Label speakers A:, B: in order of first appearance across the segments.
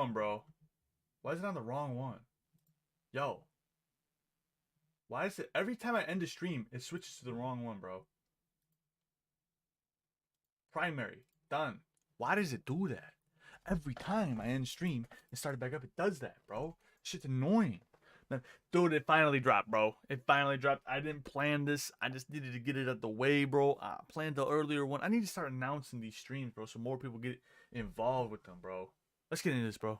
A: one, bro. Why is it on the wrong one? Yo. Why is it every time I end a stream, it switches to the wrong one, bro? Primary. Done. Why does it do that? Every time I end stream and start it back up, it does that, bro. Shit's annoying. Dude, it finally dropped, bro. It finally dropped. I didn't plan this. I just needed to get it out the way, bro. I planned the earlier one. I need to start announcing these streams, bro, so more people get involved with them, bro. Let's get into this, bro.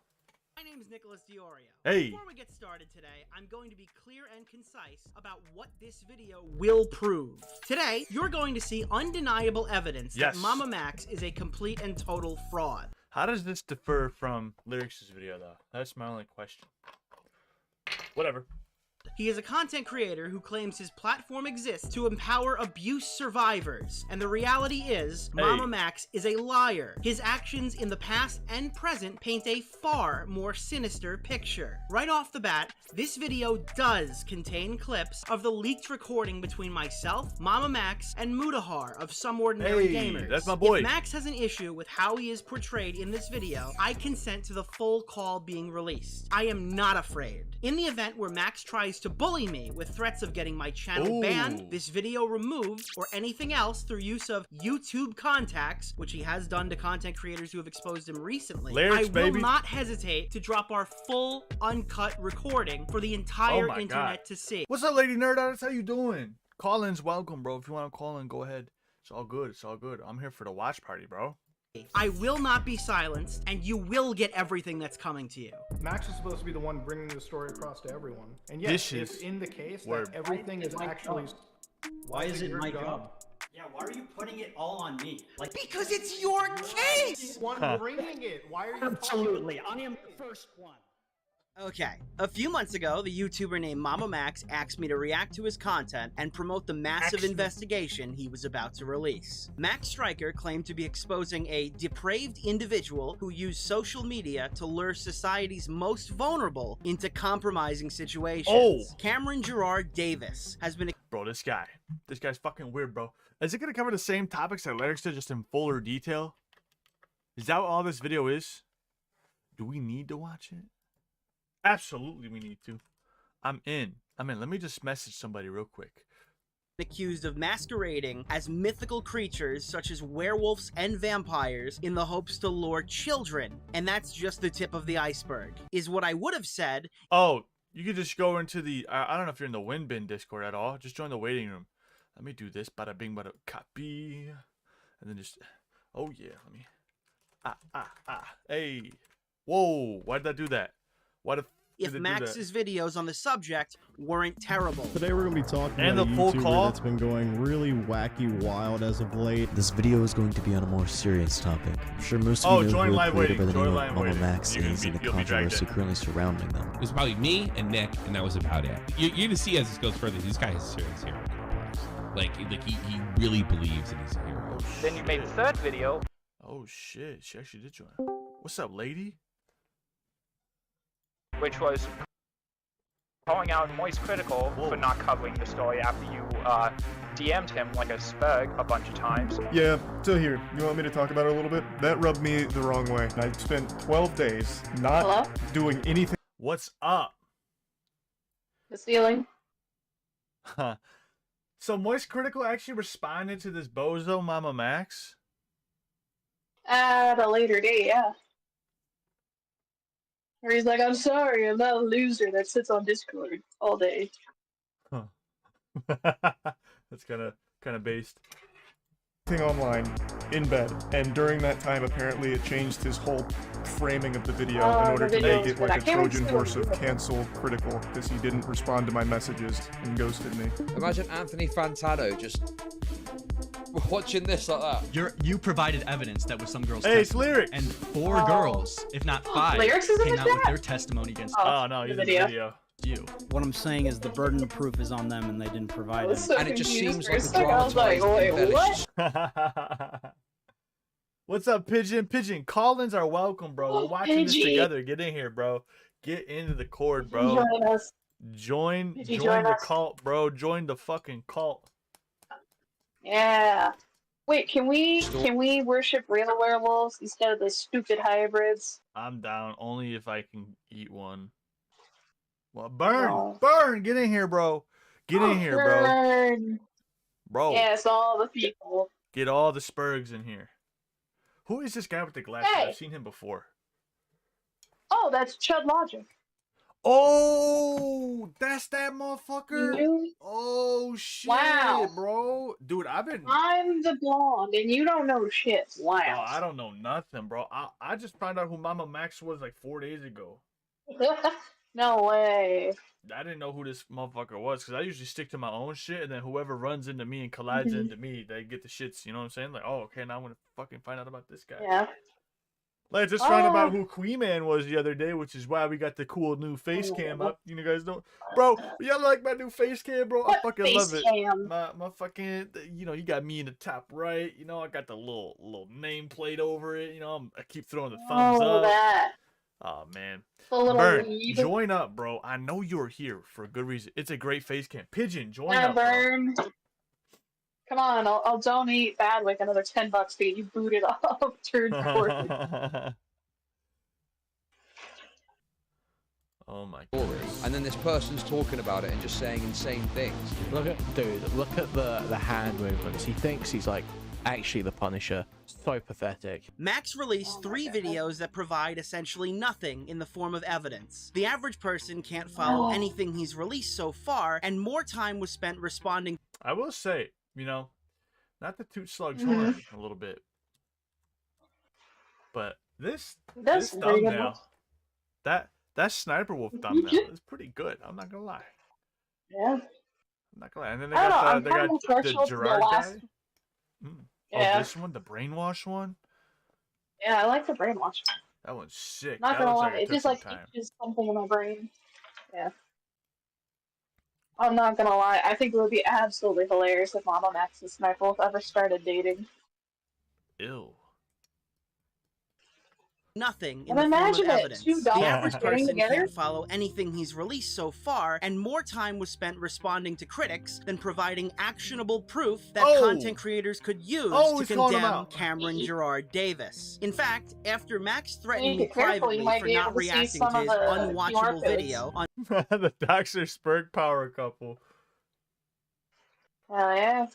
B: My name is Nicholas Diorio.
A: Hey.
B: Before we get started today, I'm going to be clear and concise about what this video will prove. Today, you're going to see undeniable evidence that MAMAMAX is a complete and total fraud.
A: How does this differ from Lyrics' video, though? That's my only question. Whatever.
B: He is a content creator who claims his platform exists to empower abuse survivors. And the reality is, MAMAMAX is a liar. His actions in the past and present paint a far more sinister picture. Right off the bat, this video does contain clips of the leaked recording between myself, MAMAMAX, and Mudahar of Some Ordinary Gamers.
A: That's my boy.
B: If Max has an issue with how he is portrayed in this video, I consent to the full call being released. I am not afraid. In the event where Max tries to bully me with threats of getting my channel banned, this video removed, or anything else through use of YouTube contacts, which he has done to content creators who have exposed him recently, I will not hesitate to drop our full, uncut recording for the entire internet to see.
A: What's up, Lady Nerd Artist? How you doing? Call-in's welcome, bro. If you want to call in, go ahead. It's all good. It's all good. I'm here for the watch party, bro.
B: I will not be silenced, and you will get everything that's coming to you.
C: Max is supposed to be the one bringing the story across to everyone. And yes, it's in the case that everything is actually...
D: Why is it my job?
E: Yeah, why are you putting it all on me?
B: Like, because it's your case!
C: One bringing it. Why are you...
E: Absolutely, I am the first one.
B: Okay, a few months ago, the YouTuber named MAMAMAX asked me to react to his content and promote the massive investigation he was about to release. Max Striker claimed to be exposing a depraved individual who used social media to lure society's most vulnerable into compromising situations. Cameron Gerard Davis has been...
A: Bro, this guy's fucking weird, bro. Is it gonna cover the same topics that Lyrics did, just in fuller detail? Is that what all this video is? Do we need to watch it? Absolutely, we need to. I'm in. Let me just message somebody real quick.
B: Accused of masquerading as mythical creatures such as werewolves and vampires in the hopes to lure children. And that's just the tip of the iceberg, is what I would have said.
A: Oh, you could just go into the... I don't know if you're in the Windbin Discord at all. Just join the waiting room. Let me do this. Bada bing, bada copy. And then just... Oh, yeah. Let me... Hey. Whoa. Why did I do that?
B: If Max's videos on the subject weren't terrible.
F: Today we're going to be talking about a YouTuber that's been going really wacky wild as of late.
G: This video is going to be on a more serious topic. I'm sure most of you know who a creator by the name of MAMAMAX is and the controversy currently surrounding them.
H: It was probably me and Nick, and that was about it. You're going to see as this goes further, this guy is a serious hero complex. Like he really believes that he's a hero.
I: Then you made the third video.
A: Oh shit, she actually did join. What's up, lady?
I: Which was calling out Moist Critical for not covering the story after you DM'd him like a spurg a bunch of times.
J: Yeah, so here, you want me to talk about it a little bit? That rubbed me the wrong way. I spent 12 days not doing anything.
A: What's up?
K: The ceiling.
A: Huh. So Moist Critical actually responded to this bozo MAMAMAX?
K: At a later date, yeah. Where he's like, I'm sorry, I'm not a loser that sits on Discord all day.
A: Huh. That's kind of based.
J: Online, in bed, and during that time, apparently it changed his whole framing of the video in order to make it like a Trojan horse of cancel Critical, because he didn't respond to my messages and ghosted me.
L: Imagine Anthony Fantano just watching this like that.
D: You provided evidence that was some girl's
A: it's Lyrics!
D: And 4 girls, if not 5,
K: Lyrics is
D: came out with their testimony against
A: no, he's in the video.
D: You.
M: What I'm saying is the burden of proof is on them and they didn't provide it.
K: So
L: and it just seems like a
K: I was like, wait, what?
A: What's up, Pigeon? Pigeon, call-ins are welcome, bro. We're watching this together. Get in here, bro. Get into the cord, bro. Join the cult, bro. Join the fucking cult.
K: Yeah. Wait, can we worship real werewolves instead of the stupid hybrids?
A: I'm down only if I can eat one. Well, burn, get in here, bro. Get in here, bro.
K: Burn.
A: Bro.
K: Yes, all the people.
A: Get all the spurgs in here. Who is this guy with the glasses?
K: Hey.
A: I've seen him before.
K: Oh, that's Chud Logic.
A: Oh, that's that motherfucker.
K: You?
A: Oh shit,
K: Wow.
A: bro. Dude,
K: I'm the blonde, and you don't know shit. Wow.
A: Oh, I don't know nothing, bro. I just found out who MAMAMAX was like 4 days ago.
K: No way.
A: I didn't know who this motherfucker was because I usually stick to my own shit, and then whoever runs into me and collides into me, they get the shits. You know what I'm saying? Like, oh, okay, now I'm gonna fucking find out about this guy.
K: Yeah.
A: Like, just found out about who Queen Man was the other day, which is why we got the cool new face cam up. You guys don't, bro. Y'all like my new face cam, bro? I fucking love it. My fucking, you know, you got me in the top right. You know, I got the little nameplate over it. You know, I keep throwing the thumbs up.
K: That.
A: Oh man,
K: Burn,
A: join up, bro. I know you're here for a good reason. It's a great face cam. Pigeon, join up,
K: Burn. Bro. Come on, I'll donate Badwick another $10 to get you booted off. Turn
A: Oh my god.
L: And then this person's talking about it and just saying insane things.
N: Look at the hand movements. He thinks he's like actually the Punisher. So pathetic.
B: Max released 3 videos that provide essentially nothing in the form of evidence. The average person can't follow anything he's released so far, and more time was spent responding.
A: I will say, you know, not to toot Slug's horn a little bit, but this thumbnail, that Sniper Wolf thumbnail is pretty good. I'm not gonna lie.
K: Yeah.
A: I'm not gonna lie. And then they got the Gerard guy.
K: Yeah.
A: Oh, this one, the brainwash one.
K: Yeah, I like the brainwash.
A: That one's sick.
K: Not gonna lie, it just like
A: time.
K: itches something in my brain. Yeah. I'm not gonna lie, I think it would be absolutely hilarious if MAMAMAX and Sniper Wolf ever started dating.
A: Ew.
B: Nothing in the form of evidence. The average person can't follow anything he's released so far, and more time was spent responding to critics than providing actionable proof that content creators could use to condemn Cameron Gerard Davis. In fact, after Max threatened me privately for not reacting to his unwatchable video on
A: the Doxer Spurg Power couple.
K: Hell yeah.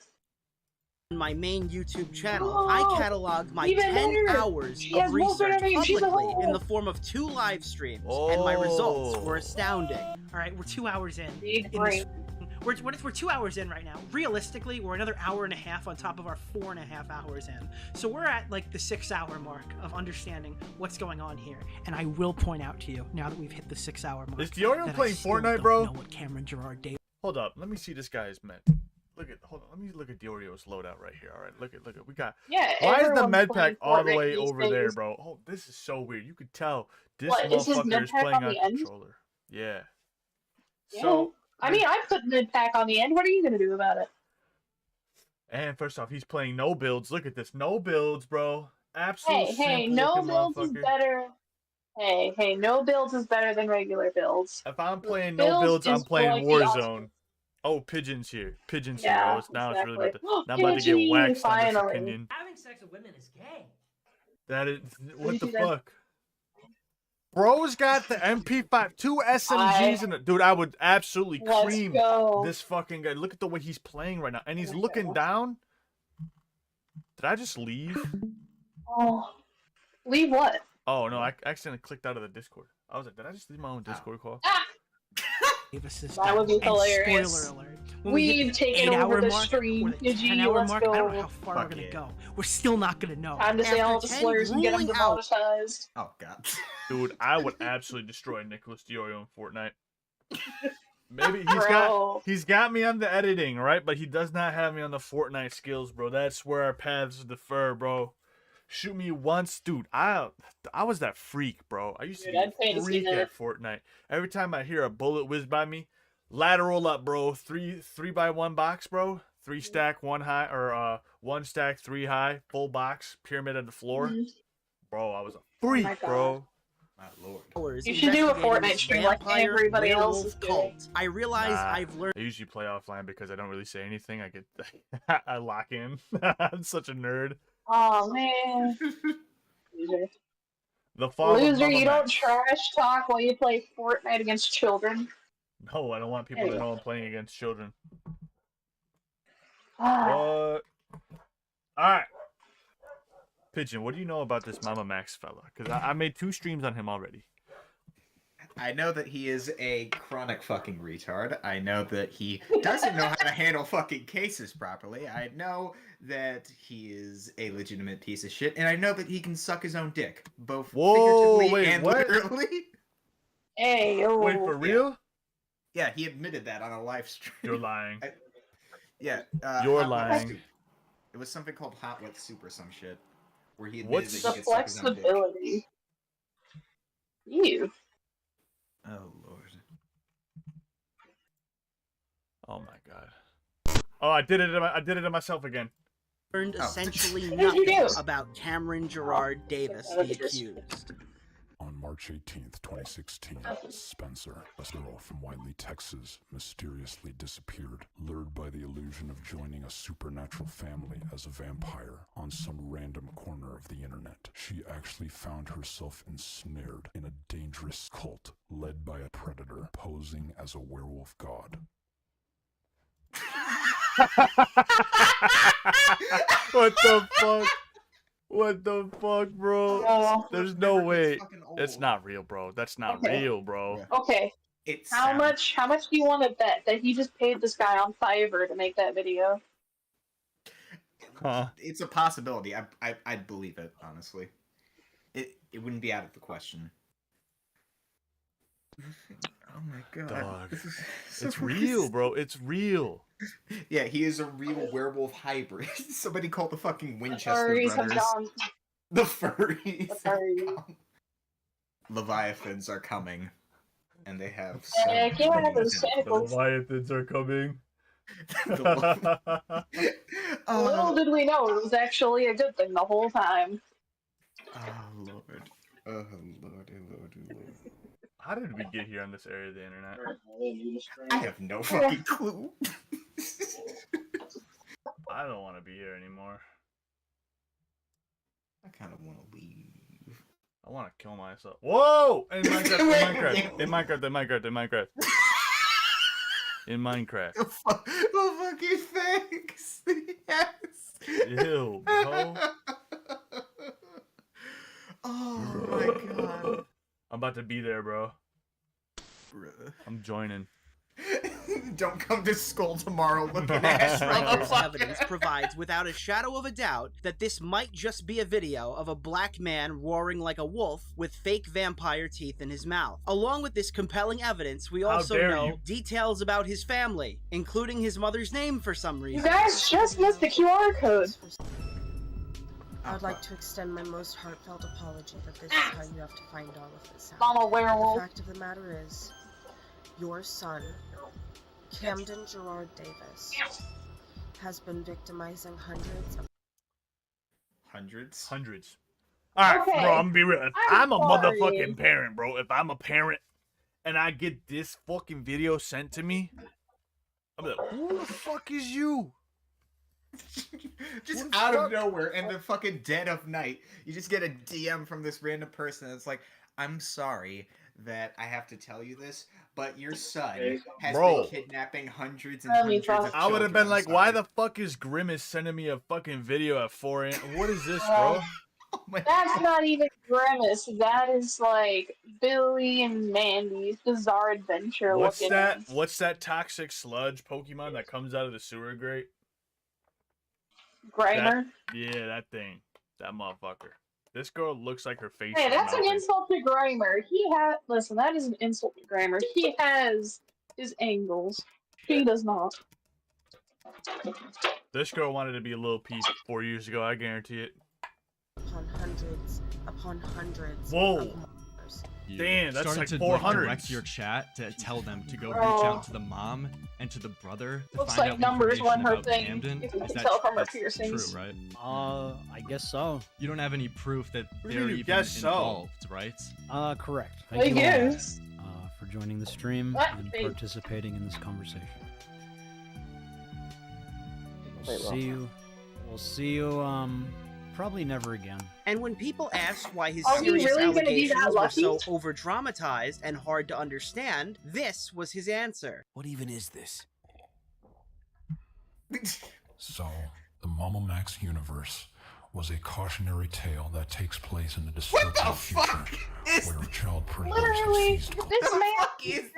B: On my main YouTube channel, I cataloged my 10 hours of research publicly in the form of 2 live streams, and my results were astounding.
O: All right, we're 2 hours in. We're 2 hours in right now. Realistically, we're another hour and a half on top of our 4.5 hours in. So we're at like the 6-hour mark of understanding what's going on here. And I will point out to you, now that we've hit the 6-hour mark,
A: is Diorio playing Fortnite, bro?
O: Know what Cameron Gerard Davis.
A: Hold up, let me see this guy's med. Hold on, let me look at Diorio's loadout right here. All right, look at, we got.
K: Yeah.
A: Why is the med pack all the way over there, bro? Oh, this is so weird. You could tell this motherfucker is playing on controller. Yeah. So.
K: I mean, I put mid pack on the end. What are you gonna do about it?
A: And first off, he's playing no builds. Look at this, no builds, bro. Absolutely.
K: Hey, no builds is better. Hey, no builds is better than regular builds.
A: If I'm playing no builds, I'm playing Warzone. Oh, Pigeon's here. Pigeon's here. Oh, now it's really about to, now I'm about to get waxed on this opinion.
E: Having sex with women is gay.
A: That is, what the fuck? Bro's got the MP5, 2 SMGs in it. Dude, I would absolutely cream this fucking guy. Look at the way he's playing right now. And he's looking down. Did I just leave?
K: Oh, leave what?
A: Oh, no, I accidentally clicked out of the Discord. I was like, did I just leave my own Discord call?
K: That would be hilarious.
O: Spoiler alert.
K: We've taken over the stream.
O: Let's go. I don't know how far we're gonna go. We're still not gonna know.
K: Time to say all the slurs and get them demonetized.
D: Oh god.
A: Dude, I would absolutely destroy Nicholas Diorio in Fortnite. Maybe he's got me on the editing, right? But he does not have me on the Fortnite skills, bro. That's where our paths differ, bro. Shoot me once, dude. I was that freak, bro. I used to be a freak at Fortnite. Every time I hear a bullet whiz by me, lateral up, bro. 3x1 box, bro. 3 stack, 1 high, or 1 stack, 3 high, full box, pyramid on the floor. Bro, I was a freak, bro.
P: My lord.
K: You should do a Fortnite stream like everybody else is doing.
O: I realize I've learned.
A: I usually play offline because I don't really say anything. I get, I lock in. I'm such a nerd.
K: Oh man. Loser.
A: The fall
K: Loser, you don't trash talk while you play Fortnite against children.
A: No, I don't want people to know I'm playing against children.
K: Ah.
A: Alright. Pigeon, what do you know about this MAMAMAX fella? Because I made 2 streams on him already.
P: I know that he is a chronic fucking retard. I know that he doesn't know how to handle fucking cases properly. I know that he is a legitimate piece of shit. And I know that he can suck his own dick. Both figuratively and literally.
K: Hey, yo.
A: Wait, for real?
P: Yeah, he admitted that on a live stream.
A: You're lying.
P: Yeah.
A: You're
P: Hot Wet
A: lying.
P: Soup. It was something called Hot Wet Soup or some shit. Where he admitted
K: What's
P: that
K: the
P: he could suck his own dick.
K: flexibility? You.
P: Oh, Lord.
A: Oh, my God. Oh, I did it to myself again.
O: Learned essentially nothing about Cameron Gerard Davis, the accused.
Q: On March 18th, 2016, Spencer, a girl from Wiley, Texas, mysteriously disappeared, lured by the illusion of joining a supernatural family as a vampire on some random corner of the internet. She actually found herself ensnared in a dangerous cult led by a predator posing as a werewolf god.
A: What the fuck? What the fuck, bro? There's no way. It's not real, bro. That's not real, bro.
K: Okay. How much do you want to bet that he just paid this guy on Fiverr to make that video?
A: Huh.
P: It's a possibility. I'd believe it, honestly. It wouldn't be out of the question. Oh my god.
A: Dog.
P: This is
A: It's real, bro. It's real.
P: Yeah, he is a real werewolf hybrid. Somebody called the fucking Winchester
K: Furries have
P: brothers.
K: gone.
P: The furries.
K: The furries.
P: Leviathans are coming. And they have
K: Heck yeah, those
A: The
K: tentacles.
A: Leviathans are coming.
K: Little did we know it was actually a good thing the whole time.
P: Oh lord. Oh lord, oh lord, oh lord.
A: How did we get here on this area of the internet?
P: I have no fucking clue.
A: I don't want to be here anymore.
P: I kind of want to leave.
A: I want to kill myself. Whoa! In Minecraft. In Minecraft. In Minecraft.
P: Oh, fucking thanks. Yes.
A: Ew, bro.
P: Oh my god.
A: I'm about to be there, bro. I'm joining.
P: Don't come to school tomorrow looking at
O: Riker's evidence provides without a shadow of a doubt that this might just be a video of a black man roaring like a wolf with fake vampire teeth in his mouth. Along with this compelling evidence, we also know details about his family, including his mother's name for some reason.
K: You guys just missed the QR code.
R: I would like to extend my most heartfelt apology that this is how you have to find all of this out.
K: Mama werewolf.
R: The fact of the matter is, your son, Camden Gerard Davis, has been victimizing hundreds.
A: Alright,
K: Okay,
A: bro, I'm gonna be real. If I'm a
K: sorry.
A: motherfucking parent, bro, if I'm a parent and I get this fucking video sent to me, I'm like, who the fuck is you?
P: Just out of nowhere in the fucking dead of night, you just get a DM from this random person that's like, I'm sorry that I have to tell you this, but your son has been kidnapping hundreds and hundreds of
A: I would have been
P: children.
A: like, why the fuck is Grimace sending me a fucking video at 4 a.m.? What is this, bro?
K: That's not even Grimace. That is like Billy and Mandy's Bizarre Adventure.
A: What's
K: looking
A: that?
K: at.
A: What's that toxic sludge Pokemon that comes out of the sewer grate?
K: Grimer?
A: Yeah, that thing. That motherfucker. This girl looks like her face.
K: Hey,
A: is
K: that's an
A: melting.
K: insult to Grimer. Listen, that is an insult to Grimer. He has his angles. She does not.
A: This girl wanted to be a little piece 4 years ago. I guarantee it.
R: Upon hundreds
A: Whoa.
R: of murders
D: You
A: Damn, that's
D: started
A: like
D: to
A: 400.
D: direct your chat to tell them to go reach
K: Bro.
D: out to the mom and to the brother to
K: Looks
D: find
K: like
D: out
K: numbers
D: information
K: weren't her
D: about
K: thing.
D: Camden.
K: You can
D: Is that
K: tell from her
D: that's
K: piercings.
D: true, right?
M: I guess so.
D: You don't have any proof that
A: What do you
D: they're
A: mean you
D: even
A: guess so?
D: involved, right?
M: Correct.
K: I
M: Thank you all
K: guess.
M: for joining the stream
K: What?
M: and
K: Thank-
M: participating in this conversation.
K: Wait,
M: We'll see you. We'll see you. Probably never again.
B: And when people asked why his
K: Are we
B: serious
K: really gonna be
B: allegations
K: that
B: were
K: lucky?
B: so over-dramatized and hard to understand, this was his answer.
S: What even is this?
Q: So, the MAMAMAX universe was a cautionary tale that takes place in a dystopian future where child predators have
K: Literally,
Q: seized
K: this man
P: is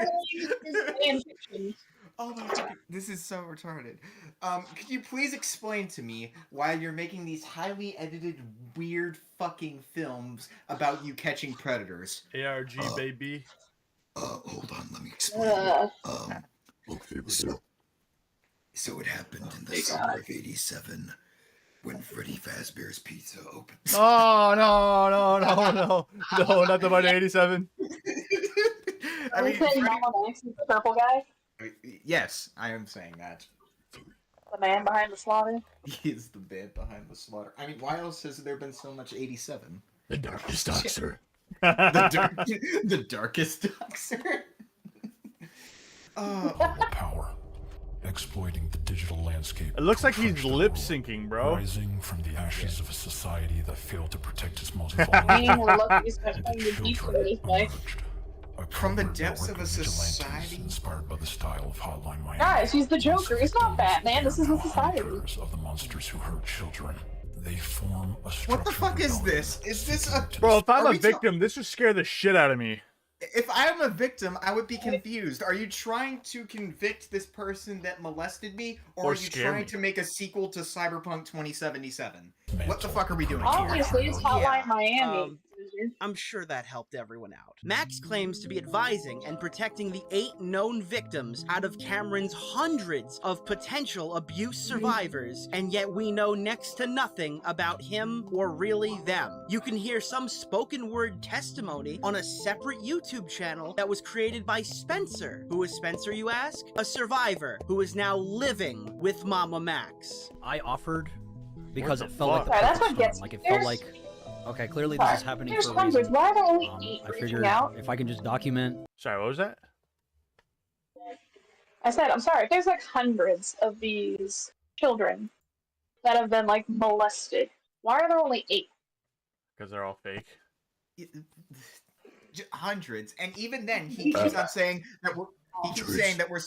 K: is fan fiction.
P: Oh my god, this is so retarded. Could you please explain to me why you're making these highly edited, weird fucking films about you catching predators?
A: ARG, baby.
S: Hold on, let me explain. Okay, so it happened in the summer of '87 when Freddy Fazbear's Pizza opened.
A: Oh, no, not the Monday 87.
P: I mean,
K: saying MAMAMAX is the purple guy?
P: yes, I am saying that.
K: The man behind the slaughter?
P: He is the bit behind the slaughter. I mean, why else has there been so much 87?
S: The darkest doxer.
P: the darkest doxer?
Q: power, exploiting the digital landscape.
A: It looks like he's lip syncing, bro.
Q: Rising from the ashes of a society that failed to protect its most
K: I mean,
Q: vulnerable.
K: we're lucky he's been playing the beat for this place.
P: From the depths of a society?
Q: Inspired by the style of Hotline Miami.
K: Guys, he's the Joker. He's not Batman. This is a society.
Q: Of the monsters who hurt children. They form a
P: What the fuck is this? Is this a...
A: Bro, if I'm a victim, this would scare the shit out of me.
P: If I'm a victim, I would be confused. Are you trying to convict this person that molested me, or are you trying to make a sequel to Cyberpunk 2077? What the fuck are we doing here?
K: Obviously, it's Hotline Miami.
B: I'm sure that helped everyone out. Max claims to be advising and protecting the 8 known victims out of Cameron's hundreds of potential abuse survivors, and yet we know next to nothing about him or really them. You can hear some spoken word testimony on a separate YouTube channel that was created by Spencer. Who is Spencer, you ask? A survivor who is now living with MAMAMAX.
M: I offered because it felt
K: fuck?
M: like the
K: Right, that's
M: perfect
K: what gets
M: storm. Like it
K: me.
M: felt like, okay, clearly this is happening
K: There's
M: for a
K: hundreds.
M: reason.
K: Why are there only 8
M: I
K: reaching
M: figured
K: out?
M: if I can just document.
A: Sorry, what was that?
K: I said, I'm sorry, there's like hundreds of these children that have been like molested. Why are there only 8?
A: Because they're all fake.
P: Hundreds, and even then, he keeps on saying that we're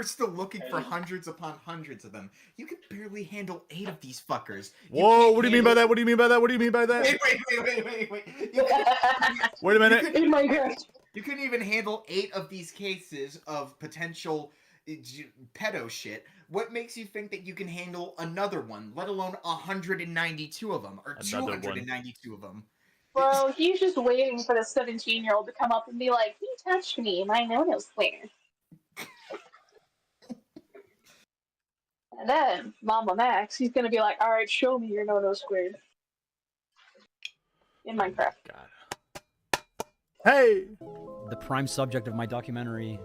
P: still looking for hundreds upon hundreds of them. You can barely handle 8 of these fuckers.
A: Whoa, what do you mean by that? What do you mean by that? What do you mean by that?
P: Wait.
A: Wait a minute.
P: You couldn't even handle 8 of these cases of potential pedo shit. What makes you think that you can handle another one, let alone 192 of them, or 292 of them?
K: Bro, he's just waiting for the 17-year-old to come up and be like, he touched me, my no-no's clear. And then, MAMAMAX, he's gonna be like, alright, show me your no-no squared. In Minecraft.
A: Hey!
M: The prime subject of my documentary,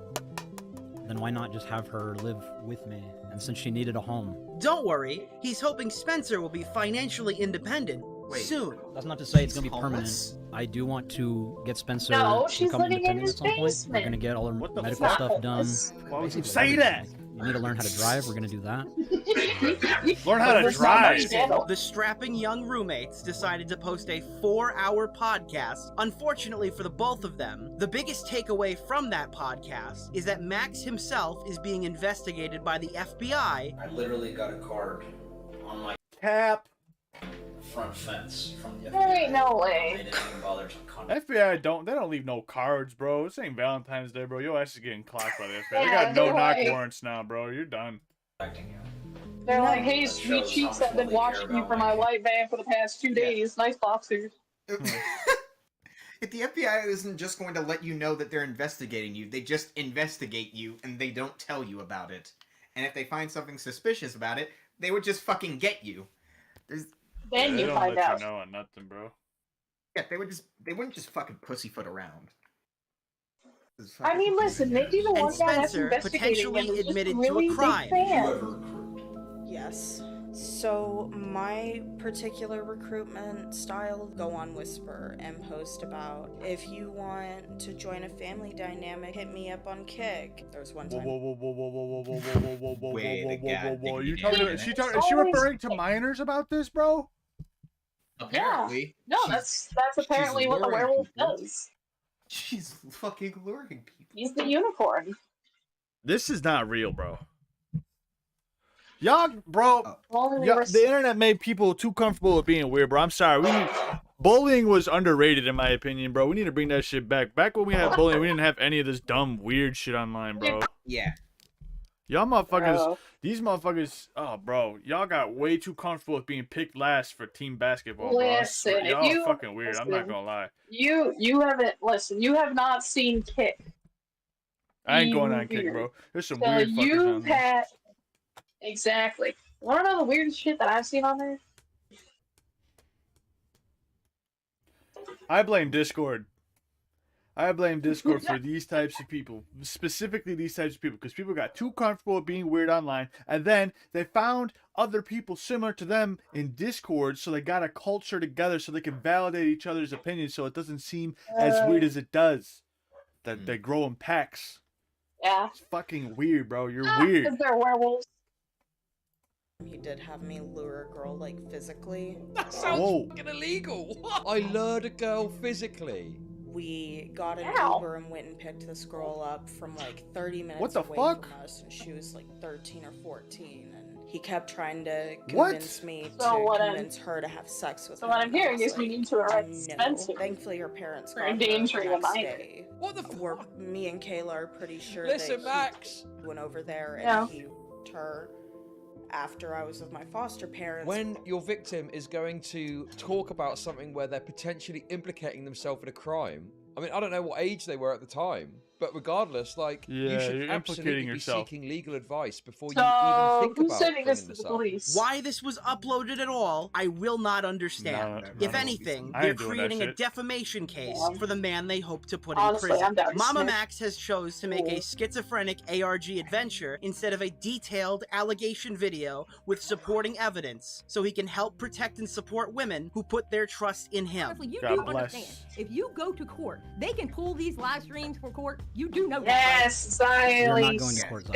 M: then why not just have her live with me? And since she needed a home.
B: Don't worry, he's hoping Spencer will be financially independent soon.
M: That's not to say it's gonna be permanent. I do want to get Spencer
K: No,
M: to
K: she's
M: become
K: living in
M: independent
K: his
M: at some point. We're
K: basement.
M: gonna get all her
A: What the
M: medical
A: fuck?
M: stuff done.
A: Why would you
M: Basically
A: say
M: everything.
A: that?
M: You need to learn how to drive. We're gonna do that.
A: Learn how to drive.
B: The strapping young roommates decided to post a 4-hour podcast. Unfortunately for the both of them, the biggest takeaway from that podcast is that Max himself is being investigated by the FBI.
E: I literally got a card on my
A: Cap.
E: front fence from the FBI.
K: There ain't no
E: They
K: way.
E: didn't even bother to contact
A: FBI don't leave no cards, bro. This ain't Valentine's Day, bro. Your ass is getting clocked by the FBI. They
K: Yeah,
A: got no
K: they're
A: knock
K: like-
A: warrants now, bro. You're done.
E: you.
K: They're like, hey,
E: That
K: sweet
E: shows
K: cheeks,
E: how
K: I've been
E: much they care
K: watching you
E: about
K: for my light van for the past 2 days. Nice boxers.
P: If the FBI isn't just going to let you know that they're investigating you, they just investigate you and they don't tell you about it. And if they find something suspicious about it, they would just fucking get you.
K: Then
A: they
K: you
A: don't
K: find
A: let
K: out.
A: you know on nothing, bro.
P: Yeah, they wouldn't just fucking pussyfoot around.
K: I mean, listen, maybe the one guy that's investigating him is just a really big fan.
R: Yes. So my particular recruitment style, go on Whisper and post about, if you want to join a family dynamic, hit me up on Kick. There's one time.
A: Whoa. You talking about, is she referring to minors about this, bro?
P: Apparently.
K: Yeah. No, that's apparently what the werewolf does.
P: She's fucking luring people.
K: He's the unicorn.
A: This is not real, bro. Y'all, bro, the internet made people too comfortable with being weird, bro. I'm sorry. Bullying was underrated, in my opinion, bro. We need to bring that shit back. Back when we had bullying, we didn't have any of this dumb, weird shit online, bro.
P: Yeah.
A: Y'all motherfuckers, these motherfuckers, oh, bro. Y'all got way too comfortable with being picked last for team basketball, bro.
K: Listen,
A: y'all fucking weird. I'm not gonna lie.
K: You haven't, listen, you have not seen Kick.
A: I ain't going on Kick, bro. There's some weird fuckers on there.
K: Exactly. Wanna know the weirdest shit that I've seen on there?
A: I blame Discord. I blame Discord for these types of people. Specifically these types of people. Because people got too comfortable with being weird online. And then they found other people similar to them in Discord. So they got a culture together so they can validate each other's opinions. So it doesn't seem as weird as it does. That they grow in packs.
K: Yeah.
A: It's fucking weird, bro. You're weird.
K: Because they're werewolves.
R: He did have me lure a girl, like, physically.
L: That sounds fucking illegal. I lured a girl physically.
R: We got an Uber and went and picked this girl up from like 30 minutes away from us, and she was like 13 or 14, and he kept trying to convince me to convince her to have sex with him.
K: So what I'm hearing is we need to arrest Spencer.
R: Thankfully, her parents
K: for
R: got
K: endangering a
R: her the next
K: minor.
R: day. What the fuck? Me and Kayla are pretty sure
L: Listen,
R: that
L: Max.
R: he went over there and he raped her after I was with my foster parents.
L: When your victim is going to talk about something where they're potentially implicating themselves in a crime, I mean, I don't know what age they were at the time, but regardless, like, you should absolutely be seeking legal advice before you even think about bringing this up.
B: Why this was uploaded at all, I will not understand. If anything, they're creating a defamation case for the man they hope to put in prison. MAMAMAX has chose to make a schizophrenic ARG adventure instead of a detailed allegation video with supporting evidence, so he can help protect and support women who put their trust in him.
T: Honestly, you do understand, if you go to court, they can pull these live streams for court. You do know that,
K: yes,
T: right?
M: You're not going to court.
T: So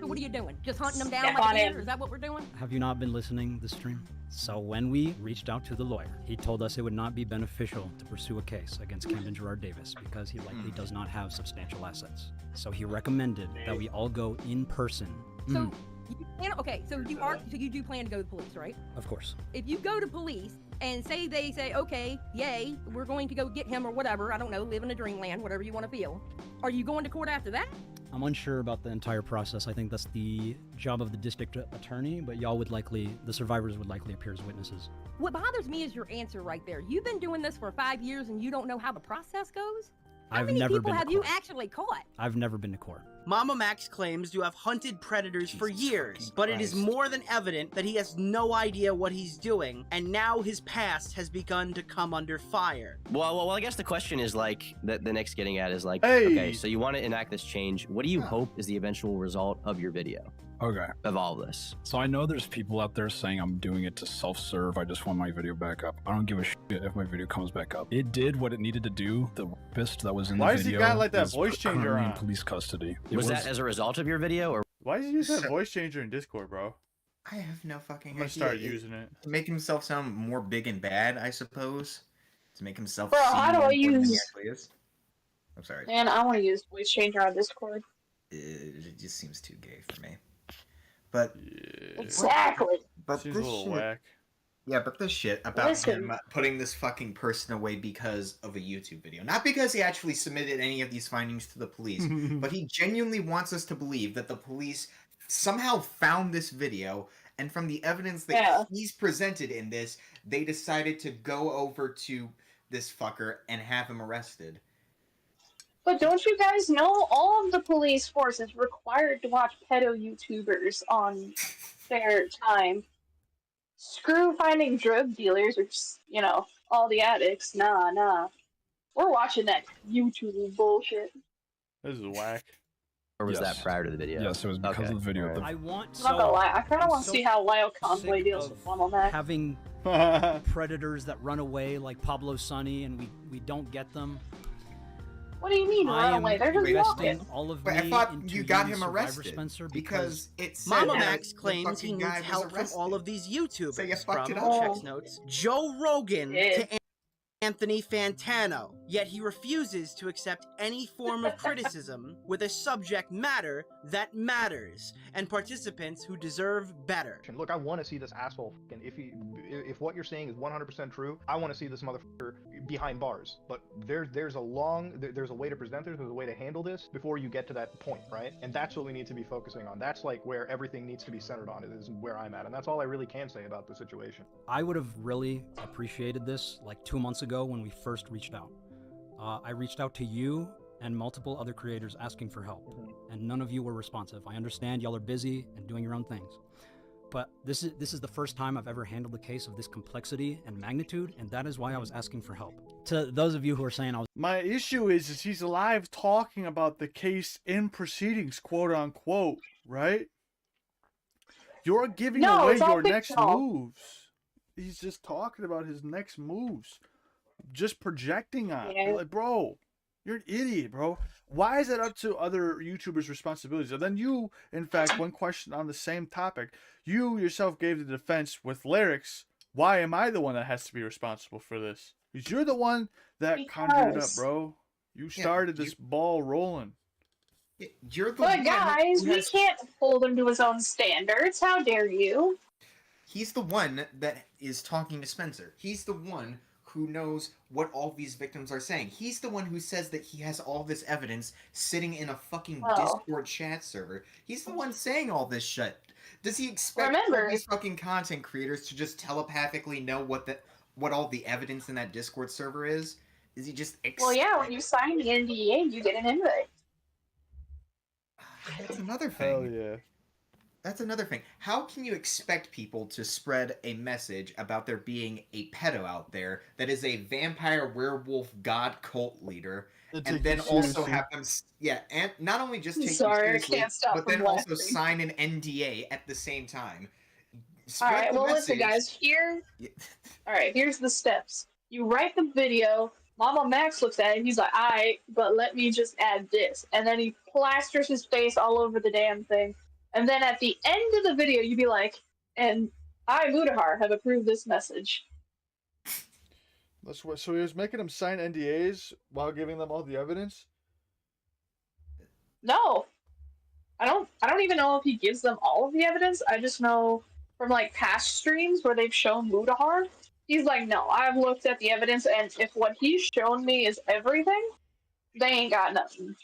T: what are you doing? Just hunting them down like a deer? Is that what we're doing?
M: Have you not been listening this stream? So when we reached out to the lawyer, he told us it would not be beneficial to pursue a case against Camden Gerard Davis because he likely does not have substantial assets. So he recommended that we all go in person.
T: So you plan, okay, so you do plan to go to police, right?
M: Of course.
T: If you go to police and they say, okay, yay, we're going to go get him or whatever, I don't know, live in a dreamland, whatever you want to feel, are you going to court after that?
M: I'm unsure about the entire process. I think that's the job of the district attorney, but the survivors would likely appear as witnesses.
T: What bothers me is your answer right there. You've been doing this for 5 years and you don't know how the process goes? How many people have you actually caught?
M: I've never been to court.
B: MAMAMAX claims to have hunted predators for years, but it is more than evident that he has no idea what he's doing, and now his past has begun to come under fire.
U: Well, I guess the question is like, the next getting at is like, okay, so you want to enact this change. What do you hope is the eventual result of your video?
V: Okay.
U: Of all of this.
V: So I know there's people out there saying I'm doing it to self-serve. I just want my video back up. I don't give a shit if my video comes back up. It did what it needed to do. The rapist that was in the video.
A: Why has he got like that voice changer on?
V: In police custody.
U: Was that as a result of your video, or
A: why does he use that voice changer in Discord, bro?
P: I have no fucking idea.
A: I'm gonna start using it
P: to make himself sound more big and bad, I suppose. To make himself.
K: Bro, how do I use?
P: I'm sorry.
K: Man, I want to use voice changer on Discord.
P: It just seems too gay for me. But
K: exactly.
P: But
A: seems
P: this
A: a little
P: shit,
A: whack.
P: Yeah, but this shit about him putting this fucking person away because of a YouTube video. Not because he actually submitted any of these findings to the police, but he genuinely wants us to believe that the police somehow found this video, and from the evidence that he's presented in this, they decided to go over to this fucker and have him arrested.
K: But don't you guys know all of the police force is required to watch pedo YouTubers on their time? screw finding drug dealers or just, you know, all the addicts. Nah. We're watching that YouTube bullshit.
A: This is whack.
U: Or was that prior to the video?
V: Yes, it was because of the video.
M: I want.
K: I'm not gonna lie, I kind of want to see how Lyle Conway deals with MAMAMAX.
M: Having predators that run away like Pablo Sonny, and we don't get them.
K: What do you mean run away? They're just walking.
M: All of
P: But I
M: me
P: thought
M: into
P: you got
M: you,
P: him
M: Survivor
P: arrested
M: Spencer,
P: because it said
B: Mama
P: that
B: Max
P: the
B: claims he
P: fucking
B: needs
P: guy was
B: help from
P: arrested.
B: all of these YouTubers.
P: So you fucked
B: from
P: it up.
B: Checks Notes, Joe Rogan to Anthony Fantano. Yet he refuses to accept any form of criticism with a subject matter that matters and participants who deserve better.
C: Look, I want to see this asshole. And if what you're saying is 100% true, I want to see this motherfucker behind bars. But there's a way to present this, there's a way to handle this before you get to that point, right? And that's what we need to be focusing on. That's like where everything needs to be centered on. It is where I'm at, and that's all I really can say about the situation.
M: I would have really appreciated this like 2 months ago when we first reached out. I reached out to you and multiple other creators asking for help, and none of you were responsive. I understand y'all are busy and doing your own things, but this is the first time I've ever handled a case of this complexity and magnitude, and that is why I was asking for help. To those of you who are saying I was...
A: My issue is he's alive talking about the case in proceedings, quote unquote, right? You're giving away your next moves. He's just talking about his next moves. Just projecting on. Like, bro, you're an idiot, bro. Why is it up to other YouTubers' responsibilities? And then you, in fact, one question on the same topic, you yourself gave the defense with lyrics. Why am I the one that has to be responsible for this? Because you're the one that conjured it up, bro. You started this ball rolling.
P: You're the
K: But guys, we can't hold him to his own standards. How dare you?
P: He's the one that is talking to Spencer. He's the one who knows what all these victims are saying. He's the one who says that he has all this evidence sitting in a fucking Discord chat server. He's the one saying all this shit. Does he expect all these fucking content creators to just telepathically know what all the evidence in that Discord server is? Is he just
K: Well, yeah, when you sign the NDA, you get an invite.
P: That's another thing.
A: Hell yeah.
P: That's another thing. How can you expect people to spread a message about there being a pedo out there that is a vampire werewolf god cult leader, and then also have them, and not only just take you seriously, but then also sign an NDA at the same time?
K: All right, well, listen, guys. All right, here's the steps. You write the video. MAMAMAX looks at it. He's like, "All right, but let me just add this," and then he plasters his face all over the damn thing. And then at the end of the video, you'd be like, "And I, Mudahar, have approved this message."
A: That's what. So he was making them sign NDAs while giving them all the evidence.
K: No, I don't even know if he gives them all of the evidence. I just know from like past streams where they've shown Mudahar, he's like, "No, I've looked at the evidence, and if what he's shown me is everything, they ain't got nothing."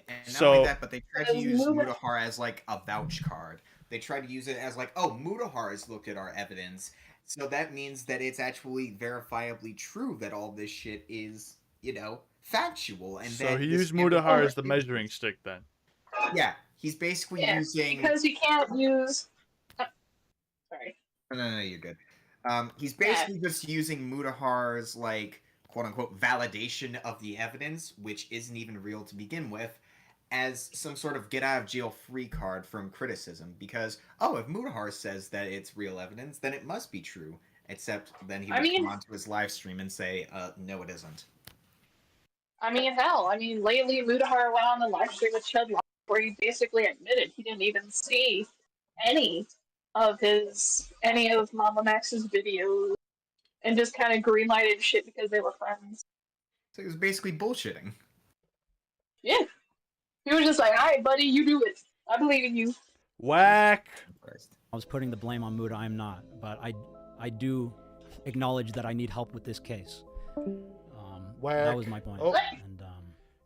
P: And not only that, but they try to use Mudahar as like a vouch card. They try to use it as like, "Oh, Mudahar has looked at our evidence, so that means that it's actually verifiably true that all this shit is, factual." And
A: so he used Mudahar as the measuring stick, then.
P: Yeah, he's basically using
K: because you can't use. Sorry.
P: No, you're good. He's basically just using Mudahar's like quote unquote validation of the evidence, which isn't even real to begin with, as some sort of get out of jail free card from criticism. Because if Mudahar says that it's real evidence, then it must be true. Except then he would come onto his live stream and say, "No, it isn't."
K: Hell, lately Mudahar went on the live stream with Chud Live where he basically admitted he didn't even see any of MAMAMAX's videos, and just kind of greenlighted shit because they were friends.
P: So he was basically bullshitting.
K: Yeah. He was just like, "All right, buddy, you do it. I believe in you."
A: Whack.
M: I was putting the blame on Muda. I'm not, but I do acknowledge that I need help with this case.
A: Whack.
M: That was my point.
A: Oh.
M: And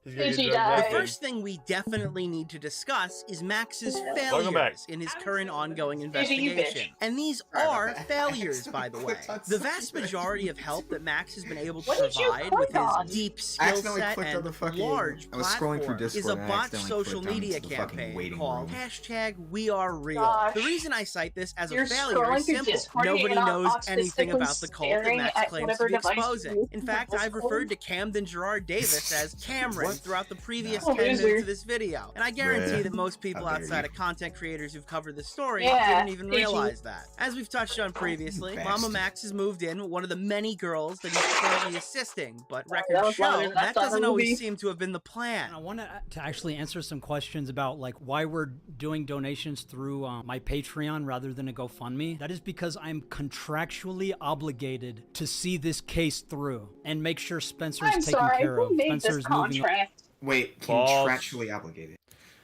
B: The first thing we definitely need to discuss is Max's failures in his current ongoing investigation. And these are failures, by the way. The vast majority of help that Max has been able to provide with his deep skill set and large platform is a botched social media campaign called #WeAreReal. The reason I cite this as a failure is simple. Nobody knows anything about the cult that Max claims to be exposing. In fact, I've referred to Camden Gerard Davis as Cameron throughout the previous 10 minutes of this video. And I guarantee that most people outside of content creators who've covered this story didn't even realize that. As we've touched on previously, MAMAMAX has moved in with one of the many girls that he's currently assisting, but records show that doesn't always seem to have been the plan.
M: I want to actually answer some questions about like why we're doing donations through my Patreon rather than a GoFundMe. That is because I'm contractually obligated to see this case through and make sure Spencer's taken care of. Spencer's moving on.
P: Wait, contractually obligated.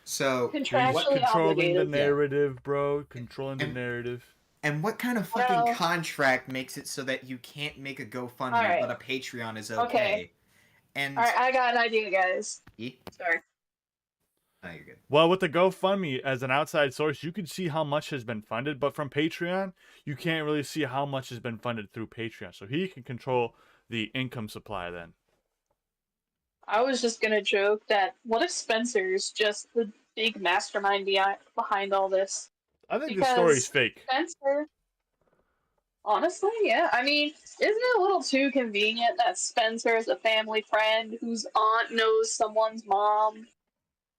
P: So
A: controlling the narrative, bro. Controlling the narrative.
P: And what kind of fucking contract makes it so that you can't make a GoFundMe, but a Patreon is okay? And
K: all right, I got an idea, guys. Sorry.
P: No, you're good.
A: Well, with the GoFundMe as an outside source, you can see how much has been funded, but from Patreon, you can't really see how much has been funded through Patreon. So he can control the income supply then.
K: I was just gonna joke that what if Spencer's just the big mastermind behind all this?
A: I think the story's fake.
K: Spencer, honestly, yeah. I mean, isn't it a little too convenient that Spencer is a family friend whose aunt knows someone's mom,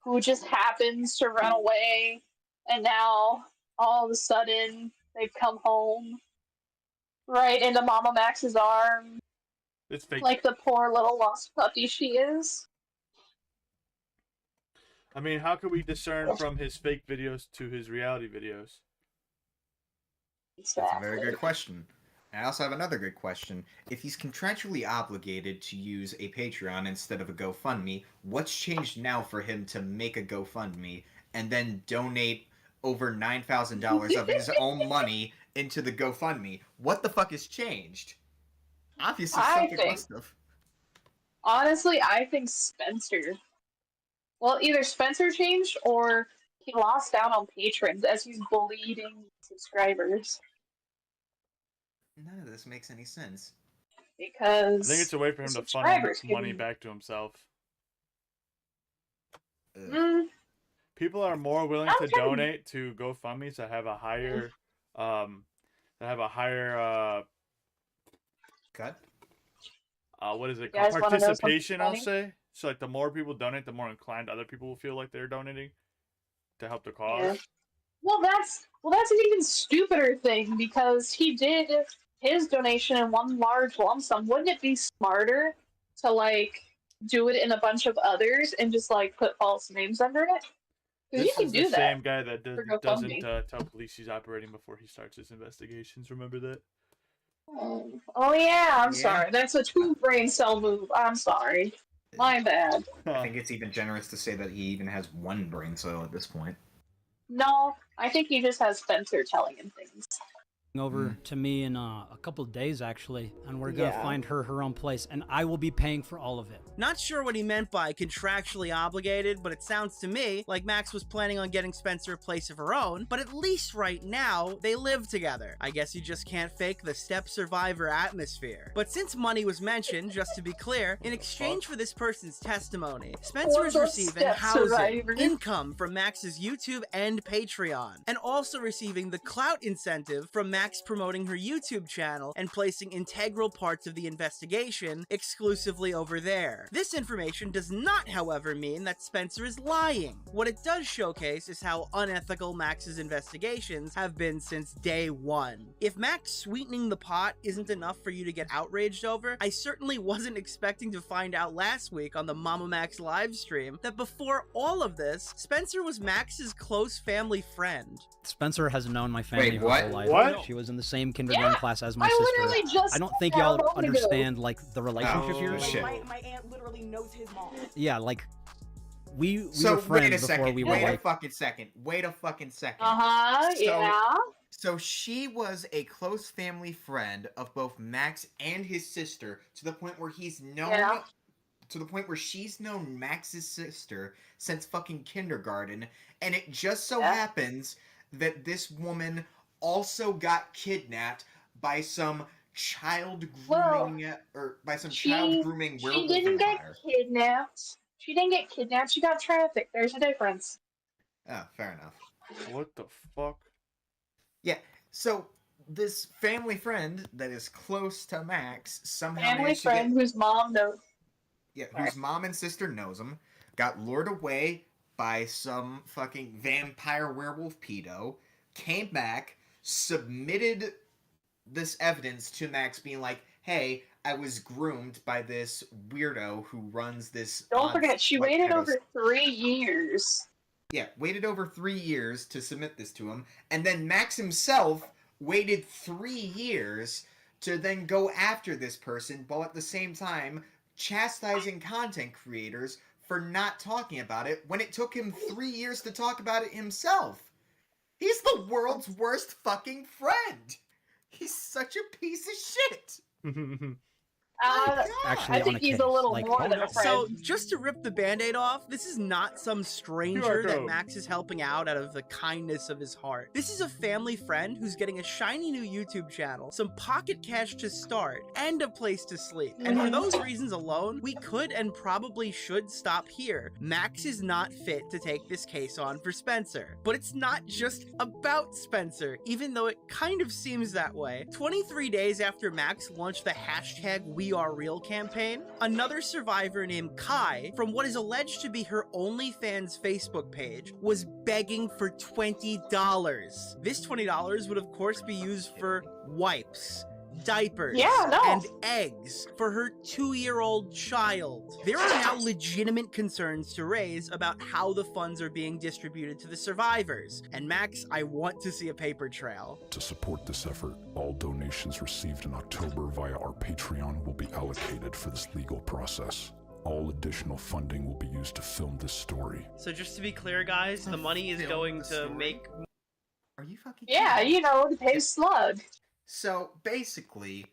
K: who just happens to run away, and now all of a sudden they've come home right into MAMAMAX's arms.
A: It's fake.
K: Like the poor little lost puppy she is.
A: I mean, how can we discern from his fake videos to his reality videos?
P: That's a very good question. I also have another good question. If he's contractually obligated to use a Patreon instead of a GoFundMe, what's changed now for him to make a GoFundMe and then donate over $9,000 of his own money into the GoFundMe? What the fuck has changed? Obviously, something must have.
K: Honestly, I think Spencer. Well, either Spencer changed or he lost out on patrons as he's bleeding subscribers.
P: None of this makes any sense.
K: Because
A: I think it's a way for him to funnel money back to himself. People are more willing to donate to GoFundMes that have a higher,
P: cut.
A: What is it called? Participation, I'll say. So like the more people donate, the more inclined other people will feel like they're donating to help the cause.
K: Yeah. Well, that's an even stupider thing because he did his donation in one large lump sum. Wouldn't it be smarter to like do it in a bunch of others and just like put false names under it? Because you can do that.
A: This is the same guy that doesn't tell police he's operating before he starts his investigations. Remember that?
K: Oh yeah, I'm sorry. That's a 2 brain cell move. I'm sorry. My bad.
P: I think it's even generous to say that he even has 1 brain cell at this point.
K: No, I think he just has Spencer telling him things.
M: Over to me in a couple of days actually, and we're gonna find her own place, and I will be paying for all of it.
B: Not sure what he meant by contractually obligated, but it sounds to me like Max was planning on getting Spencer a place of her own, but at least right now, they live together. I guess you just can't fake the step survivor atmosphere. But since money was mentioned, just to be clear, in exchange for this person's testimony, Spencer is receiving housing, income from Max's YouTube and Patreon, and also receiving the clout incentive from Max promoting her YouTube channel and placing integral parts of the investigation exclusively over there. This information does not, however, mean that Spencer is lying. What it does showcase is how unethical Max's investigations have been since day one. If Max sweetening the pot isn't enough for you to get outraged over, I certainly wasn't expecting to find out last week on the MAMAMAX livestream that before all of this, Spencer was Max's close family friend.
M: Spencer has known my family her whole life.
A: What?
M: She was in the same kindergarten class as my sister. I don't think y'all understand like the relationship here.
R: My aunt literally knows his mom.
M: Yeah, like we were friends before we were
P: Wait a fucking second. So she was a close family friend of both Max and his sister to the point where he's known to the point where she's known Max's sister since fucking kindergarten, and it just so happens that this woman also got kidnapped by some child grooming child grooming werewolf
K: She didn't
P: vampire.
K: get kidnapped. She didn't get kidnapped. She got trafficked. There's a difference.
P: Oh, fair enough.
A: What the fuck?
P: Yeah, so this family friend that is close to Max somehow
K: Family
P: managed
K: friend
P: to get,
K: whose mom knows.
P: yeah, whose mom and sister knows him, got lured away by some fucking vampire werewolf pedo, came back, submitted this evidence to Max being like, hey, I was groomed by this weirdo who runs this...
K: Don't forget, she waited over 3 years.
P: Yeah, waited over 3 years to submit this to him, and then Max himself waited 3 years to then go after this person, while at the same time chastising content creators for not talking about it when it took him 3 years to talk about it himself. He's the world's worst fucking friend. He's such a piece of shit.
K: I think he's a little more than a friend.
B: So, just to rip the band-aid off, this is not some stranger that Max is helping out of the kindness of his heart. This is a family friend who's getting a shiny new YouTube channel, some pocket cash to start, and a place to sleep. And for those reasons alone, we could and probably should stop here. Max is not fit to take this case on for Spencer. But it's not just about Spencer, even though it kind of seems that way. 23 days after Max launched the hashtag #WeAreReal campaign, another survivor named Kai, from what is alleged to be her OnlyFans Facebook page, was begging for $20. This $20 would of course be used for wipes, diapers, and eggs for her 2-year-old child. There are now legitimate concerns to raise about how the funds are being distributed to the survivors. And Max, I want to see a paper trail.
Q: To support this effort, all donations received in October via our Patreon will be allocated for this legal process. All additional funding will be used to film this story.
B: So just to be clear, guys, the money is going to make...
P: Are you fucking
K: Yeah,
P: kidding me?
K: you know, to pay Slug.
P: So basically,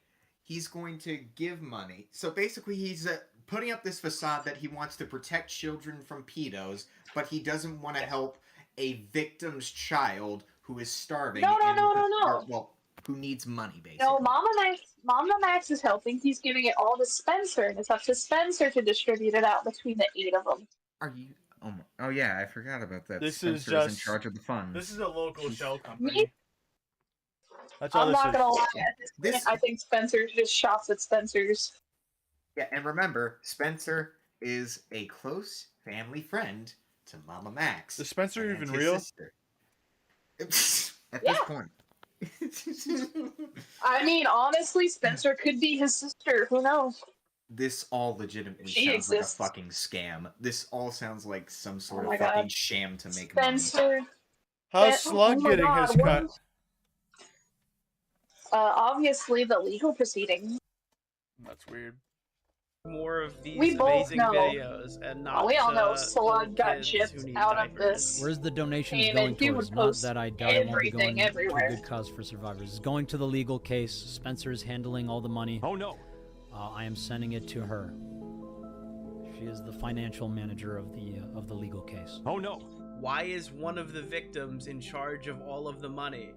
P: he's going to give money. So basically, he's putting up this facade that he wants to protect children from pedos, but he doesn't want to help a victim's child who is starving.
K: No.
P: Well, who needs money, basically.
K: No, Mama Max is helping. He's giving it all to Spencer, and it's up to Spencer to distribute it out between the 8 of them.
P: Are you? Oh yeah, I forgot about that.
A: This
P: Spencer
A: is just
P: in charge of the funds.
A: This is a local shell company.
K: Me?
A: That's all
K: I'm
A: this
K: not
A: is.
K: gonna lie. At this point, I think Spencer just shops at Spencer's.
P: Yeah, and remember, Spencer is a close family friend to MAMAMAX.
A: Is Spencer
P: and
A: even
P: his
A: real?
P: sister. At this point.
K: I mean, honestly, Spencer could be his sister. Who knows?
P: This all legitimately
K: She
P: sounds
K: exists.
P: like a fucking scam. This all sounds like some sort
K: Oh
P: of
K: my
P: fucking
K: God.
P: sham to make money.
K: Spencer.
A: How's Slug
K: oh my
A: getting
K: God,
A: his
K: what
A: cut?
K: is- obviously the legal proceedings.
A: That's weird.
B: More of these
K: We both
B: amazing
K: know.
B: videos and not
K: We all know
B: little
K: Slug got
B: kids
K: chipped
B: who need
K: out of
B: diapers.
K: this.
M: Where's the donations
K: Hey,
M: going
K: man, he
M: towards?
K: would
M: Not
K: post
M: that I doubt it won't be
K: everything
M: going
K: everywhere.
M: to a good cause for survivors. It's going to the legal case. Spencer is handling all the money.
V: Oh no!
M: I am sending it to her. She is the financial manager of the legal case.
V: Oh no!
B: Why is one of the victims in charge of all of the money?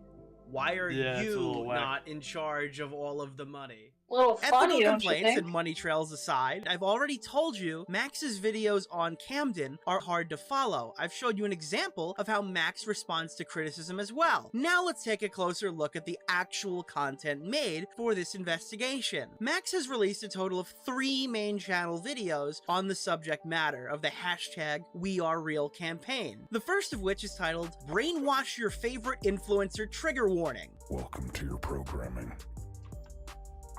B: Why are
A: Yeah, it's a little
B: you
A: whack.
B: not in charge of all of the money?
K: Little funny,
B: Ethical
K: don't you
B: complaints
K: think?
B: and money trails aside, I've already told you Max's videos on Camden are hard to follow. I've showed you an example of how Max responds to criticism as well. Now let's take a closer look at the actual content made for this investigation. Max has released a total of 3 main channel videos on the subject matter of the hashtag #WeAreReal campaign. The first of which is titled Brainwash Your Favorite Influencer Trigger Warning.
Q: Welcome to your programming.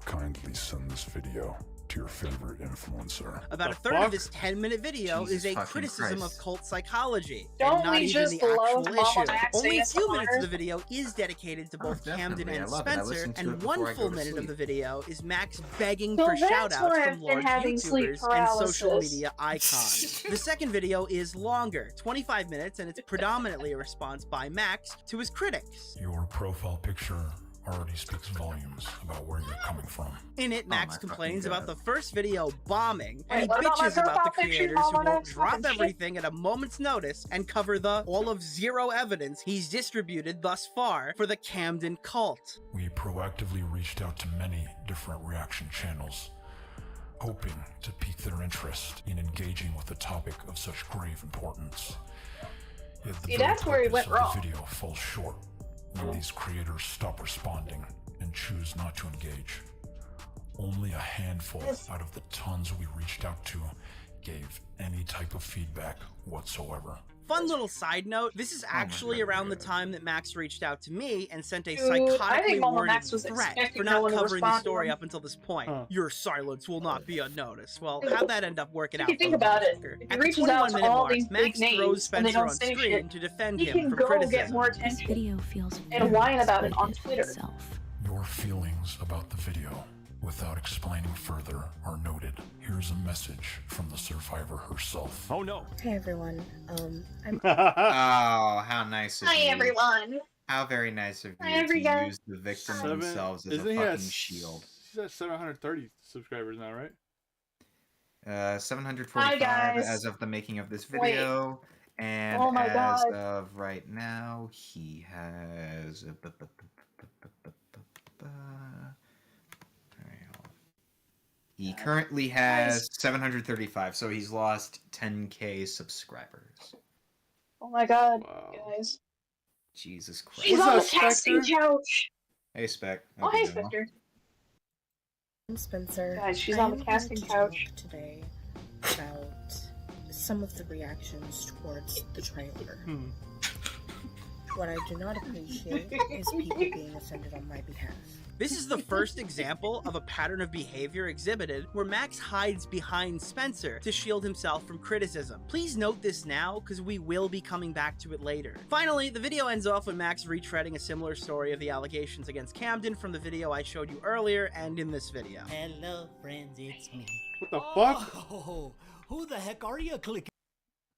Q: Kindly send this video to your favorite influencer.
B: About a third of this 10-minute video is a criticism of cult psychology,
K: Don't
B: and not
K: we
B: even
K: just
B: the
K: love
B: actual
K: Mama
B: issue.
K: Max
B: Only a
K: ASMR?
B: few minutes of the video is dedicated to both Camden
P: definitely. I
B: and
P: love it. I
B: Spencer,
P: listen to it
B: and
P: before I
B: one
P: go
B: full
P: to
B: minute of
P: sleep.
B: the video is Max begging
K: So
B: for
K: that's
B: shoutouts
K: why
B: from
K: I've been
B: large
K: having sleep
B: YouTubers and
K: paralysis.
B: social media icons. The second video is longer, 25 minutes, and it's predominantly a response by Max to his critics.
Q: Your profile picture already speaks volumes about where you're coming from.
B: In it, Max complains about the first video bombing, and he
K: what about my
B: bitches about the
K: profile picture,
B: creators who
K: Mama?
B: won't drop
K: Fucking shit.
B: everything at a moment's notice and cover the all of zero evidence he's distributed thus far for the Camden cult.
Q: We proactively reached out to many different reaction channels, hoping to pique their interest in engaging with a topic of such grave importance. Yet the
K: See,
Q: very
K: that's where he
Q: purpose
K: went
Q: of
K: wrong.
Q: the video falls short when these creators stop responding and choose not to engage. Only a handful out of the tons we reached out to gave any type of feedback whatsoever.
B: Fun little side note, this is actually around the time that Max reached out to me and sent a
K: Dude, I
B: psychotically
K: think Mama
B: worded
K: Max was
B: threat
K: expecting
B: for
K: no
B: not
K: one to
B: covering the
K: respond to
B: story
K: him.
B: up until this point. Your silence will not be unnoticed. Well, how'd that end up working
K: If
B: out?
K: you think
B: for the
K: about it,
B: motherfucker?
K: if he
B: At the
K: reaches out to
B: 21-minute
K: all
B: mark,
K: these
B: Max
K: big
B: throws
K: names and they
B: Spencer
K: don't
B: on
K: say
B: screen
K: shit,
B: to defend
K: he
B: him
K: can
B: from
K: go
B: criticism.
K: get more attention
F: Video feels
K: and whine about it on Twitter.
Q: Your feelings about the video, without explaining further, are noted. Here's a message from the survivor herself.
V: Oh no.
F: Hey everyone, I'm
P: Oh, how nice of
K: Hi
P: you.
K: everyone.
P: How very nice of you
K: Hi,
P: to
K: everyone.
P: use the victim themselves as a
A: Isn't he
P: fucking
A: at
P: shield.
A: He's at 730 subscribers now, right?
P: 745
K: Hi, guys.
P: as of the making of this
K: Wait.
P: video, and
K: Oh my
P: as
K: God.
P: of right now, he has. He currently has 735, so he's lost 10k subscribers.
K: Oh my god, guys.
P: Jesus Christ.
K: She's on the casting couch.
P: Hey, Spec.
K: Oh, hey, Spectre.
F: I'm Spencer.
K: Guys, she's
F: I
K: on the
F: wanted
K: casting
F: to
K: couch.
F: talk today about some of the reactions towards the trailer. What I do not appreciate is people being offended on my behalf.
B: This is the first example of a pattern of behavior exhibited where Max hides behind Spencer to shield himself from criticism. Please note this now, because we will be coming back to it later. Finally, the video ends off with Max retreading a similar story of the allegations against Camden from the video I showed you earlier and in this video.
G: Hello, friends, it's me.
A: What the fuck?
G: Oh, who the heck are you clicking?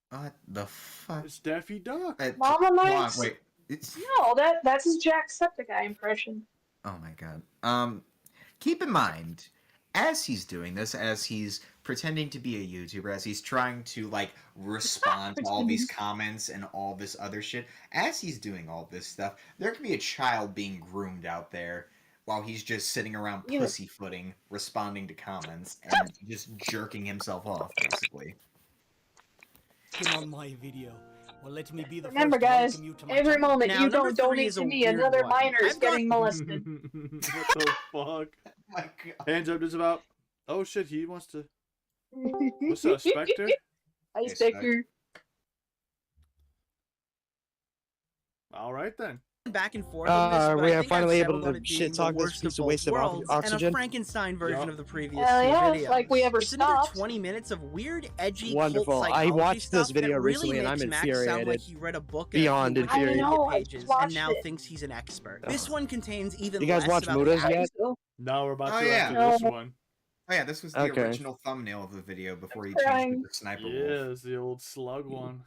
P: What the fuck?
A: It's Daffy Duck.
K: Mama
P: Hold on,
K: Max?
P: wait. It's...
K: No, that's his Jacksepticeye impression.
P: Oh my god. Keep in mind, as he's doing this, as he's pretending to be a YouTuber, as he's trying to, like, respond to all these comments and all this other shit, as he's doing all this stuff, there could be a child being groomed out there while he's just sitting around pussyfooting, responding to comments, and just jerking himself off, basically.
G: On my video. Well, let me be the
K: Remember,
G: first to
K: guys,
G: welcome you to my
K: every
G: channel.
K: moment
B: Now,
K: you
B: number
K: don't
B: 3
K: donate
B: is a
K: to me,
B: weird
K: another
B: one.
K: minor is
B: I've got-
K: getting molested.
A: What the fuck?
P: My god.
A: Hands up, just about. Oh shit, he wants to. What's up, Spectre?
K: Hi, Spectre.
A: All right then.
B: Back and forth on this, but
W: we
B: I
W: are
B: think
W: finally
B: I've
W: able
B: settled
W: to
B: on it being
W: shit
B: the
W: talk this
B: worst
W: piece
B: of
W: of wasted
B: both worlds
W: oxygen.
B: and a Frankenstein version of the previous
K: Hell
B: two
K: yeah,
B: videos.
K: like we ever
B: It's another
K: stopped.
B: 20 minutes of weird, edgy,
W: Wonderful.
B: cult
W: I
B: psychology
W: watched this
B: stuff
W: video
B: that really
W: recently and
B: makes
W: I'm
B: Max sound like
W: infuriated.
B: he read a book
W: Beyond
B: and a few
W: infuriated.
K: I know, I
B: pages
K: just watched
B: and now
K: it.
B: thinks he's an expert. This one contains even
W: You guys
B: less
W: watch
B: about
W: Mudas
B: the
W: yet?
A: No, we're about
P: Oh,
A: to
P: yeah.
A: after this one.
P: Oh yeah, this was the
W: Okay.
P: original thumbnail of the video before he
K: crying.
P: changed it to Sniper Wolf.
A: Yeah, it's the old slug one.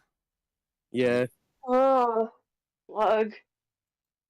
W: Yeah.
K: Oh, slug.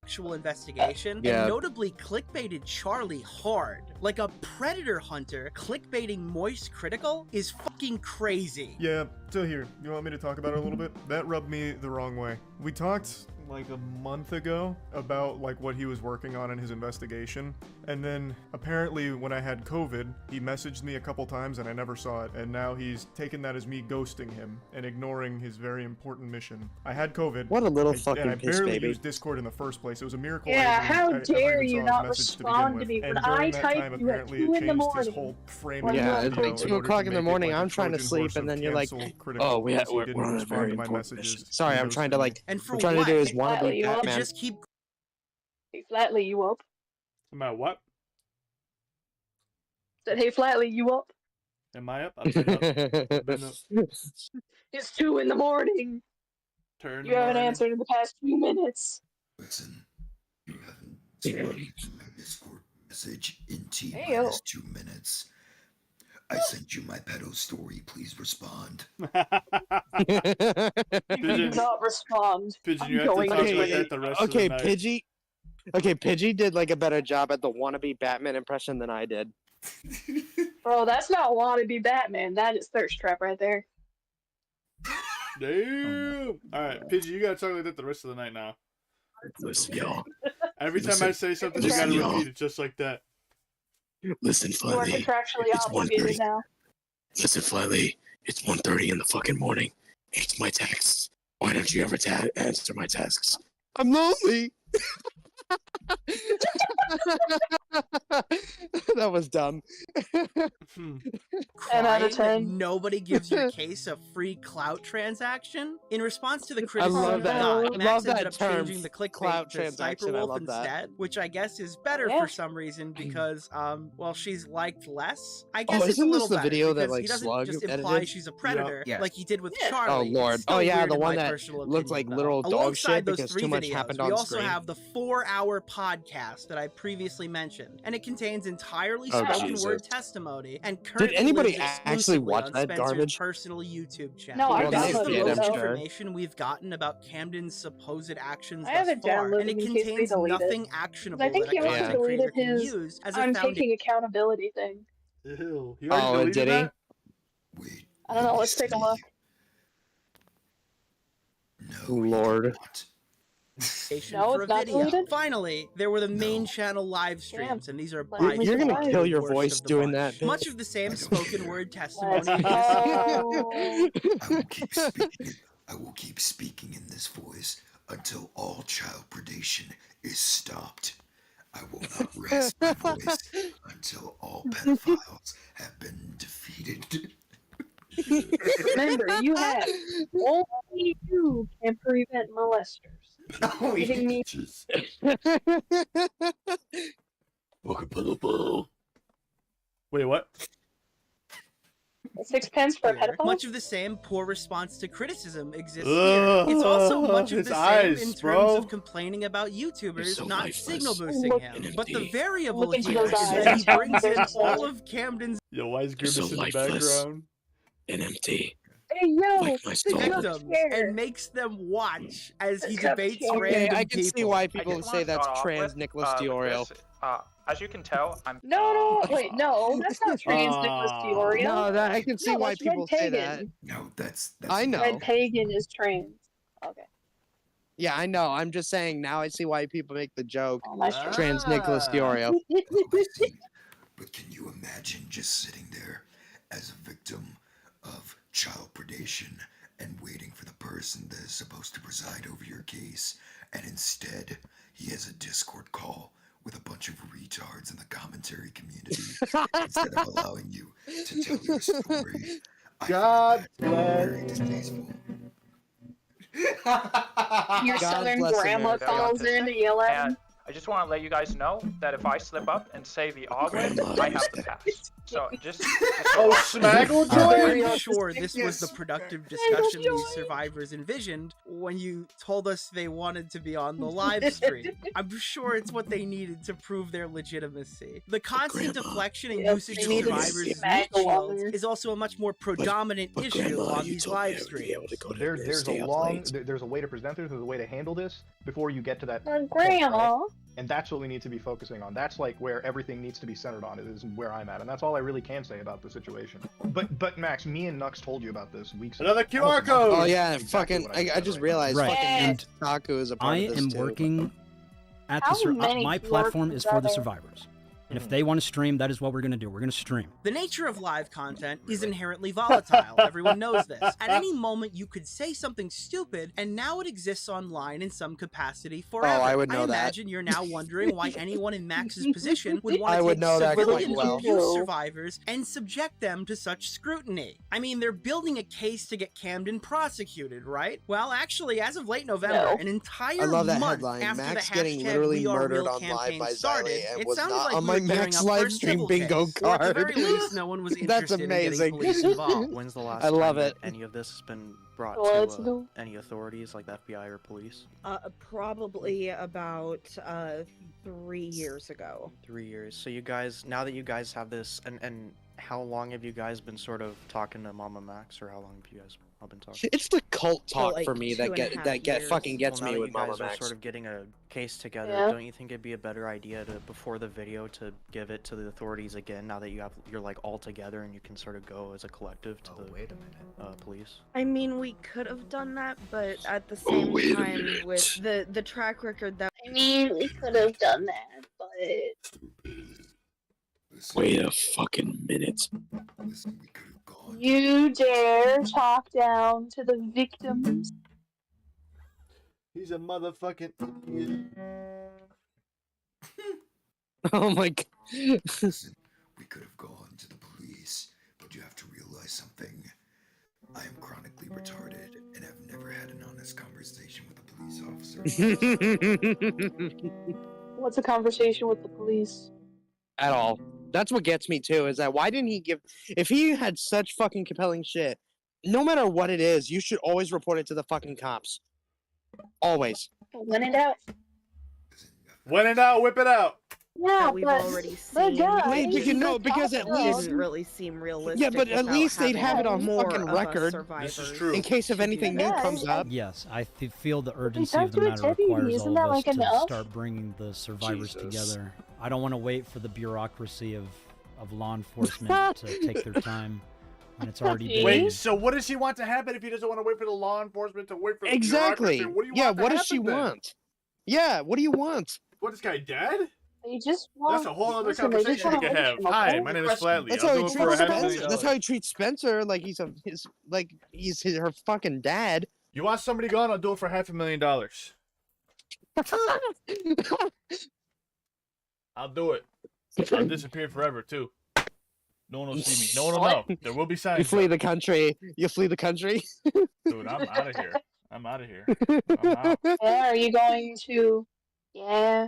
B: actual investigation,
W: Yeah.
B: and notably clickbaited Charlie hard. Like a predator hunter, clickbaiting Moist Critical is fucking crazy.
J: Yeah, so here, you want me to talk about it a little bit? That rubbed me the wrong way. We talked like a month ago about like what he was working on in his investigation, and then apparently when I had COVID, he messaged me a couple times and I never saw it, and now he's taken that as me ghosting him and ignoring his very important mission. I had COVID.
W: What a little
J: and
W: fucking
J: I
W: piss
J: barely
W: baby.
J: used Discord in the first place. It was a miracle.
K: Yeah,
J: I
K: how
J: ever
K: dare
J: even
K: you
J: saw his
K: not
J: message to
K: respond
J: begin
K: to me
J: with.
K: when
J: And during
K: I
J: that
K: typed
J: time,
K: you at
J: apparently
K: 2
J: it
K: in the
J: changed his
K: morning?
J: whole framing
K: When
J: of
W: Yeah,
J: the
W: it's
J: video
W: like
J: in
W: 2
J: order
W: o'clock
J: to
W: in the
J: make it,
W: morning.
J: like, a
W: I'm trying to
J: Trojan
W: sleep,
J: horse
W: and
J: of
W: then you're like,
J: cancel critical
W: oh,
J: because he
W: we're
J: didn't
W: on a
J: respond
W: very
J: to my
W: important
J: messages.
W: mission. Sorry, I'm trying to like,
B: And for
W: I'm trying to do his
K: what?
W: wannabe
K: You up?
W: Batman.
B: Just keep
K: Hey, Flatly, you up?
A: Am I what?
K: Said, hey, Flatly, you up?
A: Am I up? I've been up. I've been up.
K: It's 2 in the morning.
A: Turn
K: You haven't answered in the past few minutes.
S: Listen, you haven't seen my Discord message in T
K: Hey, yo.
S: minus 2 minutes. I sent you my pedo story. Please respond.
K: You do
A: Pigeon,
K: not respond.
A: Pigeon,
K: I'm
A: you have to
K: going
A: talk
K: to
A: like
K: wait.
A: that the rest of the
W: Okay,
A: night.
W: Pidgey. Okay, Pidgey did like a better job at the wannabe Batman impression than I did.
K: Bro, that's not wannabe Batman. That is thirst trap right there.
A: Damn. All right, Pidgey, you gotta talk like that the rest of the night now.
S: Listen, y'all.
A: Every time I say something, you gotta repeat it just like that.
S: Listen,
K: You are
S: Flyleaf.
K: contractually
S: It's
K: obligated
S: 1:30.
K: now.
S: Listen, Flyleaf. It's 1:30 in the fucking morning. Answer my texts. Why don't you ever answer my texts?
W: I'm lonely. That was dumb.
K: 10 out of
B: Crying
K: 10.
B: Nobody gives your case a free clout transaction. In response to the criticism
W: love
B: he
W: that.
B: got,
W: I
B: Max
W: love
B: ended
W: that
B: up
W: term,
B: changing the clickbait
W: clout
B: to
W: transaction. I
B: Sniper Wolf
W: love that.
B: instead, which I guess is better
K: Yeah.
B: for some reason because, well, she's liked less. I
W: Oh,
B: guess it's a
W: isn't this
B: little
W: the
B: better
W: video that,
B: because
W: like,
B: he doesn't
W: Slug
B: just
W: edited?
B: imply she's a predator
P: Yes.
B: like he did with
K: Yeah.
B: Charlie.
W: Oh, Lord.
B: It's still
W: Oh, yeah,
B: weird
W: the
B: in
W: one
B: my
W: that
B: personal
W: looked like
B: opinion,
W: little
B: though.
W: dog
B: Alongside
W: shit
B: those
W: because
B: 3
W: too much
B: videos,
W: happened
B: we
W: on
B: also
W: screen.
B: have the 4-hour podcast that I previously mentioned, and it contains entirely
W: Oh,
B: spoken
W: Jesus.
B: word testimony and currently
W: anybody
B: lives
W: actually
B: exclusively
W: watch
B: on
W: that
B: Spencer's
W: garbage?
B: personal YouTube channel.
K: No, I
W: Well,
B: This
W: they
B: is the
W: did,
B: most
W: I'm sure.
B: information we've gotten about Camden's supposed actions
K: I have
B: thus
K: it
B: far, and
K: downloaded
B: it
K: in case they
B: contains
K: delete it.
B: nothing
K: 'Cause
B: actionable
K: I think
B: that a
K: he also
B: content creator
K: deleted
B: can
K: his
B: use as a
K: I'm
B: foundation.
K: taking accountability thing.
A: Ew. You already
W: Oh,
A: deleted
W: did he?
A: that?
S: Wait.
K: I don't know, let's take a look.
W: Lord.
K: No,
B: For
K: it's
B: a
K: not
B: video.
K: deleted?
B: Finally, there were the main channel live streams, and these are by
K: You're
W: You're gonna
B: far
W: kill
B: the
W: your
B: worst
W: voice
B: of the
W: doing
B: bunch.
W: that,
B: Much
W: bitch.
B: of the same spoken word testimony
K: Let's
B: exists.
K: go.
S: I will keep speaking. I will keep speaking in this voice until all child predation is stopped. I will not rest my voice until all pedophiles have been defeated.
K: Remember, you have only you can prevent molesters.
S: Oh,
K: Kidding me?
A: Wait, what?
K: 6 pence for a pedophile?
B: Much of the same poor response to criticism exists
A: Ugh,
B: here. It's also much of
A: his
B: the same
A: eyes,
B: in terms
A: bro.
B: of complaining about YouTubers
S: so
B: not
S: lifeless
B: signal boosting
K: Look-
B: him. But the variable
K: Look into
B: here
K: those
B: is
K: eyes.
B: that he brings in
K: There's
B: all of Camden's
A: Yo, why is Grimace
S: So
A: in the
S: lifeless.
A: background?
S: And empty.
K: Hey, yo!
S: Like my soul.
B: victims and makes them watch as he
K: It's up
B: debates
K: here.
W: Okay,
B: random
W: I can see
B: people.
W: why
H: I
W: people
H: just
W: say
H: wanna
W: that's
H: start off
W: trans
H: with,
W: Nicholas
H: with
W: Diorio.
H: this. As you can tell, I'm.
K: No, wait, no, that's not trans Nicholas Diorio.
W: No, that I can see why
K: that's
W: people
K: Red
W: say
K: Pagan.
W: that.
S: No, that's
W: I know.
K: Red Pagan is trans. Okay.
W: Yeah, I know. I'm just saying now I see why people make the joke.
K: Oh, that's true.
W: Trans Nicholas Diorio.
S: I see. But can you imagine just sitting there as a victim of child predation and waiting for the person that is supposed to preside over your case, and instead he has a Discord call with a bunch of retards in the commentary community instead of allowing you to tell your story?
A: God
S: Very distasteful.
K: Your
W: God
K: southern
W: bless
K: grandma
W: America.
K: calls in to yell at him.
H: And I just want to let you guys know that if I slip up and say the R word, I have to pass. So just
A: Oh, Smaggle joy?
B: I'm sure this was the productive discussion these survivors envisioned when you told us they wanted to be on the live stream. I'm sure it's what they needed to prove their legitimacy. The constant deflection and usage of
K: they needed
B: survivors' meat
K: Smaggle on
B: shields
K: there.
B: is also a much more predominant issue
S: Grandma,
B: on
S: you
B: these
S: told me I
B: live
S: would be
B: streams.
S: able to go to
C: There's a
S: stay up
C: long,
S: late.
C: there's a way to present this, there's a way to handle this before you get to that point,
K: Grandma.
C: right? And that's what we need to be focusing on. That's like where everything needs to be centered on. It is where I'm at, and that's all I really can say about the situation. But Max, me and Nux told you about this weeks ago.
A: Another QR code.
W: Oh yeah,
C: Exactly
W: fucking!
C: what
W: I
C: said,
W: just
C: right?
W: realized
M: Right,
W: fucking
M: and
W: Taku is a part
M: I
W: of this
M: am
W: too.
M: working at
K: How
M: the
K: many
M: my
K: QR
M: platform is
K: codes
M: for
K: are
M: the
K: there?
M: survivors. And if they want to stream, that is what we're going to do. We're going to stream.
B: The nature of live content is inherently volatile. Everyone knows this. At any moment, you could say something stupid, and now it exists online in some capacity forever.
W: Oh, I would know that.
B: imagine you're now wondering why anyone in Max's position would want
W: I
B: to
W: would
B: take
W: know that quite
B: civilian
W: well.
B: abuse survivors and subject them to such scrutiny. I mean, they're building a case to get Camden prosecuted, right? Well, actually, as of late November,
K: No.
B: an entire
W: I love that
B: month
W: headline.
B: after
W: Max
B: the
W: getting
B: hashtag
W: literally
B: We Are
W: murdered
B: Real
W: on live
B: campaign
W: by
B: started,
W: Xylee and
B: it
W: was
B: sounded
W: not
B: like
W: on
B: we
W: my
B: were gearing
W: Max
B: up for a
W: live stream
B: civil
W: bingo
B: case, or at the
W: card.
B: very least, no one was
W: That's
B: interested in getting
W: amazing.
B: police involved.
I: When's the last
W: I love
I: time
W: it.
I: that any of this has been brought
K: Let's
I: to
K: go.
I: any authorities like the FBI or police?
R: Probably about 3 years ago.
I: 3 years. So you guys, now that you guys have this, and how long have you guys been sort of talking to MAMAMAX, or how long have you guys all been talking?
W: It's the cult talk
F: like
W: for me that fucking gets
I: Well, now
W: me
I: that
W: with
I: you guys are
W: MAMAMAX.
I: sort of getting a case together,
K: Yeah.
I: don't you think it'd be a better idea to, before the video, to give it to the authorities again, now that you're like all together and you can sort of go as a collective to the
P: wait a minute.
I: Police?
F: I mean, we could have done that, but at the same
W: wait a
F: time,
W: minute.
F: with the track record that
K: I mean, we could have done that, but
W: Wait a fucking minute.
K: you dare talk down to the victims?
A: He's a motherfucking idiot.
W: Oh my god.
S: Listen, we could have gone to the police, but you have to realize something. I am chronically retarded and have never had an honest conversation with a police officer.
K: What's a conversation with the police?
W: At all. That's what gets me too, is that why didn't he give... If he had such fucking compelling shit, no matter what it is, you should always report it to the fucking cops. Always.
K: When in doubt.
A: When in doubt, whip it out.
K: Yeah,
F: we've
K: but
F: already
K: the
F: seen.
K: guy,
W: Wait, because at least...
F: didn't really seem realistic.
W: Yeah, but at
F: without
W: least they'd have it on
F: having more
W: fucking
F: of us
W: record.
F: survivors.
A: This is true.
W: In case of anything new comes up.
M: Yes, I feel the urgency
K: talk
M: of the
K: to a
M: matter
K: deputy,
M: requires
K: isn't
M: all
K: that
M: of us
K: like
M: to
K: enough?
M: start bringing the survivors together. I don't want to wait for the bureaucracy of law enforcement to take their time when it's already been...
A: Wait, so what does he want to happen if he doesn't want to wait for the law enforcement to wait for the
W: Exactly.
A: bureaucracy? What do you
W: Yeah,
A: want to
W: what does
A: happen
W: she
A: then?
W: want? Yeah, what do you want?
A: What, this guy dead?
K: They just want.
A: That's a whole other
K: listen, they just
A: conversation we
K: want
A: can have.
K: attention,
A: Hi,
K: okay?
A: my name is Flatley.
W: That's
A: I'll
W: how
A: do
W: he
A: it for
W: treats
A: $500,000.
W: Spencer. That's how he treats Spencer, like he's her fucking dad.
A: You want somebody gone? I'll do it for $500,000. I'll do it. I'll disappear forever too. No one will see me. No one will know. There will be signs.
W: You flee the country. You flee the country.
A: Dude, I'm out of here. I'm out of here. I'm out.
K: Yeah, are you going to? Yeah.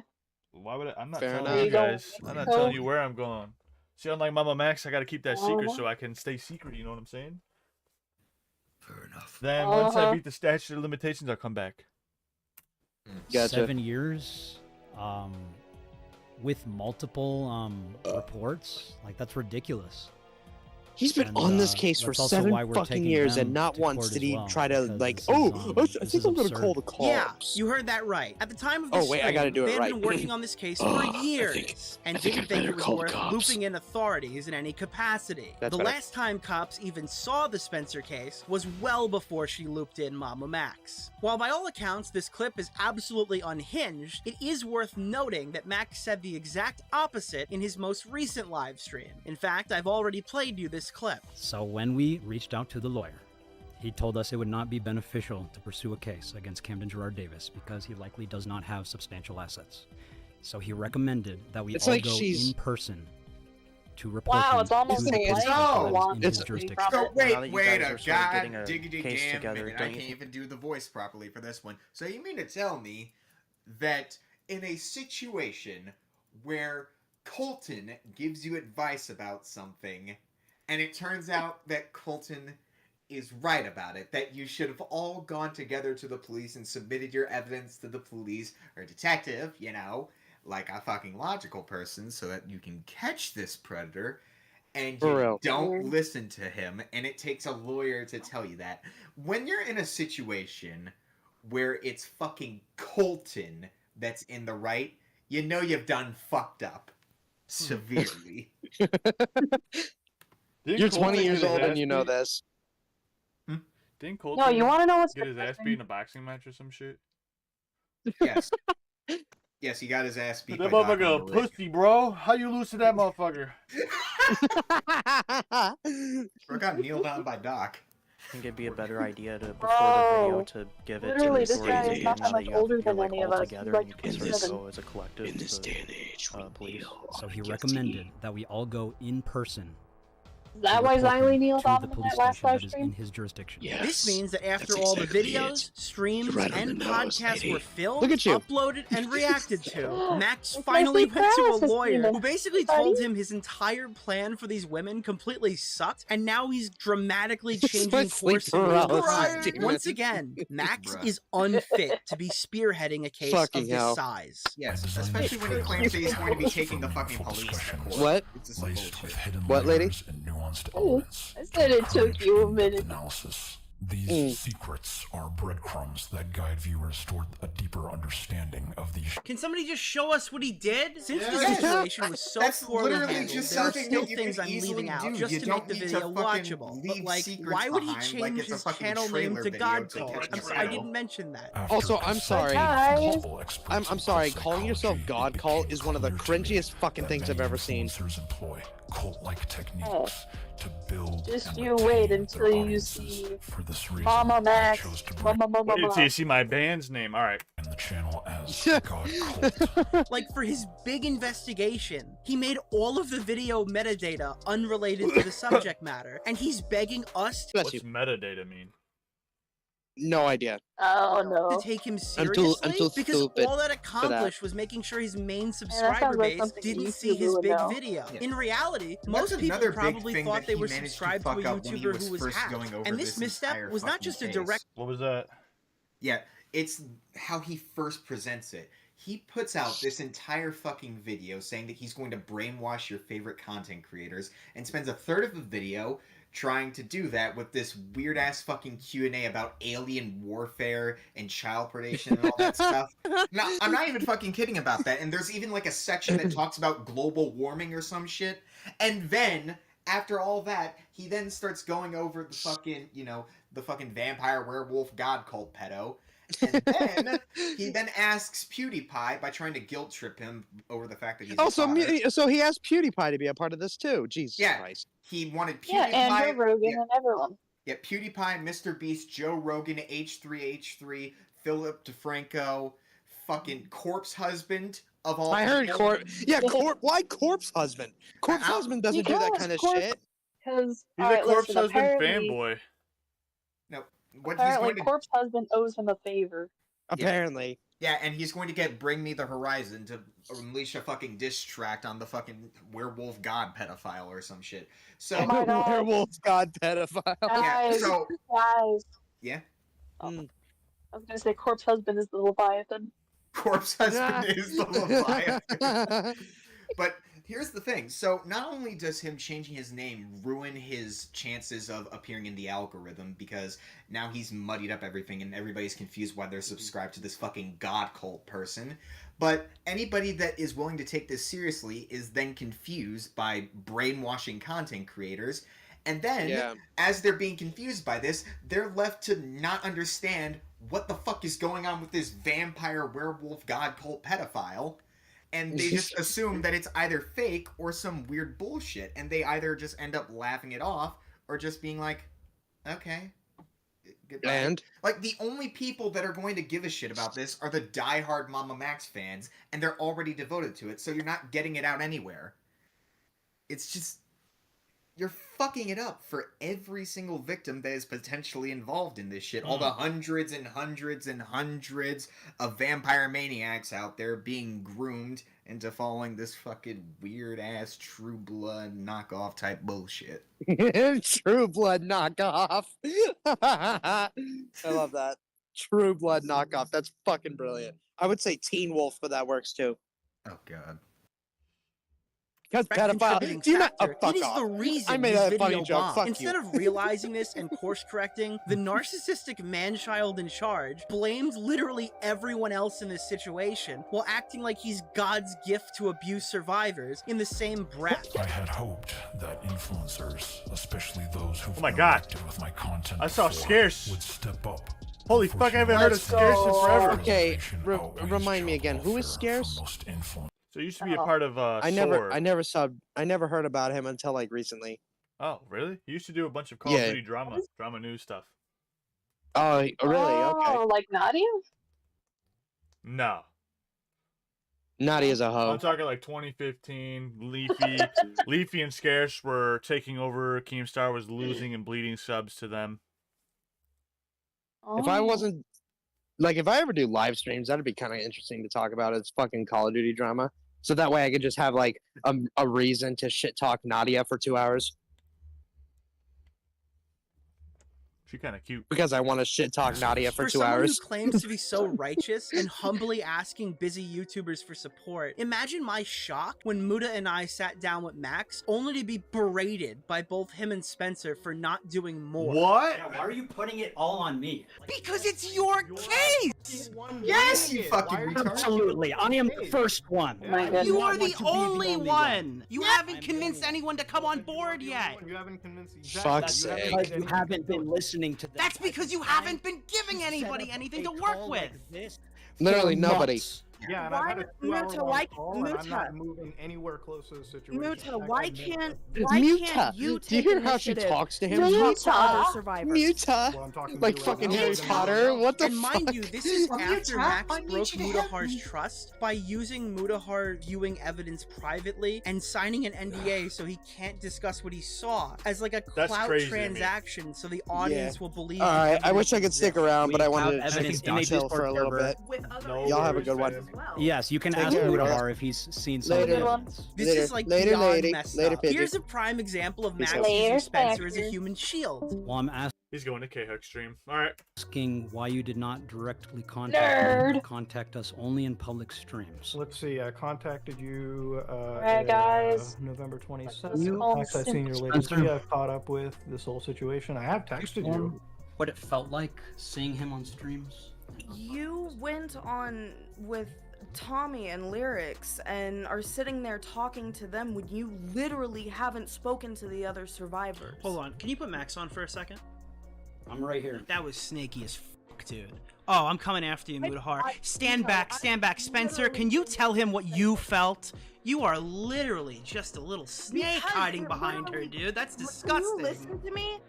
A: Why would I'm not
W: Fair
A: telling
W: enough.
A: you guys. I'm not telling you
K: Oh.
A: where I'm going. See, unlike MAMAMAX, I gotta keep that secret so I can stay secret. You know what I'm saying?
S: Fair enough.
A: Then once I beat the statute of limitations, I'll come back.
W: Gotcha.
M: 7 years, with multiple reports, like that's ridiculous.
W: He's been
M: And,
W: on this case for
M: that's also why
W: 7
M: we're
W: fucking
M: taking
W: years,
M: them
W: and not
M: to
W: once
M: court
W: did
M: as
W: he
M: well,
W: try to
M: because
W: like,
M: this
W: oh,
M: is,
W: I
M: this
W: think
M: is
W: I'm gonna call
M: absurd.
W: the
B: Yeah,
W: cops.
B: you heard that right. At the time of
W: Oh,
B: this
W: wait, I gotta do it
B: they had
W: right.
B: been working on this case for
W: I
B: years
W: think
B: and didn't think
W: better
B: it was
W: call the
B: worth
W: cops.
B: looping in authorities in any capacity.
W: That's
B: the
W: better.
B: last time cops even saw the Spencer case was well before she looped in MAMAMAX. While by all accounts this clip is absolutely unhinged, it is worth noting that Max said the exact opposite in his most recent live stream. In fact, I've already played you this clip.
M: So when we reached out to the lawyer, he told us it would not be beneficial to pursue a case against Camden Gerard Davis because he likely does not have substantial assets. So he recommended that we
W: It's
M: all
W: like
M: go
W: she's-
M: in person to report
K: Wow,
M: him
K: it's almost
M: to the
K: like
M: police
K: no.
M: officers in his
K: It's-
M: jurisdiction.
P: So
I: Now that
P: wait
I: you
P: a
I: guys are sort of getting
P: god
I: a
P: diggity
I: case
P: damn
I: together,
P: minute. I
I: don't you
P: can't
I: think-
P: even do the voice properly for this one. So you mean to tell me that in a situation where Colton gives you advice about something, and it turns out that Colton is right about it, that you should have all gone together to the police and submitted your evidence to the police or detective, you know, like a fucking logical person, so that you can catch this predator, and
W: For
P: you
W: real.
P: don't listen to him, and it takes a lawyer to tell you that. When you're in a situation where it's fucking Colton that's in the right, you know you've done fucked up severely.
W: You're 20 years old and you know this.
A: Didn't Colton
K: No, you want to know what's
A: get his ass beat in a boxing match or some shit?
P: Yes. Yes, he got his ass beat.
A: That
P: by Doc
A: motherfucker a
P: Underwood.
A: pussy, bro. How you lose to that motherfucker?
P: Bro got kneeled on by Doc.
I: I think it'd be a better idea to, before
K: Bro,
I: the video, to give it
K: literally,
I: to
K: this
I: the
K: guy
I: authorities
K: is not
I: again,
K: that
I: now
K: much
I: that you have,
K: older
I: you're
K: than
I: like
K: any of
I: all
K: us.
I: together
K: He's
I: and you
K: like
I: can sort of
K: 27.
I: go as a collective
W: In this
I: to
W: day and age,
I: police.
M: So he recommended that we all go in person
K: Is that why Xylee kneeled off
M: the
K: in
M: police
K: that last
M: station
K: live
M: that is
K: stream?
M: in his jurisdiction.
B: This means that after all the videos, streams, and podcasts were filmed,
W: Look at you.
B: uploaded, and reacted to, Max
K: It's
B: finally
K: Leslie
B: went to a
K: Paralysis
B: lawyer
K: Demon.
B: who basically
K: Buddy.
B: told him his entire plan for these women completely sucked, and now he's dramatically changing
W: Leslie
B: course in real
W: Paralysis
B: time.
W: Demon.
B: Once again, Max
P: Bruh.
B: is unfit to be spearheading a case
W: Fucking
B: of this
W: hell.
B: size.
P: Yes, especially when he claims that he's going to be taking the fucking police to court.
W: What?
P: It's some bullshit.
W: What, lady?
Q: And nuanced
K: Ooh,
Q: elements.
K: I said it took you a minute.
Q: Analysis. These secrets are breadcrumbs that guide viewers toward a deeper understanding of these.
B: Can somebody just show us what he did? Since the
P: Yeah.
B: situation was so
P: That's
B: poorly
P: literally
B: handled,
P: just
B: there are
P: something
B: still
P: that you
B: things
P: can
B: I'm
P: easily
B: leaving out
P: do.
B: just
P: You
B: to
P: don't
B: make the
P: need to
B: video
P: fucking
B: watchable.
P: leave
B: But like,
P: secrets
B: why would he
P: behind, like
B: change
P: it's a
B: his
P: fucking
B: channel name
P: trailer
B: to
P: video
B: God
P: to
B: Call?
P: catch
B: I'm
P: a
B: sorry, I
P: rabbit.
B: didn't mention that.
W: Also, I'm sorry.
K: Guys.
W: I'm sorry. Calling yourself God Call is one of the cringiest fucking things I've ever seen.
Q: Employ cult-like techniques to build.
K: Just you wait until you see MAMAMAX.
A: Wait till you see my band's name. All right.
Q: And the channel as God Cult.
B: Like, for his big investigation, he made all of the video metadata unrelated to the subject matter, and he's begging us to
A: What's metadata mean?
W: No idea.
K: Oh no.
B: take him
W: I'm
B: seriously
W: too
B: because
W: stupid
B: all that
W: for that.
B: accomplished was making sure his main
K: sounds
B: subscriber
K: like
B: base
K: something
B: didn't
K: YouTuber
B: see his
K: would
B: big
K: know.
B: video.
P: Yeah.
B: In reality,
P: That's
B: most people
P: another big
B: probably
P: thing
B: thought
P: that
B: they
P: he
B: were
P: managed to
B: subscribed to a
P: fuck up when he
B: YouTuber
P: was
B: who was
P: first
B: hacked.
P: going over
B: And this
P: this
B: misstep
P: entire
B: was not
P: fucking
B: just a
P: case.
B: direct
A: What was that?
P: Yeah, it's how he first presents it. He puts out this entire fucking video saying that he's going to brainwash your favorite content creators and spends a third of the video trying to do that with this weird ass fucking Q&A about alien warfare and child predation and all that stuff. No, I'm not even fucking kidding about that. And there's even like a section that talks about global warming or some shit. And then after all that, he then starts going over the fucking, you know, the fucking vampire werewolf god cult pedo. And then he then asks PewDiePie by trying to guilt trip him over the fact that he's
W: Also,
P: a father.
W: so he asked PewDiePie to be a part of this too. Jesus
P: Yeah.
W: Christ.
P: He wanted PewDiePie.
K: Yeah, and Joe Rogan
P: yeah,
K: and everyone.
P: yeah, PewDiePie, Mr. Beast, Joe Rogan, H3H3, Philip DeFranco, fucking Corpse Husband of all.
W: I heard
P: people.
W: Corpse. Yeah, Why Corpse Husband? Corpse Husband doesn't do that kind of shit.
K: Because
A: He's a Corpse Husband fanboy.
P: No, what he's
K: apparently
P: going to
K: Corpse Husband owes him a favor.
W: Apparently.
P: yeah, and he's going to get Bring Me the Horizon to unleash a fucking diss track on the fucking werewolf god pedophile or some shit. So
K: Oh my God.
W: Werewolf god pedophile.
K: Guys,
P: so-
K: guys.
P: yeah,
K: I was gonna say Corpse Husband is the Leviathan.
P: Corpse Husband is the Leviathan. But here's the thing. So not only does him changing his name ruin his chances of appearing in the algorithm because now he's muddied up everything and everybody's confused why they're subscribed to this fucking god cult person, but anybody that is willing to take this seriously is then confused by brainwashing content creators. And then, as they're being confused by this, they're left to not understand what the fuck is going on with this vampire werewolf god cult pedophile. And they just assume that it's either fake or some weird bullshit. And they either just end up laughing it off or just being like, okay. Goodbye.
W: And?
P: Like, the only people that are going to give a shit about this are the diehard MAMAMAX fans. And they're already devoted to it. So you're not getting it out anywhere. It's just... You're fucking it up for every single victim that is potentially involved in this shit. All the hundreds and hundreds and hundreds of vampire maniacs out there being groomed into following this fucking weird-ass True Blood knockoff type bullshit.
W: True Blood knockoff. I love that. True Blood knockoff. That's fucking brilliant. I would say Teen Wolf, but that works too.
P: Oh, God.
W: Because pedophile. Do you not? Oh, fuck
B: it is
W: off.
B: the reason
W: I made
B: this
W: a funny
B: video
W: joke.
B: bombed.
W: Fuck
B: Instead
W: you.
B: of realizing this and course correcting, the narcissistic man-child in charge blamed literally everyone else in this situation while acting like he's God's gift to abuse survivors in the same breath.
Q: I had hoped that influencers, especially those who've
A: Oh my God.
Q: interacted with my content
A: I saw
Q: before,
A: Scarce.
Q: would step up.
A: Holy fuck, I haven't heard of Scarce in forever.
W: Okay, remind me again. Who is Scarce?
A: So he used to be a part of
W: I never heard about him until like recently.
A: Oh, really? He used to do a bunch of Call of
W: Yeah.
A: Duty drama news stuff.
W: Oh, really? Okay.
K: Oh, like Nadia?
A: No.
W: Nadia's a hoe.
A: I'm talking like 2015. Leafy and Scarce were taking over. Keemstar was losing and bleeding subs to them.
W: If I wasn't like, if I ever do live streams, that'd be kind of interesting to talk about. It's fucking Call of Duty drama. So that way I could just have like a reason to shit talk Nadia for 2 hours.
A: She's kind of cute.
W: Because I want to shit talk Nadia for 2
B: someone
W: hours.
B: who claims to be so righteous and humbly asking busy YouTubers for support, imagine my shock when Muda and I sat down with Max, only to be berated by both him and Spencer for not doing more.
A: What?
D: Yeah, why are you putting it all on me?
B: Because it's your case!
P: Yes, you fucking retard.
D: Absolutely. I am the first one.
B: You are the only one! You haven't convinced anyone to come on board yet!
C: You haven't convinced
W: Fuck's sake.
D: Because you haven't been listening to them.
B: That's because you haven't been giving anybody anything to work with!
W: Literally nobody.
C: Yeah, and I've had a 2-hour
F: why-
C: call, and I'm
F: Muta.
C: not moving anywhere close to the situation.
F: Muta,
C: I
F: why
C: admit
F: can't
W: Muta.
F: you
W: Do you
F: take
W: hear how she
F: initiative
W: talks to him?
F: to talk
W: Muta.
F: to other survivors?
W: Muta.
C: Well, I'm talking
W: Like
C: to you
W: fucking
C: right now.
W: Harry Potter. What the
B: And mind
W: fuck?
B: you, this is
P: Well,
B: after
P: Muta,
B: Max
P: I need
B: broke
P: you to help
B: Mudahar's
P: me.
B: trust by using Mudahar viewing evidence privately and signing an NDA so he can't discuss what he saw as like a
A: That's
B: clout
A: crazy to me.
B: transaction so the audience will believe.
W: All right,
B: the
W: I wish I could
B: evidence
W: stick
B: exists.
W: around, but I wanted
D: have
W: to
D: evidence in a
W: chill for a little
D: Discord
W: bit.
A: No
W: Y'all have a
A: worries,
W: good one.
A: man.
M: Yes, you can
W: Take
M: ask
W: care, bro.
M: Mudahar if he's seen some
W: Later.
M: evidence.
B: This
W: Later.
B: is like
W: Later,
B: beyond
W: lady.
B: messed
W: Later,
B: up.
W: Pidgey.
B: Here's a prime example of Max
W: Later,
B: using Spencer as a
K: Spencer.
B: human shield.
M: Well, I'm
A: He's going to K-Hook stream. All right.
M: asking why you did not directly contact
K: Nerd.
M: contact us only in public streams.
C: Let's see, I contacted you
K: Alright, guys.
C: November
K: Let's
C: 27th.
K: call
C: Next, I've seen your
K: Spencer.
C: latest video. I've caught up with this whole situation. I have texted you.
M: What it felt like seeing him on streams.
F: You went on with Tommy and Lyrics and are sitting there talking to them when you literally haven't spoken to the other survivors.
B: Hold on, can you put Max on for a second?
D: I'm right here.
B: That was snaky as fuck, dude. Oh, I'm coming after you, Mudahar. Stand back, Spencer. Can you tell him what you felt? You are literally just a little snake
F: Because
B: hiding
F: you're
B: behind her,
F: literally-
B: dude. That's
F: Can
B: disgusting.
F: you listen to me?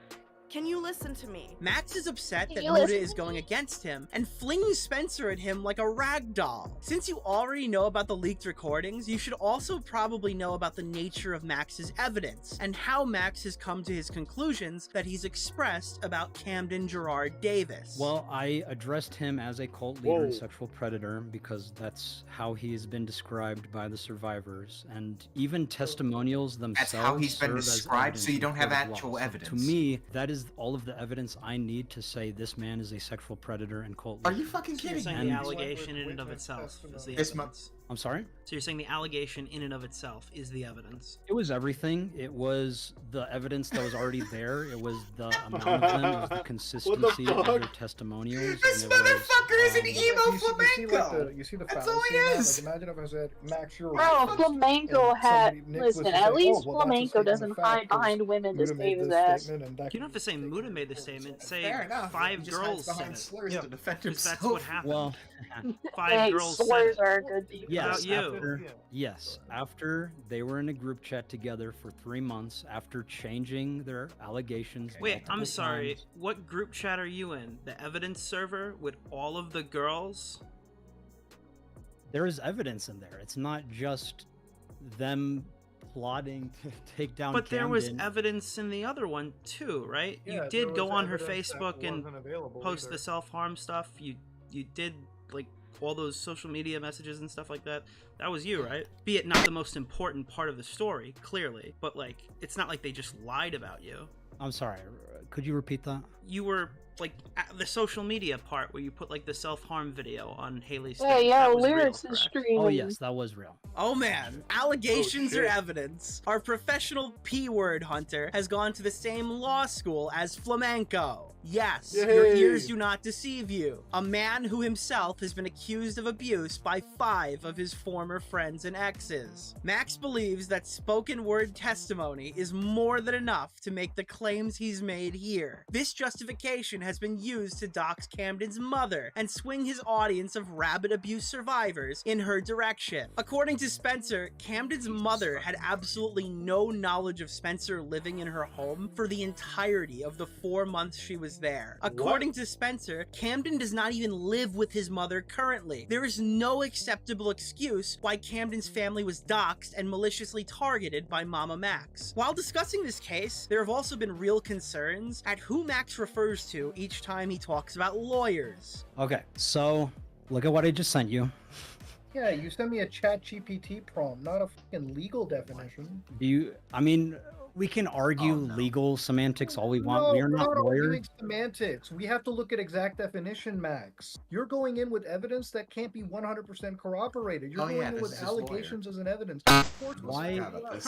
F: Can you listen to me?
B: Max is upset
K: Can
B: that
K: you
B: Muda
K: listen
B: is
K: to
B: going
K: me?
B: against him and flings Spencer at him like a rag doll. Since you already know about the leaked recordings, you should also probably know about the nature of Max's evidence and how Max has come to his conclusions that he's expressed about Camden Gerard Davis.
M: Well, I addressed him as a cult leader and sexual predator because that's how he has been described by the survivors, and even testimonials themselves.
P: That's how he's been
M: serve as
P: described, so
M: evidence
P: you
M: in
P: don't have
M: court of
P: actual
M: law. So
P: evidence.
M: to me, that is all of the evidence I need to say this man is a sexual predator and cult leader.
P: Are you fucking
B: So you're
P: kidding
B: saying
P: me?
B: the
M: And-
B: allegation in and of itself is the
P: This mu-
B: evidence.
M: I'm sorry?
B: So you're saying the allegation in and of itself is the evidence.
M: It was everything. It was the evidence that was already there. It was the amount of them. It was the consistency of their testimonials.
P: This
M: and it was,
P: motherfucker is an emo
C: You see,
P: flamenco.
C: you see the
P: That's
C: fallacy
P: all he
C: in that?
P: is.
C: Like, imagine if I said, Max, you're
K: Bro,
C: right.
K: Flamenco
C: And
K: had.
C: somebody- Nick was
K: Listen,
C: to
K: at
C: say,
K: least
C: "Oh, well, that's a
K: Flamenco
C: statement
K: doesn't
C: of fact,
K: hide
C: 'cause
K: behind women to
C: Muda made
K: save his
C: this
K: ass.
C: statement and that
B: You don't have to say Muda made the statement. Say
P: Fair enough.
B: five
P: He just hides
B: girls said
P: behind
B: it.
P: slurs
C: Yeah.
P: to defend
B: 'Cause that's
P: himself.
B: what happened.
M: well,
B: Five
K: Hey,
B: girls said
K: slurs
B: it.
K: are a good thing.
M: yes,
B: About you.
M: after they were in a group chat together for 3 months, after changing their allegations.
B: Wait, I'm
M: multiple
B: sorry.
M: times.
B: What group chat are you in? The evidence server with all of the girls?
M: There is evidence in there. It's not just them plotting to take down.
B: But there was
M: Camden.
B: evidence in the other one too, right?
C: Yeah,
B: you
C: there
B: did go
C: was
B: on her
C: evidence that
B: Facebook and
C: wasn't available
B: post
C: either.
B: the self-harm stuff. You did like all those social media messages and stuff like that. That was you, right? Be it not the most important part of the story, clearly, but like it's not like they just lied about you.
M: I'm sorry. Could you repeat that?
B: You were like at the social media part where you put like the self-harm video on Haley's.
K: Hey, yo, Lyrics is streaming.
M: Oh yes, that was real.
B: Oh man, allegations
A: Oh,
B: are
A: shit.
B: evidence. Our professional P-word hunter has gone to the same law school as Flamenco. Yes, your
A: Yay.
B: ears do not deceive you. A man who himself has been accused of abuse by 5 of his former friends and exes. Max believes that spoken word testimony is more than enough to make the claims he's made year. This justification has been used to dox Camden's mother and swing his audience of rabid abuse survivors in her direction. According to Spencer, Camden's mother had absolutely no knowledge of Spencer living in her home for the entirety of the 4 months she was there. According to Spencer, Camden does not even live with his mother currently. There is no acceptable excuse why Camden's family was doxxed and maliciously targeted by MAMAMAX. While discussing this case, there have also been real concerns at who Max refers to each time he talks about lawyers.
M: Okay, so look at what I just sent you.
C: Yeah, you sent me a ChatGPT prompt, not a fucking legal definition.
M: We can argue legal semantics all we want.
C: No,
M: We are not
C: we're
M: lawyers.
C: arguing semantics. We have to look at exact definition, Max. You're going in with evidence that can't be 100% corroborated. You're going in with allegations as an evidence.
B: Why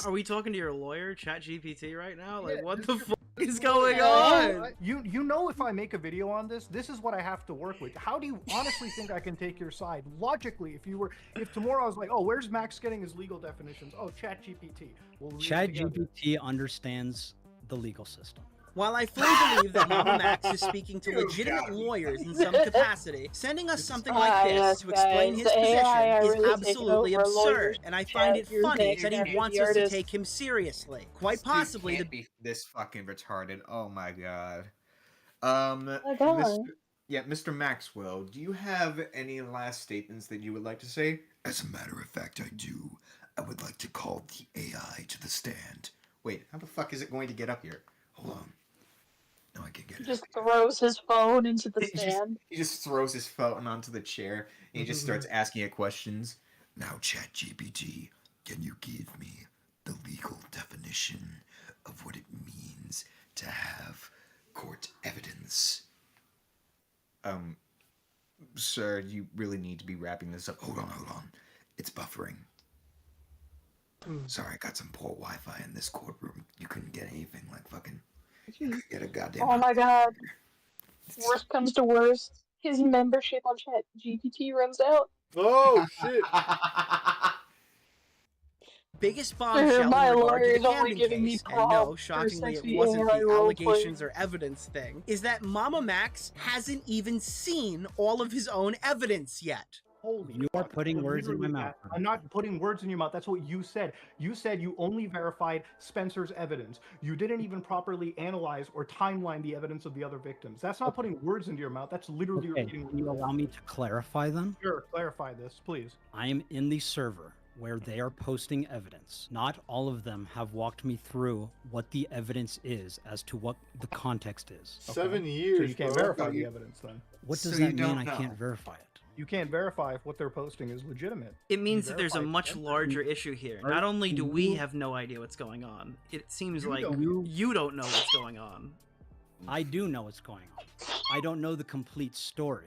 B: are we talking to your lawyer, ChatGPT, right now? Like, what the fuck is going on?
C: You know, if I make a video on this, this is what I have to work with. How do you honestly think I can take your side? Logically, if tomorrow I was like, oh, where's Max getting his legal definitions? Oh, ChatGPT.
M: ChatGPT understands the legal system.
B: While I fully believe that MAMAMAX is speaking to legitimate lawyers in some capacity, sending us something like this to explain his position is absolutely absurd, and I find it funny that he wants us to take him seriously. Quite possibly
P: can't be this fucking retarded. Oh my god. Mr. Maxwell, do you have any last statements that you would like to say?
S: As a matter of fact, I do. I would like to call the AI to the stand.
P: Wait, how the fuck is it going to get up here?
S: Hold on. No, I can get it.
K: Just throws his phone into the stand.
P: He just throws his phone onto the chair and he just starts asking it questions.
S: Now, ChatGPT, can you give me the legal definition of what it means to have court evidence?
P: Sir, you really need to be wrapping this up.
S: Hold on. It's buffering. Sorry, I got some poor Wi-Fi in this courtroom. You couldn't get anything like fucking... Get a goddamn...
K: Oh my god. Worst comes to worst, his membership on ChatGPT runs out.
C: Oh, shit.
B: Biggest bombshell
K: My
B: in regard
K: lawyer
B: to
K: is
B: the
K: only
B: Camden
K: giving me
B: case, and
K: props
B: no,
K: for
B: shockingly it
K: sexy
B: wasn't
K: AI
B: the
K: role
B: allegations
K: playing.
B: or evidence thing, is that MAMAMAX hasn't even seen all of his own evidence yet.
C: Holy
M: You are putting words in my mouth.
C: I'm not putting words in your mouth. That's what you said. You said you only verified Spencer's evidence. You didn't even properly analyze or timeline the evidence of the other victims. That's not putting words into your mouth. That's literally repeating.
M: Can you allow me to clarify then?
C: Sure, clarify this, please.
M: I am in the server where they are posting evidence. Not all of them have walked me through what the evidence is as to what the context is.
C: 7 years. So you can't verify the evidence then.
M: What does that mean I can't verify it?
C: You can't verify if what they're posting is legitimate.
B: It means that there's a much larger issue here. Not only do we have no idea what's going on, it seems like you don't know what's going on.
M: I do know what's going on. I don't know the complete story.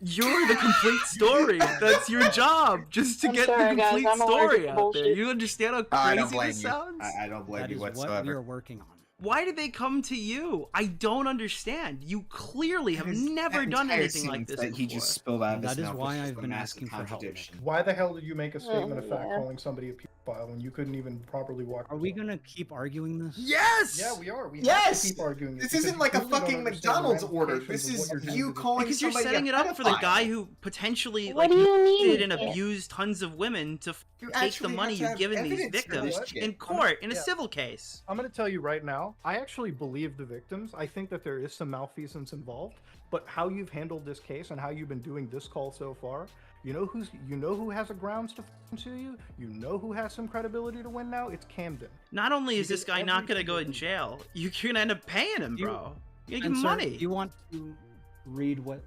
B: You're the complete story. That's your job, just to get the complete story out there. You understand how crazy this sounds?
P: I don't blame you whatsoever.
M: That is what we are working on.
B: Why did they come to you? I don't understand. You clearly have never done anything like this before.
P: He just spilled out of his
M: That is
P: mouth,
M: why
P: which is
M: I've
P: a
M: been
P: massive
M: asking for help.
P: contradiction.
C: Why the hell did you make a statement of fact calling somebody a pedophile when you couldn't even properly walk?
M: Are we gonna keep arguing this?
B: Yes!
C: Yeah, we are. We have
P: Yes!
C: to keep arguing
P: This isn't like a fucking McDonald's order. This is you calling
B: Because you're
P: somebody
B: setting
P: a
B: it up for the
P: pedophile.
B: guy who potentially
K: What do you mean?
B: did and abused tons of women to take the
P: actually
B: money
P: have to
B: you've
P: have
B: given these
P: evidence for
B: victims
P: this shit.
B: in court in a
C: Yeah.
B: civil case.
C: I'm going to tell you right now, I actually believe the victims. I think that there is some malfeasance involved, but how you've handled this case and how you've been doing this call so far, you know who has a grounds to sue you? You know who has some credibility to win now? It's Camden.
B: Not only is
C: He
B: this
C: did
B: guy not going to
C: everything
B: go
C: he
B: in
C: did.
B: jail, you're going to end up paying him, bro. You're going to give him
M: Spencer,
B: money.
M: Do you want to read what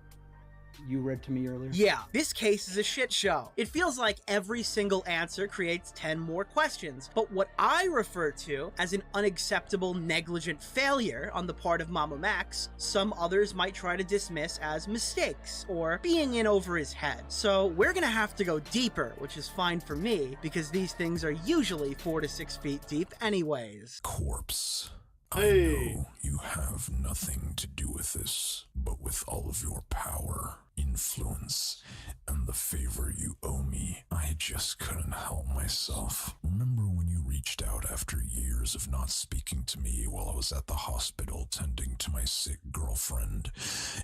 M: you read to me earlier?
B: Yeah, this case is a shit show. It feels like every single answer creates 10 more questions, but what I refer to as an unacceptable negligent failure on the part of MAMAMAX, some others might try to dismiss as mistakes or being in over his head. So we're gonna have to go deeper, which is fine for me because these things are usually 4 to 6 feet deep anyways.
Q: Corpse. I know you have nothing to do with this, but with all of your power, influence, and the favor you owe me, I just couldn't help myself. Remember when you reached out after years of not speaking to me while I was at the hospital tending to my sick girlfriend,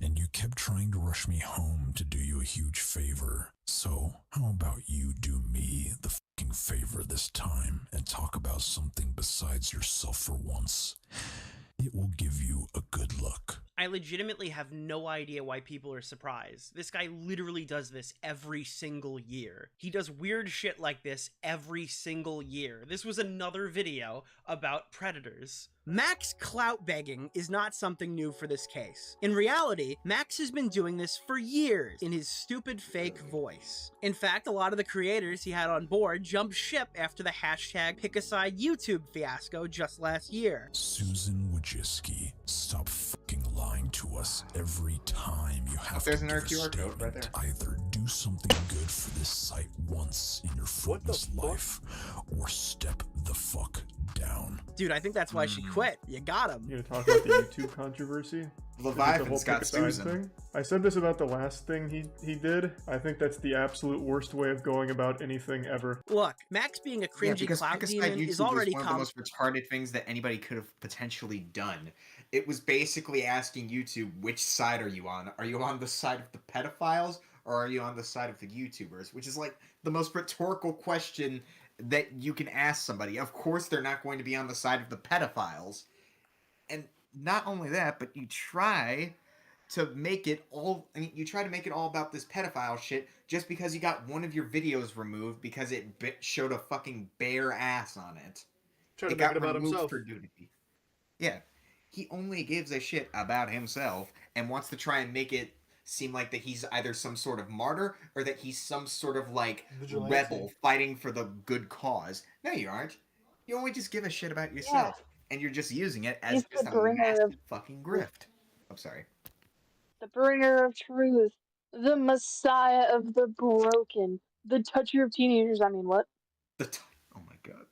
Q: and you kept trying to rush me home to do you a huge favor. So, how about you do me the fucking favor this time and talk about something besides yourself for once? It will give you a good look.
B: I legitimately have no idea why people are surprised. This guy literally does this every single year. He does weird shit like this every single year. This was another video about predators. Max clout begging is not something new for this case. In reality, Max has been doing this for years in his stupid fake voice. In fact, a lot of the creators he had on board jumped ship after the hashtag PickAside YouTube fiasco just last year.
Q: Susan Wojcicki, stop fucking lying to us every time you have to give a statement. Right there. Either do something good for this site once in your fruitless life, or step the fuck down.
B: Dude, I think that's why she quit. You got him.
J: You gonna talk about the YouTube controversy?
P: Leviathan's got Susan.
J: Thing? I said this about the last thing he did. I think that's the absolute worst way of going about anything ever.
B: Look, Max being a cringy clout demon is already
P: one of the most retarded things that anybody could have potentially done. It was basically asking YouTube, which side are you on? Are you on the side of the pedophiles, or are you on the side of the YouTubers? Which is like the most rhetorical question that you can ask somebody. Of course they're not going to be on the side of the pedophiles. And not only that, but you try to make it all about this pedophile shit just because you got one of your videos removed because it showed a fucking bare ass on it.
J: Trying to make it about himself.
P: For nudity. Yeah. He only gives a shit about himself and wants to try and make it seem like that he's either some sort of martyr or that he's some sort of like vigilante rebel fighting for the good cause. No, you aren't. You only just give a shit about yourself, and you're just using it as just a massive fucking grift. I'm sorry.
K: The bringer of truth, the messiah of the broken, the toucher of teenagers. I mean, what?
P: Oh my god.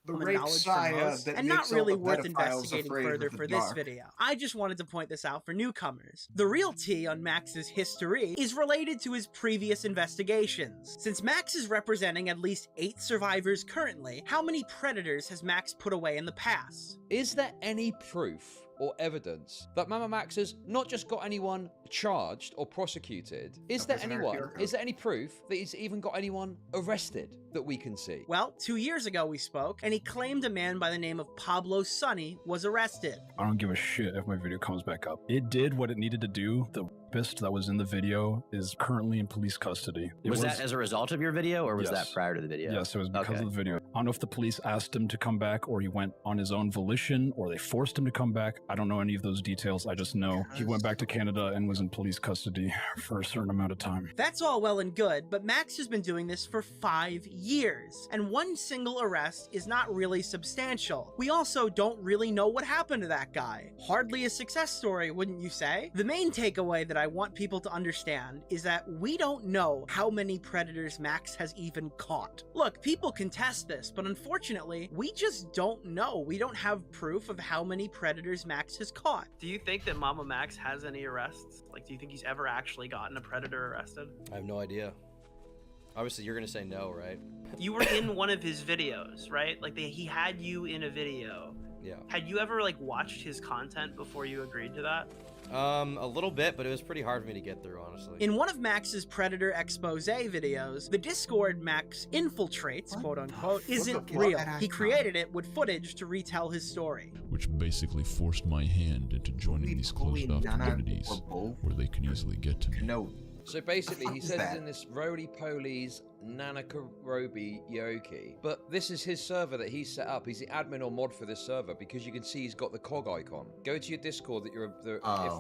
P: The rape messiah that
B: and not really worth investigating further for this video. I just wanted to point this out for newcomers. The real tea on Max's history is related to his previous investigations. Since Max is representing at least 8 survivors currently, how many predators has Max put away in the past?
L: Is there any proof or evidence that MAMAMAX has not just got anyone charged or prosecuted? Is there any proof that he's even got anyone arrested that we can see?
B: Well, 2 years ago we spoke, and he claimed a man by the name of Pablo Sonny was arrested.
V: I don't give a shit if my video comes back up. It did what it needed to do. The rapist that was in the video is currently in police custody.
U: Was that as a result of your video, or was that prior to the video?
V: Yes, it was because of the video. I don't know if the police asked him to come back, or he went on his own volition, or they forced him to come back. I don't know any of those details. I just know he went back to Canada and was in police custody for a certain amount of time.
B: That's all well and good, but Max has been doing this for 5 years, and one single arrest is not really substantial. We also don't really know what happened to that guy. Hardly a success story, wouldn't you say? The main takeaway that I want people to understand is that we don't know how many predators Max has even caught. Look, people can test this, but unfortunately, we just don't know. We don't have proof of how many predators Max has caught.
E: Do you think that MAMAMAX has any arrests? Like, do you think he's ever actually gotten a predator arrested?
N: I have no idea. Obviously, you're gonna say no, right?
E: You were in one of his videos, right? Like, he had you in a video.
N: Yeah.
E: Had you ever, like, watched his content before you agreed to that?
N: A little bit, but it was pretty hard for me to get through, honestly.
B: In one of Max's Predator expose videos, the Discord Max infiltrates, quote unquote, isn't real. He created it with footage to retell his story.
Q: Which basically forced my hand into joining these closed-off communities where they can easily get to me.
P: No.
N: So basically, he says he's in this roly-poly's Nanakarobi Yoki. But this is his server that he's set up. He's the admin or mod for this server because you can see he's got the cog icon. Go to your Discord that you're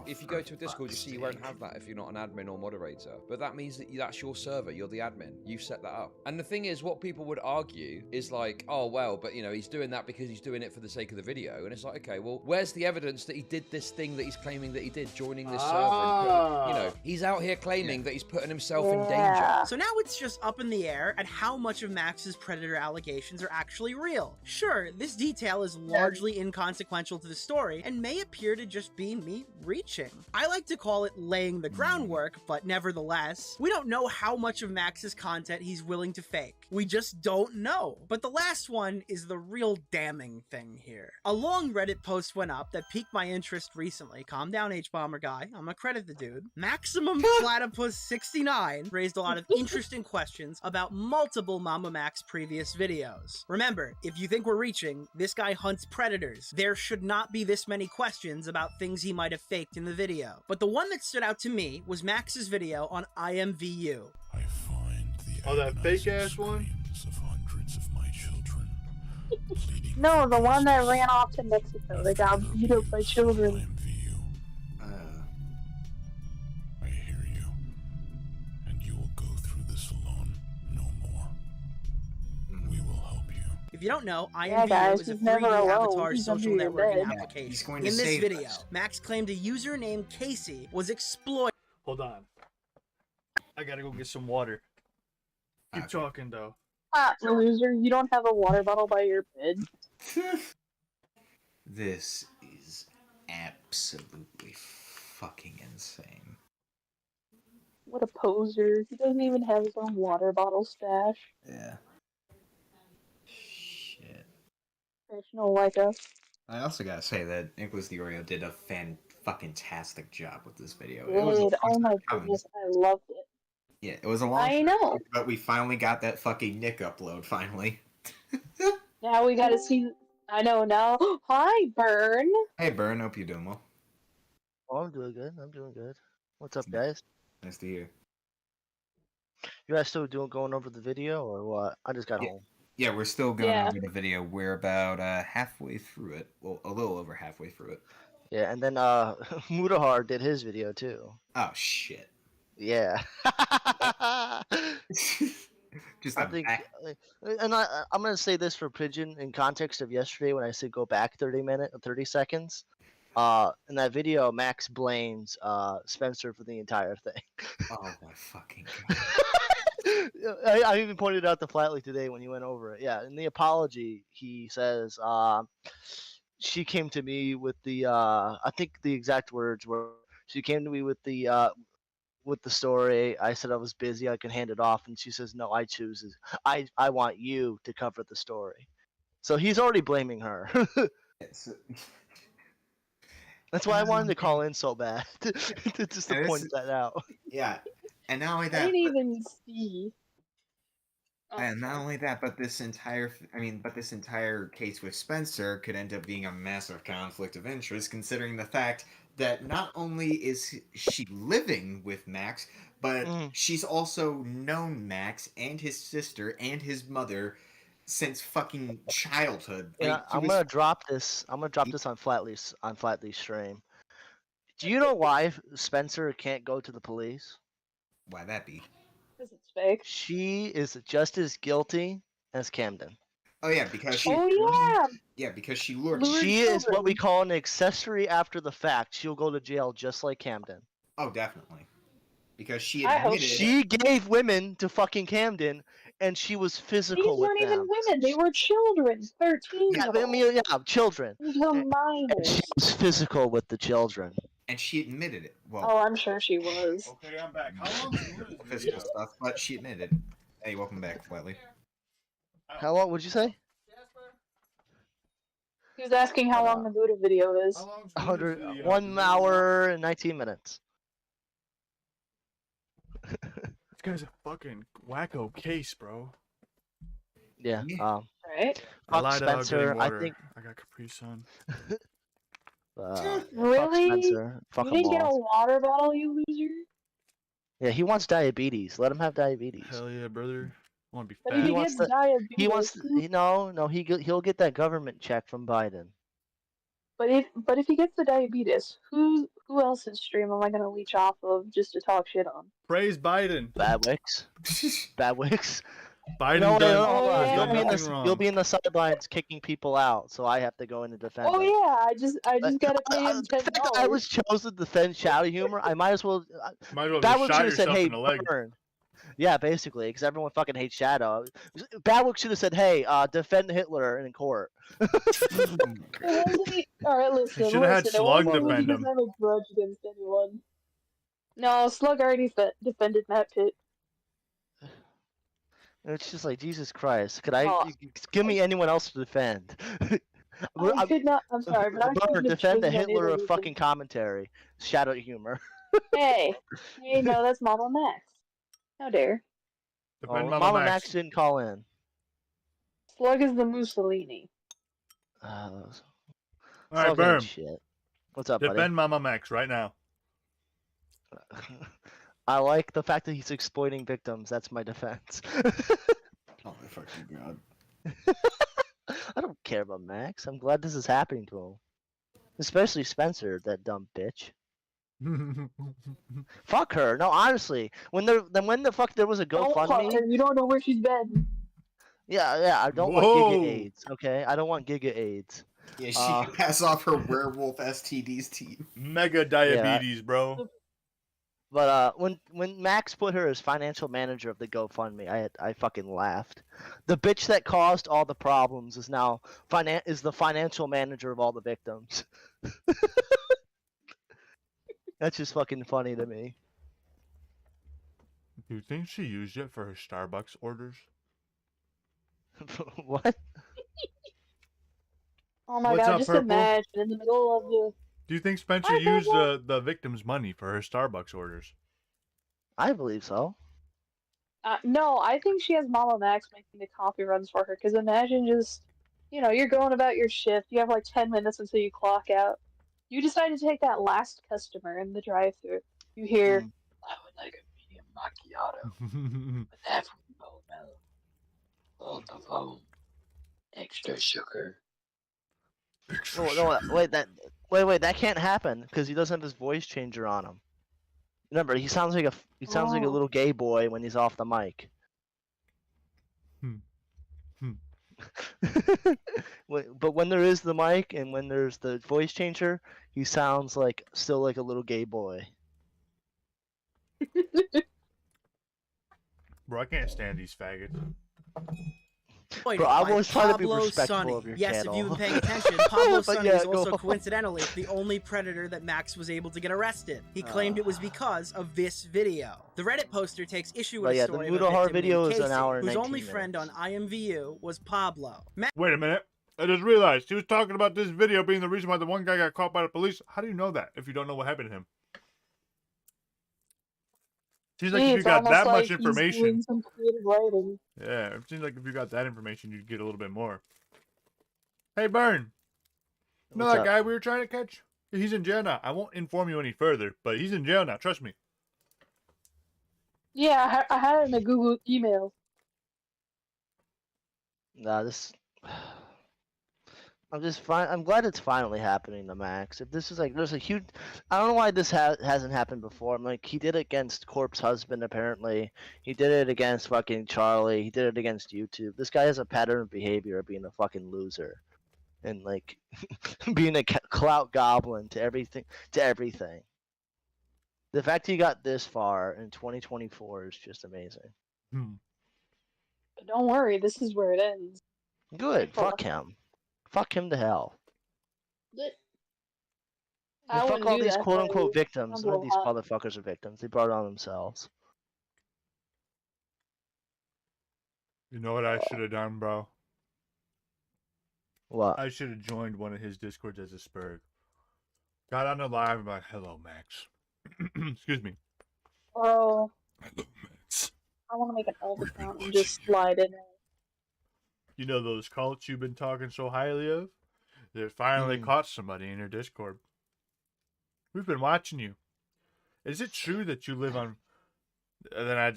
N: if you go to a Discord, you see you won't have that if you're not an admin or moderator. But that means that that's your server. You're the admin. You've set that up. And the thing is, what people would argue is like, oh, well, but, you know, he's doing that because he's doing it for the sake of the video. And it's like, okay, well, where's the evidence that he did this thing that he's claiming that he did, joining this server? And you know, he's out here claiming that he's putting himself in danger.
B: So now it's just up in in the air at how much of Max's predator allegations are actually real. Sure, this detail is largely inconsequential to the story and may appear to just be me reaching. I like to call it laying the groundwork, but nevertheless, we don't know how much of Max's content he's willing to fake. We just don't know. But the last one is the real damning thing here. A long Reddit post went up that piqued my interest recently. Calm down, H-Bomber guy. I'm gonna credit the dude. Maximum Platypus 69 raised a lot of interesting questions about multiple MAMAMAX previous videos. Remember, if you think we're reaching, this guy hunts predators. There should not be this many questions about things he might have faked in the video. But the one that stood out to me was Max's video on IMVU.
A: Oh, that fake ass one?
K: No, the one that ran off to Mexico. They got beat up by children.
Q: I hear you, and you will go through this alone no more. We will help you.
B: If you don't know,
K: Yeah,
B: IMVU
K: guys,
B: is a
K: he's never
B: 3D
K: alone.
B: avatar
K: He's
B: social
K: under your
B: networking
K: bed.
B: application.
P: He's going to
B: In this
P: save
B: video,
P: us.
B: Max claimed a user named Casey was exploited.
A: Hold on. I gotta go get some water. Keep talking though.
K: Loser, you don't have a water bottle by your bed.
P: This is absolutely fucking insane.
K: What a poser. He doesn't even have his own water bottle stash.
P: Yeah. Shit.
K: Professional like us.
P: I also gotta say that Nicholas the Oreo did a fucking-tastic job with this video. It was
K: Good. Oh my goodness, I loved it.
P: Yeah, it was a long
K: I know.
P: but we finally got that fucking Nick upload, finally.
K: Now we gotta see. I know now. Hi, Burn.
P: Hey, Burn, hope you're doing well.
G: Oh, I'm doing good. I'm doing good. What's up, guys?
P: Nice to hear.
G: You guys still going over the video or what? I just got home.
P: Yeah, we're still going
G: Yeah.
P: over the video. We're about halfway through it. Well, a little over halfway through it.
G: Yeah, and then Mudahar did his video too.
P: Oh, shit.
G: Yeah.
P: Just
G: I think, and I'm gonna say this for Pigeon in context of yesterday when I said go back 30 seconds. In that video, Max blames Spencer for the entire thing.
P: Oh my fucking god.
G: I even pointed out to Flatley today when he went over it. Yeah, in the apology, he says she came to me with the I think the exact words were she came to me with the story. I said I was busy, I can hand it off, and she says no, I choose. I want you to cover the story. So he's already blaming her. That's why I wanted to call in so bad just to point that out.
P: Yeah, and not only
K: I
P: that,
K: didn't even see.
P: and not only that, but this entire case with Spencer could end up being a massive conflict of interest, considering the fact that not only is she living with Max, but she's also known Max and his sister and his mother since fucking childhood.
G: Yeah,
P: Like,
G: I'm gonna drop this. I'm gonna drop this on Flatley's stream. Do you know why Spencer can't go to the police?
P: Why that be?
K: Because it's fake.
G: She is just as guilty as Camden.
P: Oh yeah, because she. Yeah, because she lured.
G: She is what we call an accessory after the fact. She'll go to jail just like Camden.
P: Oh, definitely. Because she
K: I hope
P: admitted.
G: She gave women to fucking Camden, and she was physical
K: These
G: with
K: weren't
G: them.
K: even women. They were children. 13.
G: Yeah, I mean, yeah, children.
K: These were
G: And
K: minors.
G: she was physical with the children.
P: And she admitted it. Well,
K: Oh, I'm sure she was.
A: Okay, I'm back. How long is this
P: physical stuff, but she admitted. Hey, welcome back, Flatley.
G: How long would you say?
K: He was asking how long the Buddha video is.
G: 1 hour and 19 minutes.
A: This guy's a fucking wacko case, bro.
G: Yeah.
K: Right.
A: I lied about
G: Spencer,
A: getting water.
G: I think.
A: I got Capri Sun.
G: Fuck
K: Really?
G: Spencer. Fuck
K: You
G: him
K: didn't get a
G: all.
K: water bottle, you loser?
G: Yeah, he wants diabetes. Let him have diabetes.
A: Hell yeah, brother. I want to be
K: But
A: fat.
K: if he
G: wants
K: gets
G: to-
K: diabetes,
G: He wants. He'll get that government check from Biden.
K: but if he gets the diabetes, who else's stream am I gonna leech off of just to talk shit on?
A: Praise Biden.
G: Badwicks. Badwicks.
A: Biden
G: No,
A: done,
G: hold on.
A: has done nothing
G: You'll
A: wrong.
G: be in the sidelines kicking people out, so I have to go in and defend.
K: Oh
G: him.
K: yeah, I just gotta pay him $10.
G: I was chosen to defend Shouty Humor. I might as well.
A: Might as well
G: That
A: just
G: was
A: shot
G: gonna said,
A: yourself
G: "Hey,
A: in the leg."
G: Burn." Yeah, basically, because everyone fucking hates Shadow. Badwick should have said, "Hey, defend Hitler in court."
K: It wasn't. All right, listen.
A: He should have had
K: Listen. It
A: Slug
K: wasn't even
A: defend
K: because
A: him.
K: I have a grudge against anyone. No, Slug already defended Matt Pitt.
G: It's just like Jesus Christ. Could
K: Oh.
G: give me anyone else to defend?
K: I could not. I'm sorry, but I
G: Bummer,
K: couldn't have
G: defend the
K: chosen
G: Hitler of
K: anyone.
G: fucking commentary. Shadow humor.
K: Hey, no, that's Mama Max. How dare?
A: Defend
G: Mama
A: Mama
G: Max
A: Max.
G: didn't call in.
K: Slug is the Mussolini.
A: All right,
G: Slug ain't
A: Berm.
G: shit. What's up,
A: Defend
G: buddy?
A: Mama Max right now.
G: I like the fact that he's exploiting victims. That's my defense.
P: Oh my fucking god.
G: I don't care about Max. I'm glad this is happening to him. Especially Spencer, that dumb bitch. Fuck her. No, honestly, when the fuck there was a
K: Don't fuck
G: GoFundMe.
K: her. You don't know where she's been.
G: Yeah. I don't want Giga AIDS. Okay, I don't want Giga AIDS.
P: Yeah, she can pass off her werewolf STDs to you.
A: Mega diabetes, bro.
G: But when Max put her as financial manager of the GoFundMe, I fucking laughed. The bitch that caused all the problems is now the financial manager of all the victims. That's just fucking funny to me.
A: Do you think she used it for her Starbucks orders?
G: What?
K: Oh my
A: What's
K: god,
A: up,
K: just
A: Purple?
K: imagine in the middle of the.
A: Do you think Spencer
K: Hi,
A: used
K: Purple.
A: the victim's money for her Starbucks orders?
G: I believe so.
K: No, I think she has Mama Max making the coffee runs for her. Because imagine just, you're going about your shift. You have like 10 minutes until you clock out. You decide to take that last customer in the drive-thru. You hear, I would like a medium macchiato with half mellow, on the phone, extra sugar.
G: No, wait, that can't happen because he doesn't have his voice changer on him. Remember, he sounds like a little gay boy when he's off the mic. But when there is the mic and when there's the voice changer, he sounds still like a little gay boy.
A: Bro, I can't stand these faggots.
G: Bro, I always try to be
B: Pablo
G: respectful
B: Sonny.
G: of your
B: Yes,
G: channel.
B: if you've been paying attention, Pablo
G: But
B: Sonny
G: yeah,
B: is
G: go
B: also
G: on.
B: coincidentally the only predator that Max was able to get arrested. He claimed it was because of this video. The Reddit poster takes issue with
G: But
B: a
G: yeah, the
B: story of a
G: Mudahar
B: victim
G: video
B: named
G: is an
B: Casey,
G: hour and
B: whose
G: 19
B: only friend on IMVU was Pablo.
A: Wait a minute. I just realized he was talking about this video being the reason why the one guy got caught by the police. How do you know that if you don't know what happened to him? Seems like if you got that much information.
K: Some creative writing.
A: Yeah, it seems like if you got that information, you'd get a little bit more. Hey, Burn. You know
G: What's
A: that
G: up?
A: guy we were trying to catch? He's in jail now. I won't inform you any further, but he's in jail now. Trust me.
K: Yeah, I had it in a Google email.
G: Nah, this. I'm glad it's finally happening to Max. If this is there's a huge. I don't know why this hasn't happened before. I'm he did it against Corp's husband, apparently. He did it against fucking Charlie. He did it against YouTube. This guy has a pattern of behavior of being a fucking loser. And, being a clout goblin to everything. The fact he got this far in 2024 is just amazing.
K: But don't worry, this is where it ends.
G: Good. Fuck him. Fuck him to hell.
K: I
G: Fuck
K: wouldn't
G: all
K: do
G: these
K: that,
G: quote unquote
K: though.
G: victims.
K: Sounds
G: None of
K: a
G: these
K: lot.
G: motherfuckers are victims. They brought it on themselves.
A: You know what I should have done, bro?
G: What?
A: I should have joined one of his Discords as a Spurg. Got on the live and like, hello, Max. Excuse me.
K: Oh.
A: Hello, Max.
K: I want to make an alt account and just slide in.
A: You know those cults you've been talking so highly of? They finally caught somebody in your Discord. We've been watching you. Is it true that you live on... And then I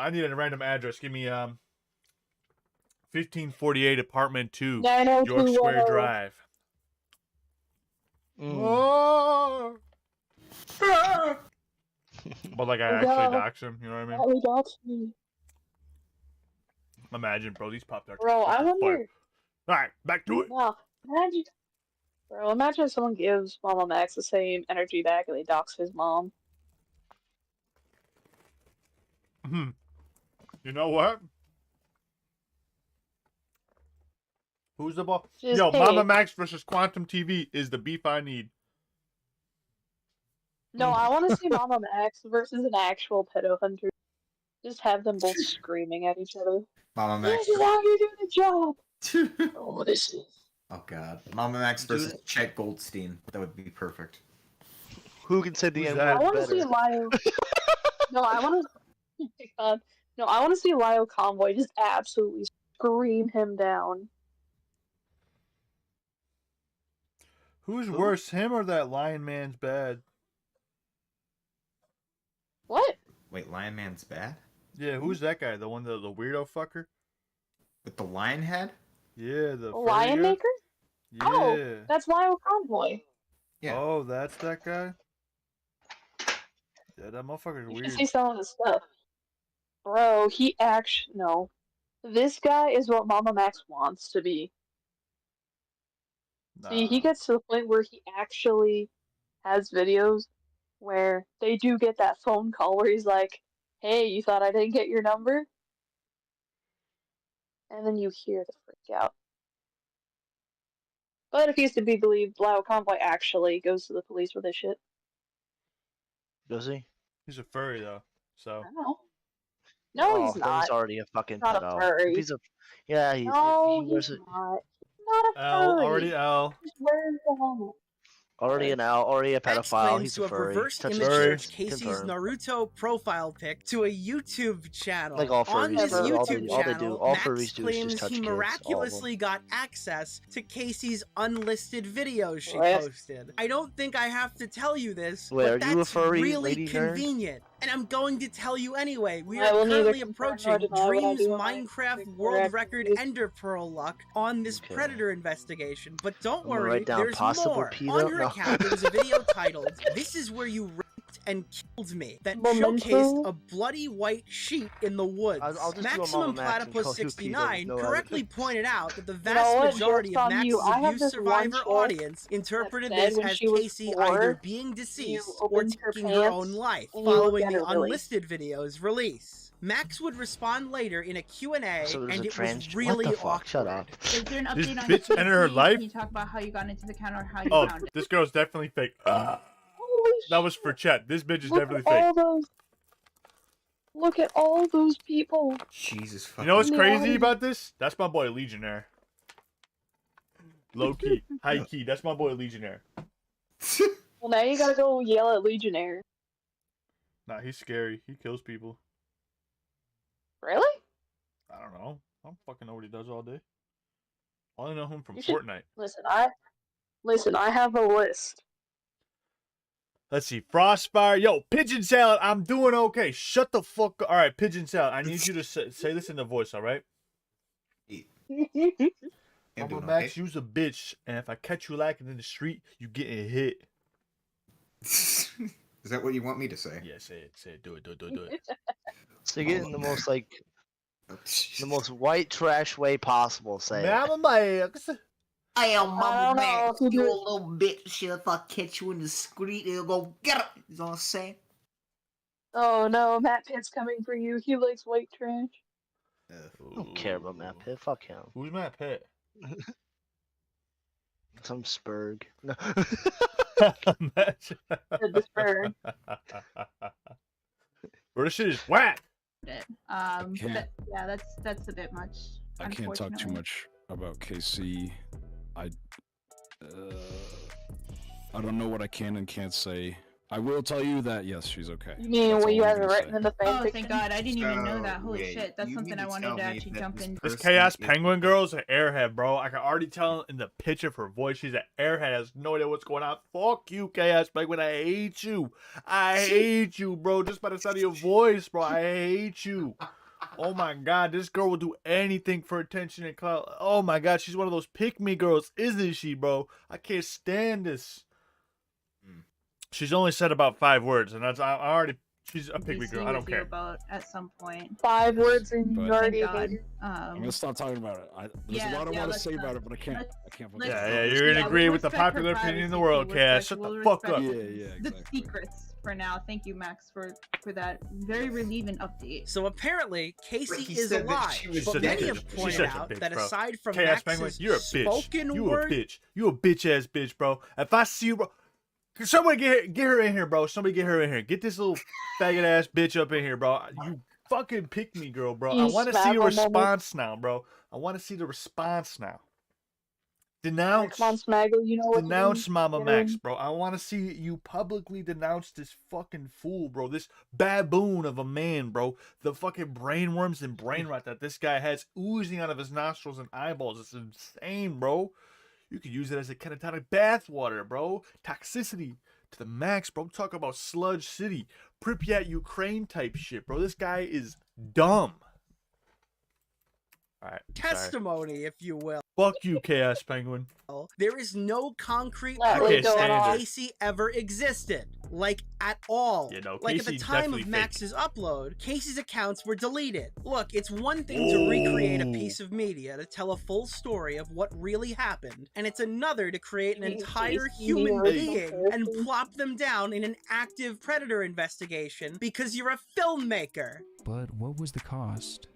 A: need a random address. Give me 1548 apartment 2, York Square Drive. Oh! But I actually dox him, you know what I mean?
K: Dox me.
A: Imagine, bro, these pop tarts.
K: Bro, I wonder.
A: Alright, back to it.
K: No, imagine if someone gives Mama Max the same energy back and they dox his mom.
A: You know what? Who's the ball?
K: Just
A: Yo,
K: hey.
A: MAMAMAX versus Quantum TV is the beef I need.
K: No, I want to see MAMAMAX versus an actual pedo hunter. Just have them both screaming at each other.
P: MAMAMAX.
K: This is how you do the job. Oh, this is.
P: Oh god, MAMAMAX versus Chet Goldstein. That would be perfect.
G: Who can say the
A: Who's
G: N
A: that?
K: I
G: word
K: want to
G: better?
K: see Lyle. No, I want to. Oh my God. No, I want to see Lyle Convoy just absolutely scream him down.
A: Who's worse, him or that Lion Man's bad?
K: What?
P: Wait, Lion Man's bad?
A: Yeah, who's that guy? The one, the weirdo fucker?
P: With the lion head?
A: Yeah, the
K: Lion
A: guy?
K: Maker?
A: Yeah.
K: Oh, that's Lyle Convoy.
P: Yeah.
A: Oh, that's that guy? Yeah, that motherfucker's
K: You
A: weird.
K: should see some of his stuff. Bro, he actually... No. This guy is what MAMAMAX wants to be.
A: Nah.
K: See, he gets to the point where he actually has videos where they do get that phone call where he's like, hey, you thought I didn't get your number? And then you hear the freak out. But if he's to be believed, Lyle Convoy actually goes to the police with his shit.
G: Does he?
A: He's a furry, though, so...
K: No. No, he's
G: Then
K: not.
G: he's already a fucking
K: Not a
G: pedo.
K: furry.
G: If he's a, yeah, he's.
K: No,
G: he wears
K: he's
G: it.
K: not. He's not a
A: L,
K: furry.
A: already L.
K: He's wearing the helmet.
G: Already an owl, already a
B: Max
G: pedophile.
B: claims
G: He's
B: to
G: a
B: have
G: furry.
B: reverse
G: Touches
B: image
A: furry.
B: searched Casey's
G: Confirmed.
B: Naruto profile pic to a YouTube channel.
G: Like all
B: On
G: furries
B: this
G: do. All
B: YouTube
G: they do,
B: channel,
G: all
B: Max
G: furries do is just
B: claims
G: touch
B: he
G: kids, all of them.
B: miraculously got access to Casey's unlisted videos she
K: What?
B: posted. I don't think I have to tell you this,
G: Wait,
B: but
G: are you a
B: that's
G: furry,
B: really
G: lady nerd?
B: convenient. And I'm going to tell you anyway. We
K: I
B: are
K: will neither
B: currently
K: confirm nor
B: approaching
K: deny what I
B: Dream's
K: do in my
B: Minecraft
K: extracurricular
B: World Record
K: activities.
B: Ender Pearl luck on this
G: Okay.
B: Predator investigation. But don't
G: I'm gonna
B: worry,
G: write down
B: there's
G: possible
B: more.
G: pedo-
B: On her
G: no.
B: account, there was a video titled, "This is where you raped and killed me," that
K: Memento?
B: showcased a bloody white sheet in the woods.
G: I'll just do a
B: Maximum
G: MAMAMAX and call you pedo with
B: Platypus69
G: no
B: correctly
G: evidence.
B: pointed out that the
K: know
B: vast
K: what?
B: majority
K: Jokes
B: of
K: on you.
B: Max's
K: I have
B: abuse
K: this one
B: survivor
K: chick
B: audience interpreted
K: that said
B: this
K: when
B: as
K: she was
B: Casey
K: 4,
B: either being
K: you
B: deceased or
K: opened her
B: taking her
K: pants
B: own life
K: and you look
B: following
K: at
B: the
K: her willy.
B: unlisted video's release. Max would respond later in a Q&A,
G: So there's
B: and
G: a
B: it
G: trans.
B: was really
G: What the fuck?
B: awkward.
G: Shut up.
H: Is there an
A: This
H: update on
A: bitch entered her
H: Casey?
A: life?
H: Can you talk about how you got into the account or how you
A: Oh,
H: found it?
A: this girl's definitely fake.
K: Holy
A: That was for chat. This bitch is
K: Look
A: definitely
K: at
A: fake.
K: all those. Look at all those people.
P: Jesus
A: You
P: fucking.
A: know what's
K: in the
A: crazy
K: audience.
A: about this? That's my boy Legionnaire. Low key, high key. That's my boy Legionnaire.
K: Well, now you gotta go yell at Legionnaire.
A: Nah, he's scary. He kills people.
K: Really?
A: I don't know. I don't fucking know what he does all day. I only know him from
K: You should-
A: Fortnite.
K: Listen, I have a list.
A: Let's see. Frostfire. Yo, Pigeon Salad. I'm doing okay. Shut the fuck up. All right, Pigeon Salad. I need you to say this in the voice, all right?
P: I'm doing
A: Max,
P: okay.
A: you's a bitch, and if I catch you lacking in the street, you getting hit.
P: Is that what you want me to say?
A: Yeah, say it. Say it. Do it. Do it. Do it. Do it.
G: So you get in the most like the most white trash way possible. Say it.
A: MAMAMAX.
O: Hey, yo,
K: I don't
O: Mama
K: know
O: Max,
K: if you
O: you a
K: do-
O: little bitch. If I catch you in the street, you'll go get it. You know what I'm saying?
K: Oh no, Matt Pitt's coming for you. He likes white trash.
G: I don't care about Matt Pitt. Fuck him.
A: Who's Matt Pitt?
G: Some spurg. No.
K: The Spur.
A: Bro, this shit is whack.
H: But yeah, that's a bit much.
V: I can't talk too
H: unfortunately.
V: much about KC. I don't know what I can and can't say. I will tell you that yes, she's okay.
K: You mean
V: That's
K: what
V: all
K: you
V: I'm
K: have
V: gonna
K: written
V: say.
K: in the
H: Oh,
K: fanfiction?
H: thank God! I didn't even know that.
P: So,
H: Holy
P: wait,
H: shit! That's
P: you
H: something
P: mean
H: I
P: to
H: wanted
P: tell
H: to
P: me
H: actually
P: that
H: jump
P: this
H: into.
A: This
P: person
A: Chaos
P: is-
A: Penguin girl's an airhead, bro. I can already tell in the pitch of her voice she's an airhead. Has no idea what's going on. Fuck you, Chaos Penguin. I hate you. I hate you, bro. Just by the sound of your voice, bro. I hate you. Oh my god, this girl will do anything for attention and clout. Oh my god, she's one of those pick-me girls, isn't she, bro? I can't stand this. She's only said about 5 words, and that's I already She's a pygmy
H: DC
A: girl. I don't
H: with you
A: care.
H: about at some point.
K: 5 words and
V: But-
K: you already
H: Thank
K: hated.
V: I'm gonna stop talking about it. There's a lot I want to say about it, but I can't. I can't. focus
H: let's-
V: on
A: Yeah,
V: it.
A: you're gonna
H: Yeah,
A: agree
H: we'll
A: with the
H: respect her
A: popular opinion in the
H: privacy,
A: world,
H: too.
A: Cass. Shut
H: We'll
A: the fuck
H: respect
A: up.
H: the secrets for now. Thank you, Max, for that very relieving update.
B: So apparently, Casey
P: he
B: is
P: said that
B: alive.
P: she was
B: But
A: such a
B: many
A: bitch.
B: have
A: She's
B: pointed
A: such a
B: out
A: bitch,
B: that
A: bro.
B: aside from
A: Chaos Penguin,
B: Max's
A: you're a bitch.
B: spoken
A: You
B: word,
A: a bitch. You a bitch ass bitch, bro. If I see you, bro, somebody get her in here, bro. Somebody get her in here. Get this little faggot ass bitch up in here, bro. You fucking pick me, girl, bro. I
K: You
A: want to see your
K: Smaggle moment.
A: response now, bro. I want to see the response now. Denounce.
K: Come on, Smaggle, you know what to do.
A: Denounce Mama
K: Get
A: Max,
K: in.
A: bro. I want to see you publicly denounce this fucking fool, bro. This baboon of a man, bro. The fucking brainworms and brain rot that this guy has oozing out of his nostrils and eyeballs. It's insane, bro. You could use it as a catatonic bathwater, bro. Toxicity to the max, bro. Talk about Sludge City, Pripyat, Ukraine type shit, bro. This guy is dumb. All right.
B: testimony, if you will.
A: Fuck you, Chaos Penguin.
B: There is no concrete
K: Not
B: proof
K: really going
B: that
K: on.
B: Casey ever existed, like at all.
A: Yeah, no,
B: like at the
A: Casey
B: time
A: definitely
B: of
A: fake.
B: Max's upload, Casey's accounts were deleted. Look, it's one thing to recreate a piece of media to tell a full story of what really happened, and it's another to create an entire human being and plop them down in an active predator investigation because you're a filmmaker.
I: But what was the cost?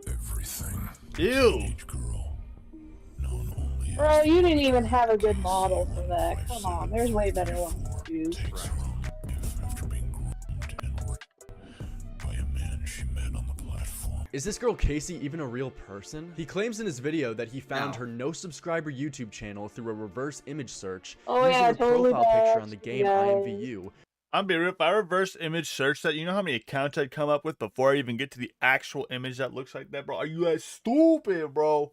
S: Everything.
A: Ew.
K: Bro, you didn't even have a good model for that. Come on, there's way better ones to use.
R: Is this girl Casey even a real person? He claims in his video that he found her no subscriber YouTube channel through a reverse image search
K: Oh,
R: using
K: yeah,
R: her
K: totally
R: profile picture on
K: does.
R: the game
K: Yeah.
R: IMVU.
A: I'm be real. If I reverse image search that, you know how many accounts I'd come up with before I even get to the actual image that looks like that, bro? Are you guys stupid, bro?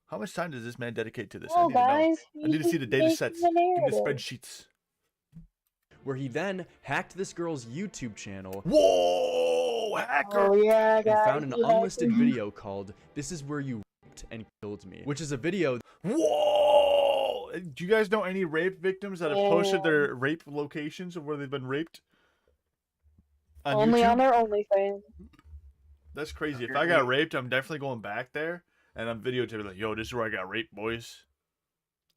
A: How much time does this man dedicate to this?
K: Well,
A: I need to know.
K: guys,
A: I need to see the data sets. Give me the spreadsheets.
R: Where he then hacked this girl's YouTube channel.
A: Whoa, hacker!
K: Oh, yeah,
R: And
K: guys.
R: found an
K: you
R: unlisted
K: hacker.
R: video called "This Is Where You Raped and Killed Me," which is a video.
A: Whoa! Do you guys know any rape victims that have posted their rape locations of where they've been raped? On
K: Only
A: YouTube?
K: on their OnlyFans.
A: That's crazy. If I got raped, I'm definitely going back there and I'm videotaping like, yo, this is where I got raped, boys.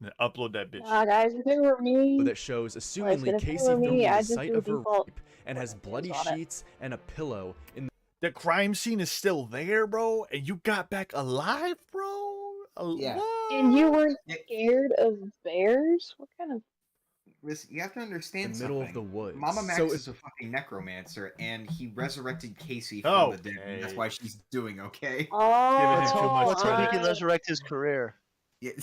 A: And then upload that bitch.
K: Guys, if it were me,
R: That shows,
K: if
R: assumingly,
K: it
R: Casey
K: were
R: filmed
K: me,
R: the
K: I'd just
R: site
K: do
R: of her
K: default
R: rape and has bloody
K: on it.
R: sheets and a pillow in
A: The crime scene is still there, bro, and you got back alive, bro?
P: Yeah.
K: and you weren't scared of bears? What kind of...
P: Listen, you have to understand
R: the middle
P: something.
R: of the woods.
P: Mama Max
R: So
P: is a fucking necromancer, and he resurrected Casey
A: Oh,
P: from the dead. And that's why she's doing okay.
K: Oh,
G: Let's hope he can resurrect his career.
P: Yeah.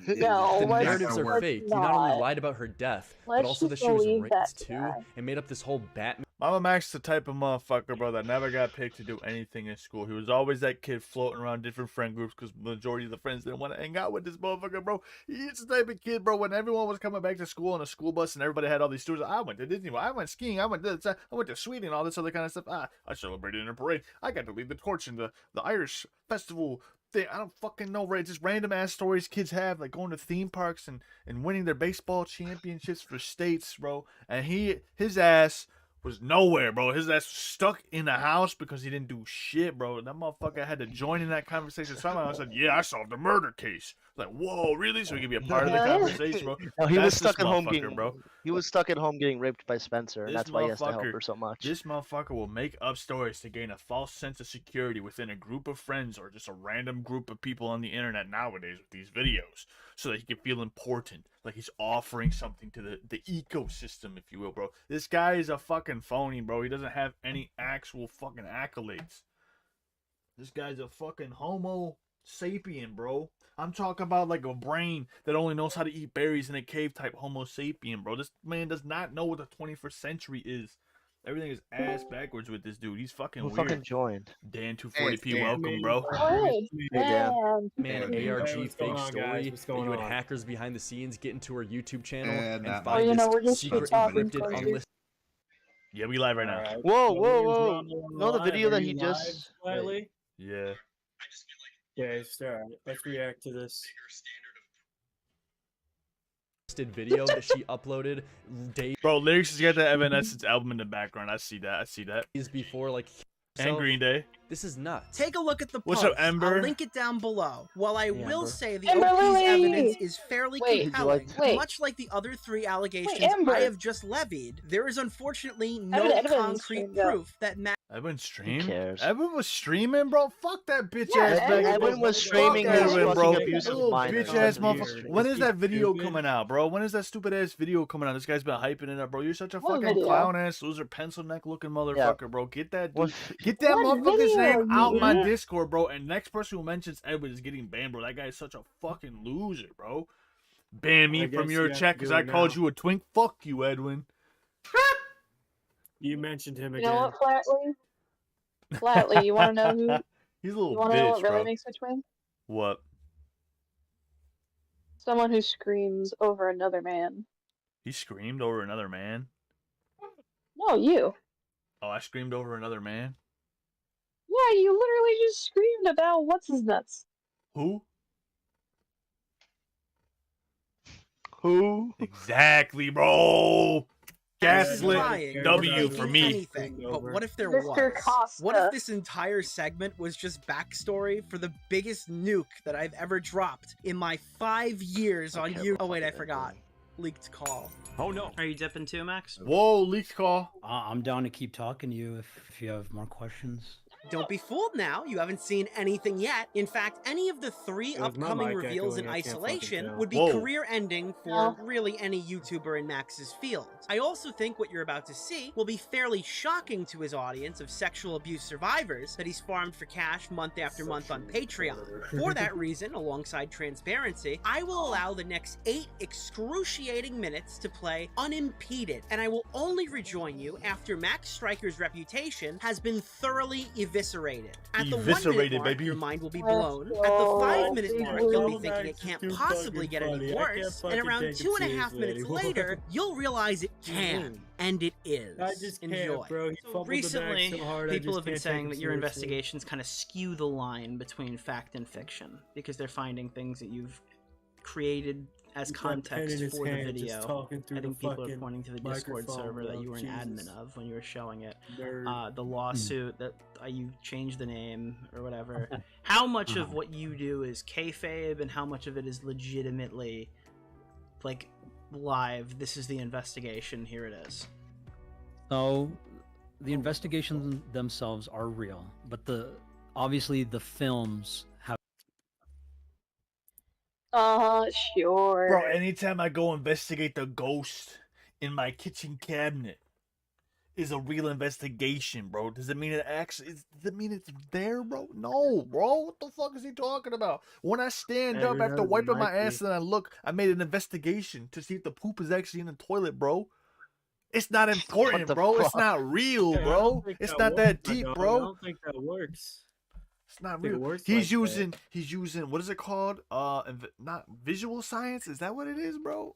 K: No,
R: the
K: let's-
R: narratives are
K: let's
R: fake. He not only
K: not.
R: lied about her death,
K: Let's
R: but also that
K: just
R: she was
K: believe
R: raped
K: that
R: too,
K: guy.
R: and made up this whole Batman.
A: Mama Max the type of motherfucker, bro, that never got picked to do anything in school. He was always that kid floating around different friend groups because majority of the friends didn't want to hang out with this motherfucker, bro. He's the type of kid, bro, when everyone was coming back to school on a school bus and everybody had all these tours. I went to Disney World, I went skiing, I went to this, I went to Sweden, all this other kind of stuff. I celebrated in a parade. I got to lead the torch in the Irish festival thing. I don't fucking know, right? Just random ass stories kids have, like going to theme parks and winning their baseball championships for states, bro. And his ass was nowhere, bro. His ass was stuck in the house because he didn't do shit, bro. That motherfucker had to join in that conversation somehow. I said, yeah, I solved a murder case. Like, whoa, really? So he could be a part of the conversation, bro.
G: No, he was
A: That's
G: stuck
A: this
G: at home
A: motherfucker,
G: getting,
A: bro.
G: He was stuck at home getting raped by Spencer, and
A: This
G: that's why he has to help
A: motherfucker-
G: her so much.
A: This motherfucker will make up stories to gain a false sense of security within a group of friends or just a random group of people on the internet nowadays with these videos so that he can feel important, like he's offering something to the ecosystem, if you will, bro. This guy is a fucking phony, bro. He doesn't have any actual fucking accolades. This guy's a fucking homo sapien, bro. I'm talking about like a brain that only knows how to eat berries in a cave type homo sapien, bro. This man does not know what the 21st century is. Everything is ass backwards with this dude. He's fucking
G: Who
A: weird.
G: fucking joined?
A: Dan 240p, welcome, bro.
K: Hey,
R: Man, ARG
T: What's
R: fake
T: going on,
R: story
T: guys? What's
R: that
T: going
R: you had
T: on?
R: hackers behind the scenes get into her YouTube channel and
P: not
K: Oh,
R: find
K: you know, we're
R: this
K: just
R: secret
K: talking
R: encrypted
K: crazy.
R: unlisted.
A: Yeah, we live right now.
T: Alright.
G: Whoa,
T: So
G: whoa,
T: me and
G: whoa!
T: Ron are
G: No, the
T: live.
G: video
T: Are
G: that
T: you
G: he
T: live,
G: just.
T: Smiley?
A: Yeah.
T: Okay, so alright, let's react to this.
R: video that she uploaded days.
A: Bro, Lyrics has got that Evanescence album in the background. I see that.
R: Before like.
A: And Green Day.
R: This is nuts.
B: Take a look at the
A: What's
B: post.
A: up, Ember?
B: I'll link it down below. While I will
R: Amber.
B: say the
K: Ember
B: OP's
K: Lily!
B: evidence is fairly compelling,
K: wait.
B: much like the other 3 allegations
K: Ember.
B: I have just levied, there is unfortunately no
K: Evidence
B: concrete
K: streamed up.
B: proof that Matt.
A: Edwin streamed?
G: cares?
A: Edwin was streaming, bro? Fuck that bitch
G: Yeah,
A: ass nigga.
G: Edwin was streaming
A: Fuck
G: his
A: Edwin,
G: fucking
A: bro.
G: abusive
A: Little
G: minor.
A: bitch ass
G: That's
A: motherfucker.
G: weird.
A: When is that video
D: stupid?
A: coming out, bro? When is that stupid ass video coming out? This guy's been hyping it up, bro. You're such a
K: What
A: fucking
K: video?
A: clown ass loser, pencil neck looking motherfucker, bro. Get that dude.
G: What-
A: Get that
K: What
A: motherfucker's
K: video,
A: name out my
K: you-
A: Discord, bro. And next person who mentions Edwin is getting banned, bro. That guy is such a fucking loser, bro. Ban me
D: I
A: from
D: guess
A: your
D: you have
A: chat
D: to
A: because
D: do
A: I
D: it
A: called
D: now.
A: you a twink. Fuck you, Edwin.
D: You mentioned him
K: You
D: again.
K: know what, Flatley? Flatley, you want to know who?
A: He's a little
K: You want to know
A: bitch,
K: what really
A: bro.
K: makes a twin?
A: What?
K: Someone who screams over another man.
A: He screamed over another man?
K: No, you.
A: Oh, I screamed over another man?
K: Yeah, you literally just screamed about what's his nuts.
A: Who?
G: Who?
A: Exactly, bro. Gaslit
B: Lying,
A: W
B: or
A: for
B: thinking
A: me.
B: anything. But what if there
K: Mr.
B: was?
K: Costa.
B: What if this entire segment was just backstory for the biggest nuke that I've ever dropped in my 5 years on YouTube? Oh wait, I forgot. Leaked call.
D: Oh no.
B: Are you dipping too, Max?
A: Whoa, leaked call.
M: I'm down to keep talking to you if you have more questions.
B: Don't be fooled now. You haven't seen anything yet. In fact, any of the 3
D: It was my
B: upcoming
D: mic
B: reveals in
D: echoing, I can't fucking
B: isolation
D: tell.
B: would be
A: Whoa.
B: career-ending for really any YouTuber in Max's field. I also think what you're about to see will be fairly shocking to his audience of sexual abuse survivors that he's farmed for cash month after month on Patreon. For that reason, alongside transparency, I will allow the next 8 excruciating minutes to play unimpeded, and I will only rejoin you after Max Striker's reputation has been thoroughly eviscerated. At the 1 minute
A: Eviscerated,
B: mark,
A: baby.
B: your mind will be blown. At the 5 minute mark, you'll be thinking it can't possibly get any worse. And around 2.5 minutes later, you'll realize it can. And it is.
D: I just can't,
B: Enjoy.
D: bro. He fumbled the bag
B: Recently,
D: so hard, I
B: people
D: just
B: have been
D: can't
B: saying
D: take
B: that
D: him
B: your
D: seriously.
B: investigations kind of skew the line between fact and fiction because they're finding things that you've created as
D: He's got a pen
B: context
D: in his
B: for the
D: hand, just
B: video.
D: talking through
B: I think
D: the
B: people are
D: fucking
B: pointing to the Discord
D: microphone,
B: server that
D: bro.
B: you were an
D: Jesus.
B: admin of when you were showing it.
D: Nerd.
B: The lawsuit that you changed the name or whatever. How much of what you do is kayfabe and how much of it is legitimately like live? This is the investigation. Here it is.
M: So, the investigations themselves are real, but obviously the films have.
K: Sure.
A: Bro, anytime I go investigate the ghost in my kitchen cabinet is a real investigation, bro. Does it mean it actually does it mean it's there, bro? No, bro. What the fuck is he talking about? When I stand up after
D: Every
A: wiping my
D: might be.
A: ass and I look, I made an investigation to see if the poop is actually in the toilet, bro. It's not important,
G: the
A: bro. It's
G: fuck?
A: not real,
D: Yeah, I
A: bro.
D: don't think
A: It's
D: that
A: not that
D: works, my
A: deep,
D: dog. I
A: bro.
D: don't think that works.
A: It's not
D: think it
A: real.
D: works
A: He's
D: like that.
A: using what is it called? Not visual science. Is that what it is, bro?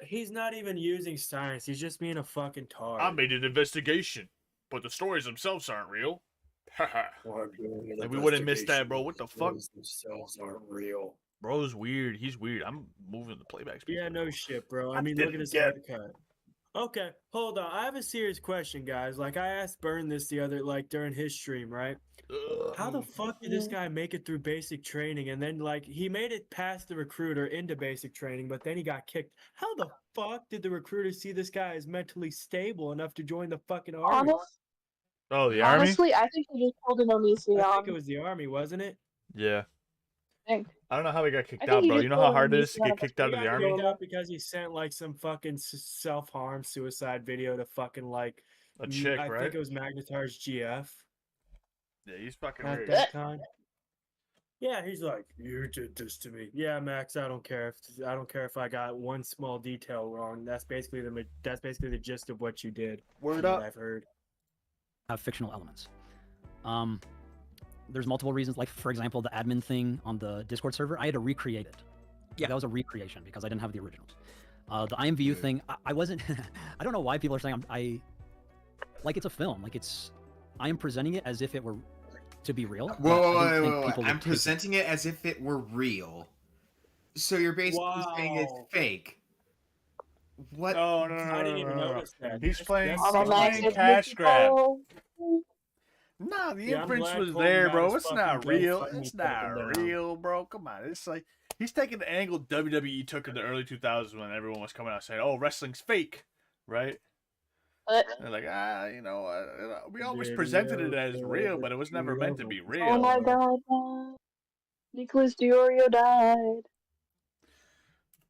D: He's not even using science. He's just being a fucking tard.
A: I made an investigation, but the stories themselves aren't real. Haha. Like, we wouldn't miss that, bro. What the fuck?
D: Themselves aren't real.
A: Bro's weird. He's weird. I'm moving the playback speed.
D: Yeah, no shit, bro. I
A: I
D: mean, look at
A: didn't
D: his
A: get-
D: haircut. Okay, hold on. I have a serious question, guys. Like, I asked Burn this during his stream, right? How the fuck did this guy make it through basic training and then, like, he made it past the recruiter into basic training, but then he got kicked? How the fuck did the recruiter see this guy as mentally stable enough to join the fucking army?
A: Oh, the army?
K: Honestly, I think he just pulled an Onision.
D: I think it was the army, wasn't it?
A: Yeah.
K: I
A: I don't know how he got kicked
K: I think
A: out,
K: he
A: bro.
K: just
A: You know how
K: told
A: hard it
K: him
A: is to
K: he's
A: get kicked out of the
D: He got
A: army?
D: kicked out because he sent like some fucking self-harm suicide video to fucking like
A: A chick,
D: I
A: right?
D: think it was Magnetar's GF
A: Yeah, he's fucking
D: at
A: weird.
D: that time. Yeah, he's like, you did this to me. Yeah, Max, I don't care if I got one small detail wrong. That's basically the gist of what you did.
A: Word
D: from
A: up.
D: what I've heard.
M: Have fictional elements. There's multiple reasons. Like, for example, the admin thing on the Discord server, I had to recreate it. Yeah, that was a recreation because I didn't have the originals. The IMVU thing, I wasn't. I don't know why people are saying like it's a film. Like I am presenting it as if it were to be real. but I didn't think
P: Whoa.
M: people would
P: I'm
M: take it.
P: presenting it as if it were real. So you're basically saying it's fake. What?
A: No,
D: I didn't even notice that.
A: He's playing
K: MAMAMAX
A: cash grab.
K: Mythical.
A: Nah, the
D: Yeah, I'm
A: inference
D: glad
A: was
D: Colton
A: there,
D: got
A: bro.
D: his
A: It's
D: fucking
A: not real.
D: GoFundMe
A: It's not
D: taken down.
A: real, bro. Come on. It's like he's taking the angle WWE took in the early 2000s when everyone was coming out saying, "Oh, wrestling's fake," right? They're like, we always presented it as real, but it was never meant to be real.
K: Oh my god, Nicholas Diorio died.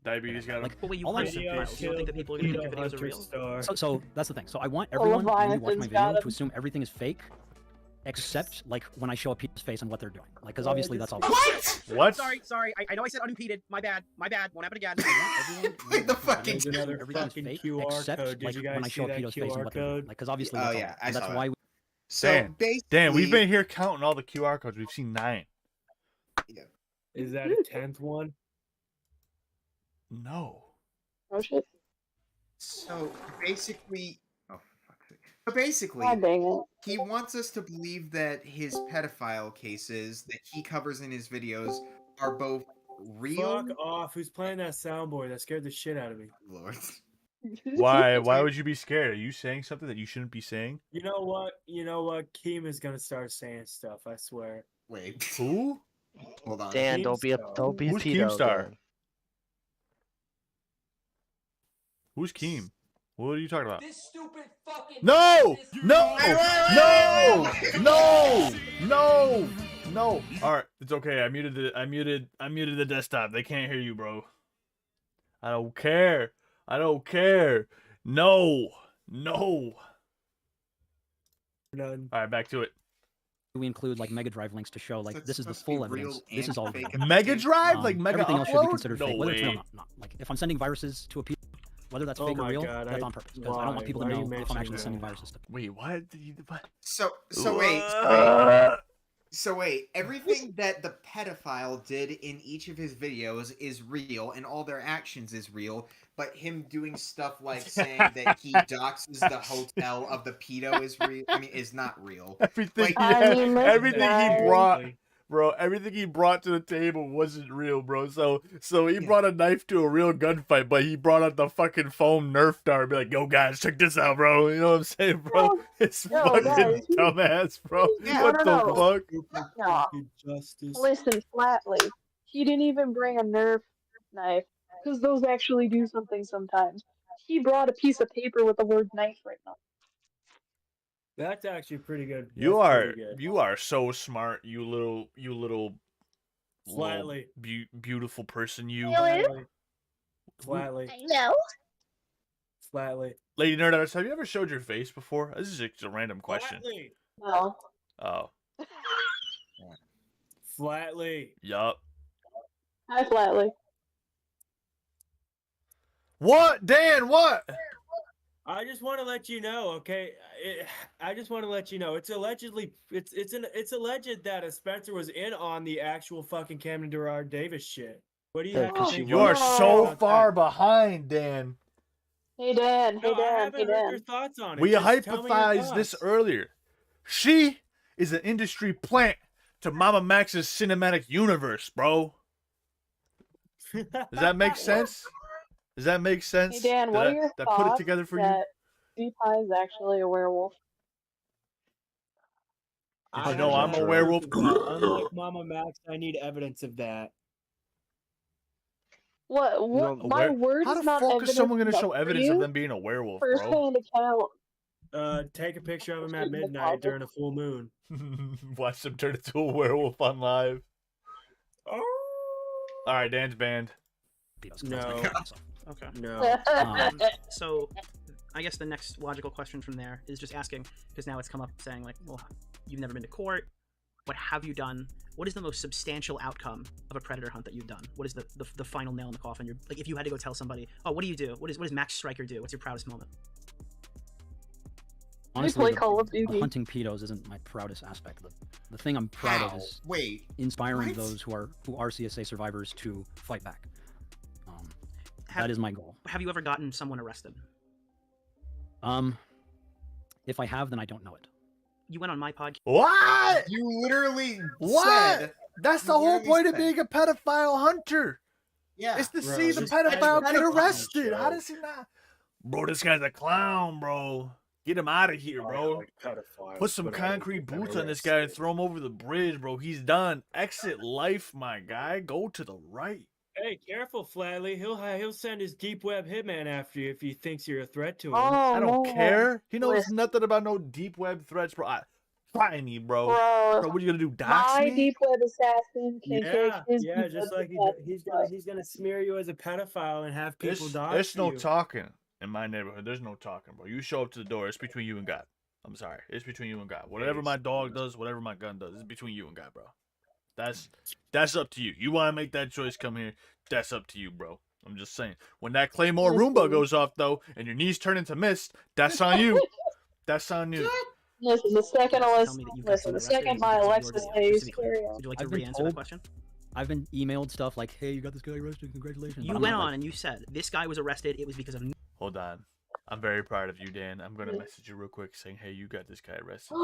A: Diabetes got him.
B: But wait, you
M: all
B: want
M: I'm
B: to
M: saying
B: you don't think that people are going to think your videos are real?
M: So that's the thing. So I want everyone when they watch my
K: Leviathan's
M: video
K: got
M: to assume everything is fake, except like when I show a people's face and what they're doing. Like, because
K: Oh,
M: obviously that's all.
A: What?
B: Sorry. I know I said unimpeded. My bad. Won't happen again.
P: Like the fucking
D: There's another
M: everything's
D: fucking
M: fake,
D: QR
M: except
D: code. Did
M: like
D: you
M: when
D: guys
M: I
D: see
M: show a
D: that
M: people's face and
D: QR
M: what they're doing.
D: code?
M: Like, because obviously
P: Oh,
M: that's
P: yeah,
M: all.
P: I
M: And that's
P: saw
M: why.
P: So
A: Dan, we've been here counting all the QR codes. We've seen 9.
D: Is that a 10th one?
A: No.
K: Oh shit.
P: So basically, so basically,
K: God dang it.
P: he wants us to believe that his pedophile cases that he covers in his videos are both real.
D: Fuck off. Who's playing that soundboard? That scared the shit out of me.
P: Lord.
A: Why? Why would you be scared? Are you saying something that you shouldn't be saying?
D: You know what? Keem is gonna start saying stuff, I swear.
P: Wait.
A: Who?
P: Hold on.
G: Dan, don't be a
A: Who's
G: pedo,
A: Keemstar?
G: Dan.
A: Who's Keem? What are you talking about?
F: This stupid fucking.
A: No! No! All right, it's okay. I muted the desktop. They can't hear you, bro. I don't care. No.
D: None.
A: All right, back to it.
M: We include like Mega Drive links to show like this is the full evidence. This is all real.
A: Mega Drive, like Mega
M: everything else should be
A: Upload?
M: considered
A: No
M: fake. Whether it's real or
A: way.
M: not. Like if I'm sending viruses to a people, whether that's
D: Oh
M: fake or
D: my
M: real,
D: God,
M: that's on purpose because I don't want people to
D: why are you
M: know if I'm actually
D: mentioning
M: sending
D: that?
M: viruses to people.
A: Wait, what?
P: So wait, everything that the pedophile did in each of his videos is real, and all their actions is real. But him doing stuff like saying that he doxes the hotel of the pedo is not real.
A: Everything
P: Like,
A: everything he brought, bro. Everything he brought to the table wasn't real, bro. So he brought a knife to a real gunfight, but he brought out the fucking foam Nerf dart and be like, "Yo, guys, check this out, bro." You know what I'm saying, bro? It's fucking
K: guys.
A: dumbass, bro.
K: Yeah,
A: What the fuck?
K: No.
D: Justice.
K: Listen, flatly. He didn't even bring a Nerf knife, because those actually do something sometimes. He brought a piece of paper with the word knife written on it.
D: That's actually pretty good.
A: You
D: That's
A: are
D: pretty good.
A: you are so smart, you little
D: Flatly.
A: beautiful person. You.
D: Flatly.
K: I know.
D: Flatly.
A: Lady Nerd, have you ever showed your face before? This is just a random question.
D: Flatly.
K: No.
A: Oh.
D: Flatly.
A: Yup.
K: Hi, Flatly.
A: What, Dan? What?
D: I just want to let you know, okay? I just want to let you know. It's allegedly it's alleged that Spencer was in on the actual fucking Camden Gerard Davis shit. What do you have to think?
A: You are so far behind, Dan.
K: Hey, Dan. Hey,
D: No, I
K: Dan.
D: haven't
K: Hey,
D: heard
K: Dan.
D: your thoughts on it.
A: We
D: Just tell me your
A: hypothesized this
D: thoughts.
A: earlier. She is an industry plant to MAMAMAX's cinematic universe, bro. Does that make sense? Does that make sense?
K: Hey, Dan, what
A: Did
K: are your
A: I
K: thoughts
A: put it together for you?
K: that Sweet Pie is actually a werewolf?
A: Did you know I'm a werewolf?
D: Unlike MAMAMAX, I need evidence of that.
K: What?
A: No,
K: My word
A: How
K: is
A: the
K: not
A: fuck
K: evidence
A: is someone gonna
K: enough
A: show
K: for
A: evidence
K: you?
A: of them being a werewolf, bro?
K: First-hand account.
D: Take a picture of him at midnight during a full moon.
A: Watch them turn into a werewolf on live.
D: Oh.
A: All right, Dan's banned.
D: No.
B: Okay.
D: No.
B: So, I guess the next logical question from there is just asking, because now it's come up saying like, well, you've never been to court. What have you done? What is the most substantial outcome of a predator hunt that you've done? What is the final nail in the coffin? You're like, if you had to go tell somebody, oh, what do you do? What does Max Stryker do? What's your proudest moment?
M: Honestly,
K: Call of Duty.
M: hunting pedos isn't my proudest aspect. The thing I'm proud of is inspiring
P: what?
M: those who are CSA survivors to fight back. That is my goal.
B: Have you ever gotten someone arrested?
M: If I have, then I don't know it.
B: You went on my podcast.
A: What?
P: You literally
A: What?
P: said.
A: That's the whole point of being a pedophile hunter.
P: Yeah.
A: It's to
D: Bro,
A: see the
D: this
A: pedophile
D: guy's
A: get
D: a
A: arrested.
D: show.
A: How does he not? Bro, this guy's a clown, bro. Get him out of here, bro. Put some concrete boots on this guy and throw him over the bridge, bro. He's done. Exit life, my guy. Go to the right.
D: Hey, careful, Flatley. He'll send his deep web hitman after you if he thinks you're a threat to him.
A: I don't care. He knows nothing about no deep web threats, bro. Try me, bro. Bro, what are you gonna do? Dox
K: My
A: me?
K: deep web assassin can take his
D: Yeah,
K: deep
D: just
K: web
D: like
K: assassin.
D: he's gonna smear you as a pedophile and have people die.
A: There's no talking in my neighborhood. There's no talking, bro. You show up to the door. It's between you and God. I'm sorry. It's between you and God. Whatever my dog does, whatever my gun does, it's between you and God, bro. That's up to you. You want to make that choice, come here. That's up to you, bro. I'm just saying. When that Claymore Roomba goes off, though, and your knees turn into mist, that's on you. That's on you.
K: Listen, the second my Alexa says,
B: Would you like to re-answer that question?
M: I've been emailed stuff like, "Hey, you got this guy arrested. Congratulations."
B: You went on and you said this guy was arrested. It was because of.
A: Hold on. I'm very proud of you, Dan. I'm gonna message you real quick saying, "Hey, you got this guy arrested.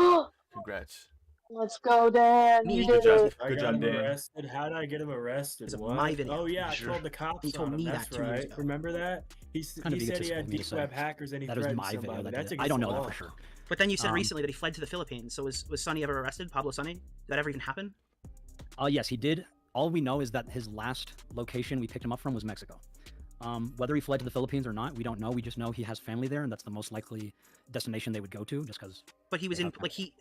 A: Congrats."
K: Let's go, Dan. You did it.
A: Good job, Dan.
D: Arrested. How did I get him arrested?
B: Because of
D: What?
B: my video.
D: Oh yeah, I
B: Sure.
D: told the cops.
B: He told
D: on him.
B: me
D: That's
B: that 2 years
D: right.
B: ago.
D: Remember that? He said he had deep web hackers and he
M: that was
D: threatened
M: my video.
D: somebody.
M: That
D: That's
M: did it. I don't know that
D: against
M: for
D: the law.
M: sure.
B: But then you said recently that he fled to the Philippines. So was Sonny ever arrested? Pablo Sonny? Did that ever even happen?
M: Yes, he did. All we know is that his last location we picked him up from was Mexico. Whether he fled to the Philippines or not, we don't know. We just know he has family there, and that's the most likely destination they would go to, just because.
B: But he was in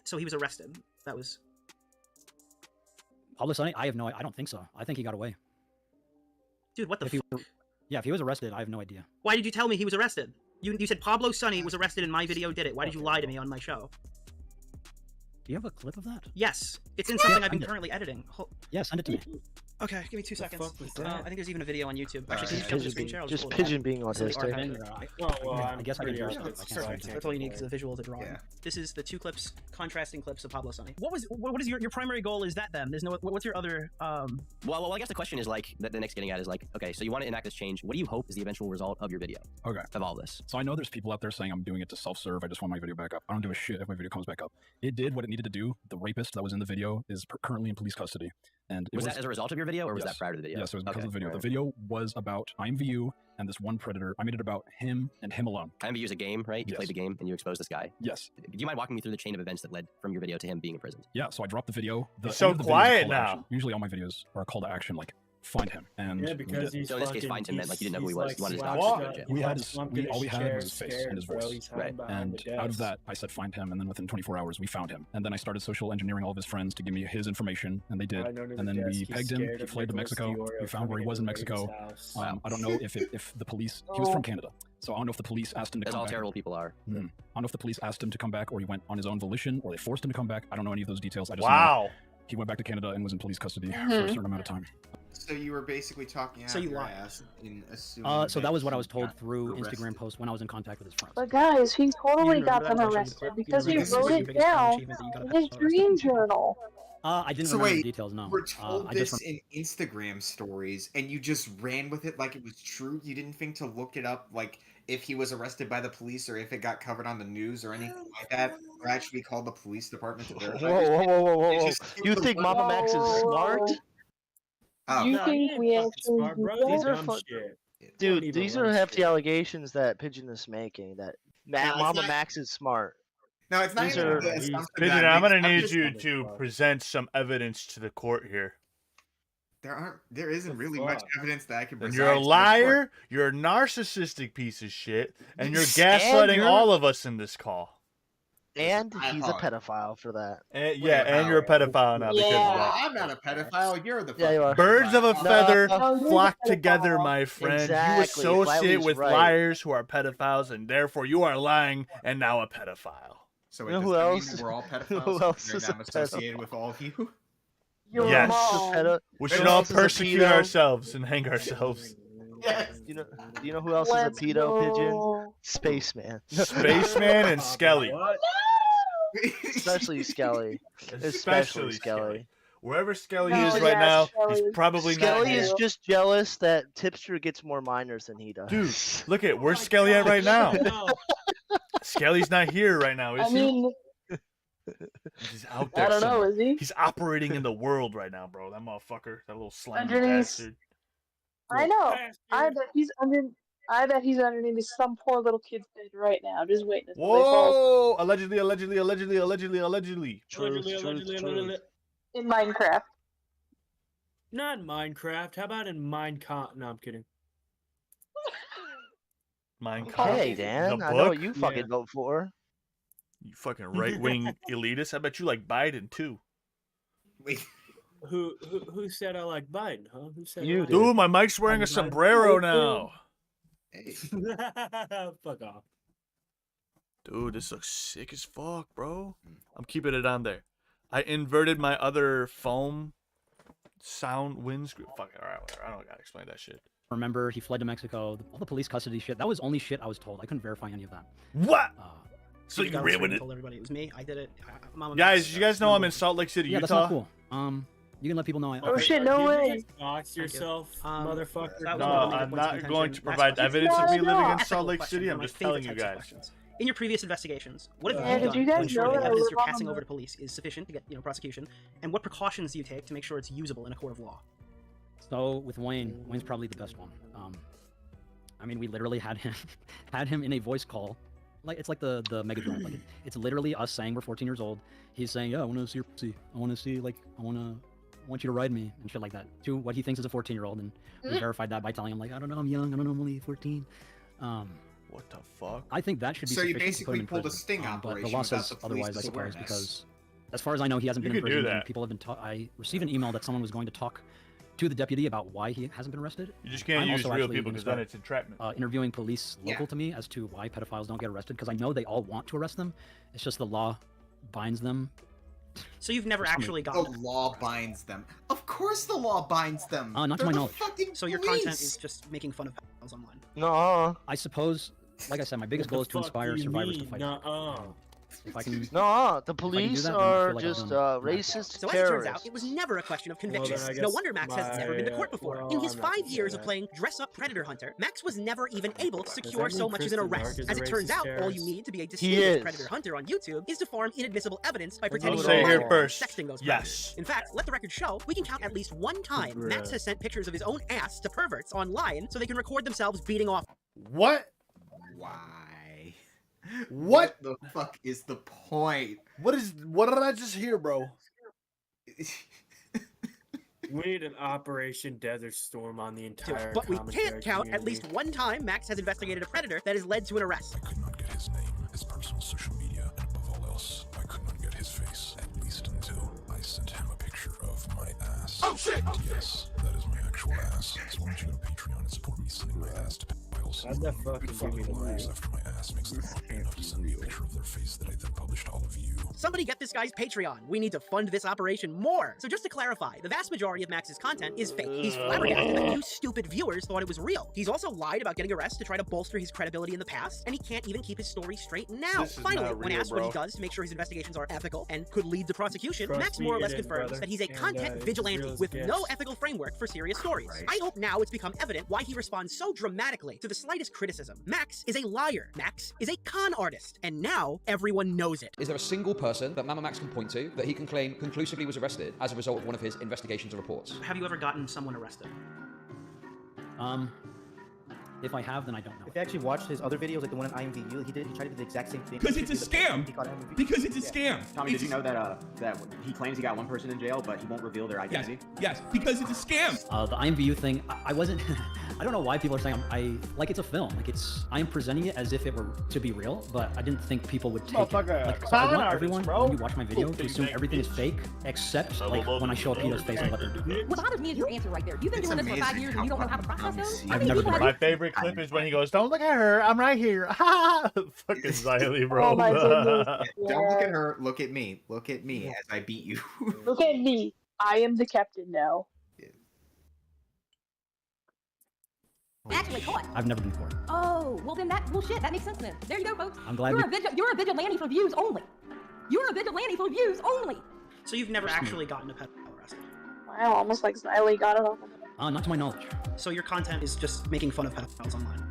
B: so he was arrested. That was.
M: Pablo Sonny? I don't think so. I think he got away.
B: Dude, what the?
M: If he was arrested, I have no idea.
B: Why did you tell me he was arrested? You said Pablo Sonny was arrested and my video did it. Why did you lie to me on my show?
M: Do you have a clip of that?
B: Yes, it's in something I've been currently editing.
M: Yeah, send it to me.
B: Okay, give me 2 seconds. I think there's even a video on YouTube. Actually, can you show the screen share? I'll
G: Just
B: pull it
G: Pigeon
B: up.
G: being autistic.
M: I guess I can use it.
B: Perfect. That's all you need because the visuals are drawing. This is the 2 clips, contrasting clips of Pablo Sonny. What is your primary goal? Is that then? There's no. What's your other?
U: Well, I guess the question is like the next getting at is like, okay, so you want to enact this change. What do you hope is the eventual result of your video?
V: Okay.
U: Of all this.
V: So I know there's people out there saying I'm doing it to self-serve. I just want my video back up. I don't do a shit if my video comes back up. It did what it needed to do. The rapist that was in the video is currently in police custody. And
U: was that as a result of your video, or was that prior to the video?
V: Yes, it was because of the video. The video was about IMVU and this one predator. I made it about him and him alone.
U: IMVU is a game, right? You played the game and you exposed this guy.
V: Yes.
U: Do you mind walking me through the chain of events that led from your video to him being imprisoned?
V: Yeah, so I dropped the video.
A: He's so quiet now.
V: Action. Usually all my videos are a call to action, like find him. And
D: yeah, because he's
U: so in this case, find him meant like you didn't know who he was. You wanted his
D: doctor.
V: We had all we had was his face and his
D: bro.
V: voice.
D: Right.
V: And out of that, I said find him, and then within 24 hours, we found him. And then I started social engineering all of his friends to give me his information, and they did. And then we pegged him. He fled to Mexico. We found where he was in Mexico. I don't know if the police. He was from Canada, so I don't know if the police asked him to come back.
U: As all terrible people are.
V: I don't know if the police asked him to come back, or he went on his own volition, or they forced him to come back. I don't know any of those details. I just know he went back to Canada and was in police custody for a certain amount of time.
P: So you were basically talking out your ass in assuming
M: So that was what I was told through Instagram posts when I was in contact with his friends.
K: But guys, he totally got them arrested because he wrote it down in his dream journal.
M: I didn't remember the details, no.
P: You were told this in Instagram stories, and you just ran with it like it was true? You didn't think to look it up, like, if he was arrested by the police or if it got covered on the news or anything like that, or actually called the police department to verify?
G: Whoa. You think MAMAMAX is smart?
K: You think we actually
G: These are fun. Dude, these are hefty allegations that Pigeon is making, that MAMAMAX is smart.
P: No, it's not
G: These
P: even
G: are...
P: the assumption
A: Pigeon,
P: that
A: I'm gonna
P: makes-
A: need you to present some evidence to the court here.
P: There isn't really much evidence that I can
A: And
P: present.
A: you're a liar, you're a narcissistic piece of shit, and you're gaslighting all of us in this call.
G: And he's a pedophile for that.
A: And you're a pedophile now because of that.
P: I'm not a pedophile. You're the
G: you are.
A: Birds of a feather
G: No,
A: flock together, my friend.
G: Exactly.
A: You associate
G: Wiley's
A: with
G: right.
A: liars who are pedophiles, and therefore you are lying and now a pedophile.
P: So
G: You know
P: does
G: who
P: that mean
G: else?
P: that we're all pedophiles?
G: Who else
P: They're
G: is a
P: now associated with all of you?
A: Yes. We should all persecute ourselves and hang ourselves.
P: Yes.
G: Do you know who else is a pedo, Pigeon? Spaceman.
A: Spaceman and Skelly.
G: Especially Skelly. Especially Skelly.
A: Wherever Skelly is right now, he's probably not
G: Skelly
A: here.
G: is just jealous that Tipster gets more minors than he does.
A: Dude, look at where's Skelly at right now? Skelly's not here right now, is he? He's out there.
K: I don't know,
A: somewhere.
K: is he?
A: He's operating in the world right now, bro. That motherfucker, that little slimy
K: Underneath.
A: bastard.
K: I know. I bet he's underneath some poor little kid's bed right now, just waiting until they fall
A: Whoa! Allegedly.
K: asleep. In Minecraft.
D: Not in Minecraft. How about in Minecraft? No, I'm kidding.
A: Minecraft.
G: Hey, Dan, I know what you fucking vote for.
A: You fucking right-wing elitist. I bet you like Biden too.
P: Wait.
D: Who said I like Biden, huh? Who said
G: You,
A: dude? My mic's wearing a sombrero now.
P: Hey.
D: Fuck off.
A: Dude, this looks sick as fuck, bro. I'm keeping it on there. I inverted my other foam sound windscreen. Fuck it, alright, whatever. I don't gotta explain that shit.
M: Remember, he fled to Mexico. All the police custody shit. That was only shit I was told. I couldn't verify any of that.
A: What?
B: So
A: you ran with it?
B: Told everybody it was me. I did it.
A: Guys, you guys know I'm in Salt Lake City,
M: yeah,
A: Utah?
M: That's not cool. You can let people know.
K: Oh shit, no way.
D: Dox yourself, motherfucker.
A: No, I'm not going to provide evidence of me living in Salt Lake City. I'm just telling you guys.
B: In your previous investigations, what have
K: Yeah,
B: you
K: did
B: done
K: you
B: to
K: guys
B: ensure
K: know
B: the
K: that I
B: evidence
K: live
B: you're
K: on
B: passing
K: the-
B: over to police is sufficient to get prosecution? And what precautions do you take to make sure it's usable in a court of law?
M: So with Wayne's probably the best one. I mean, we literally had him in a voice call. Like it's like the Mega Drive. Like it's literally us saying we're 14 years old. He's saying, "Yeah, I want to see your pussy. I want to see I want you to ride me," and shit like that. To what he thinks is a 14-year-old, and we verified that by telling him like, "I don't know, I'm young. I don't know, I'm only 14."
A: What the fuck?
M: I think that should be
P: So you
M: sufficient to put him
P: basically
M: in
P: pulled a
M: prison.
P: sting
M: But
P: operation
M: the law
P: without
M: says
P: the police
M: otherwise, I suppose,
P: awareness.
M: because as far as I know, he hasn't been
A: You
M: in
A: could do
M: prison. And
A: that.
M: people have been. I received an email that someone was going to talk to the deputy about why he hasn't been arrested.
A: You just can't
M: I'm
A: use
M: also
A: real
M: actually
A: people
M: gonna
A: because then
M: start,
A: it's entrapment.
M: Interviewing police local to me as to why pedophiles don't get arrested, because I know they all want to arrest them. It's just the law binds them.
B: So you've never actually
P: The
B: gotten
P: law binds them. Of course the law binds them.
M: Not to
P: They're
M: my
P: the
M: knowledge.
P: fucking
B: So your
P: police.
B: content is just making fun of pedophiles online.
G: No.
M: I suppose, like I said, my biggest goal is to inspire survivors to fight. If I can,
G: No, the
M: if I can do
G: police
M: that, then I feel
G: are
M: like I've
G: just
M: done
G: racist
B: So as it turns
G: terrorists.
B: out, it was never a question of conviction.
D: then I
B: No
D: guess
B: wonder Max has never been to court before.
D: well,
B: In his
D: I'm not
B: 5
D: gonna say
B: years of
D: that.
B: playing dress-up predator hunter, Max was never even able to secure
D: that
B: so
D: mean
B: much as an
D: Kristen
B: arrest.
D: Dark is
B: As
D: a
B: it turns
D: racist
B: out, all you
D: terrorist?
B: need to be a
G: is.
B: distinguished predator hunter on YouTube is to farm inadmissible evidence by pretending
A: I'll
B: to
A: say
B: be
A: here
B: lying,
A: first,
B: sexting those
A: yes.
B: predators. In fact, let the record show, we can count at least one time Max
A: Bruh.
B: has sent pictures of his own ass to perverts online so they can record themselves beating off.
A: What?
P: Why? What the fuck is the point?
A: What did I just hear, bro?
D: We need an Operation Desert Storm on the entire.
B: But we
D: commentary
B: can't count at
D: community.
B: least one time Max has investigated a predator that has led to an arrest.
Q: I could not get his name, his personal social media, and above all else, I could not get his face, at least until I sent him a picture of my ass. Oh shit! And yes, that is my actual ass. So why don't you go to Patreon and support me sending my ass to pedophiles?
D: How'd that fucking give me the
Q: Lawyers
D: right?
Q: after my ass makes them happy enough to send me a picture of their face that I then publish to all of you.
B: Somebody get this guy's Patreon. We need to fund this operation more. So just to clarify, the vast majority of Max's content is fake. He's flabbergasted that you stupid viewers thought it was real. He's also lied about getting arrested to try to bolster his credibility in the past, and he can't even keep his story straight now.
A: This is
B: Finally,
A: not
B: when
A: real,
B: asked what he
A: bro.
B: does to make sure his investigations are ethical and could lead to prosecution,
D: Trust
B: Max
D: me,
B: more or
D: it
B: less
D: is,
B: confirms
D: brother.
B: that he's a
D: And,
B: content
D: it's
B: vigilante
D: real as
B: with
D: it
B: no
D: gets.
B: ethical framework for serious stories.
P: Right.
B: I hope now it's become evident why he responds so dramatically to the slightest criticism. Max is a liar. Max is a con artist. And now everyone knows it.
L: Is there a single person that MAMAMAX can point to that he can claim conclusively was arrested as a result of one of his investigations or reports?
B: Have you ever gotten someone arrested?
M: If I have, then I don't know.
F: If you actually watched his other videos, like the one in IMVU, he tried to do the exact same thing.
T: Because it's a scam!
F: He caught MVP.
T: Because it's a scam!
F: Tommy, did you know that he claims he got one person in jail, but he won't reveal their identity?
T: Yes, because it's a scam!
M: The IMVU thing, I wasn't. I don't know why people are saying like it's a film. Like I am presenting it as if it were to be real, but I didn't think people would take it.
A: Motherfucker,
M: Like, so
A: con
M: I want
A: artist,
M: everyone
A: bro.
M: when you watch my video to assume everything is fake, except like when I show a pedo's face and what they're doing.
W: What bothers me is your answer right there. You've been doing this for 5 years and you don't know how to process those?
M: I've never been.
A: My favorite clip is when he goes, "Don't look at her, I'm right here." Fucking Xylee, bro.
K: Oh my goodness.
P: Don't look at her. Look at me. Look at me as I beat you.
K: Look at me. I am the captain now.
W: Actually caught.
M: I've never been caught.
W: Oh, well then shit, that makes sense then. There you go, folks.
M: I'm glad
W: You're a vigilante for views only. You're a vigilante for views only.
B: So you've never actually gotten a pedophile arrested?
K: Wow, almost like Xylee got it off of him.
M: Not to my knowledge.
B: So your content is just making fun of pedophiles online?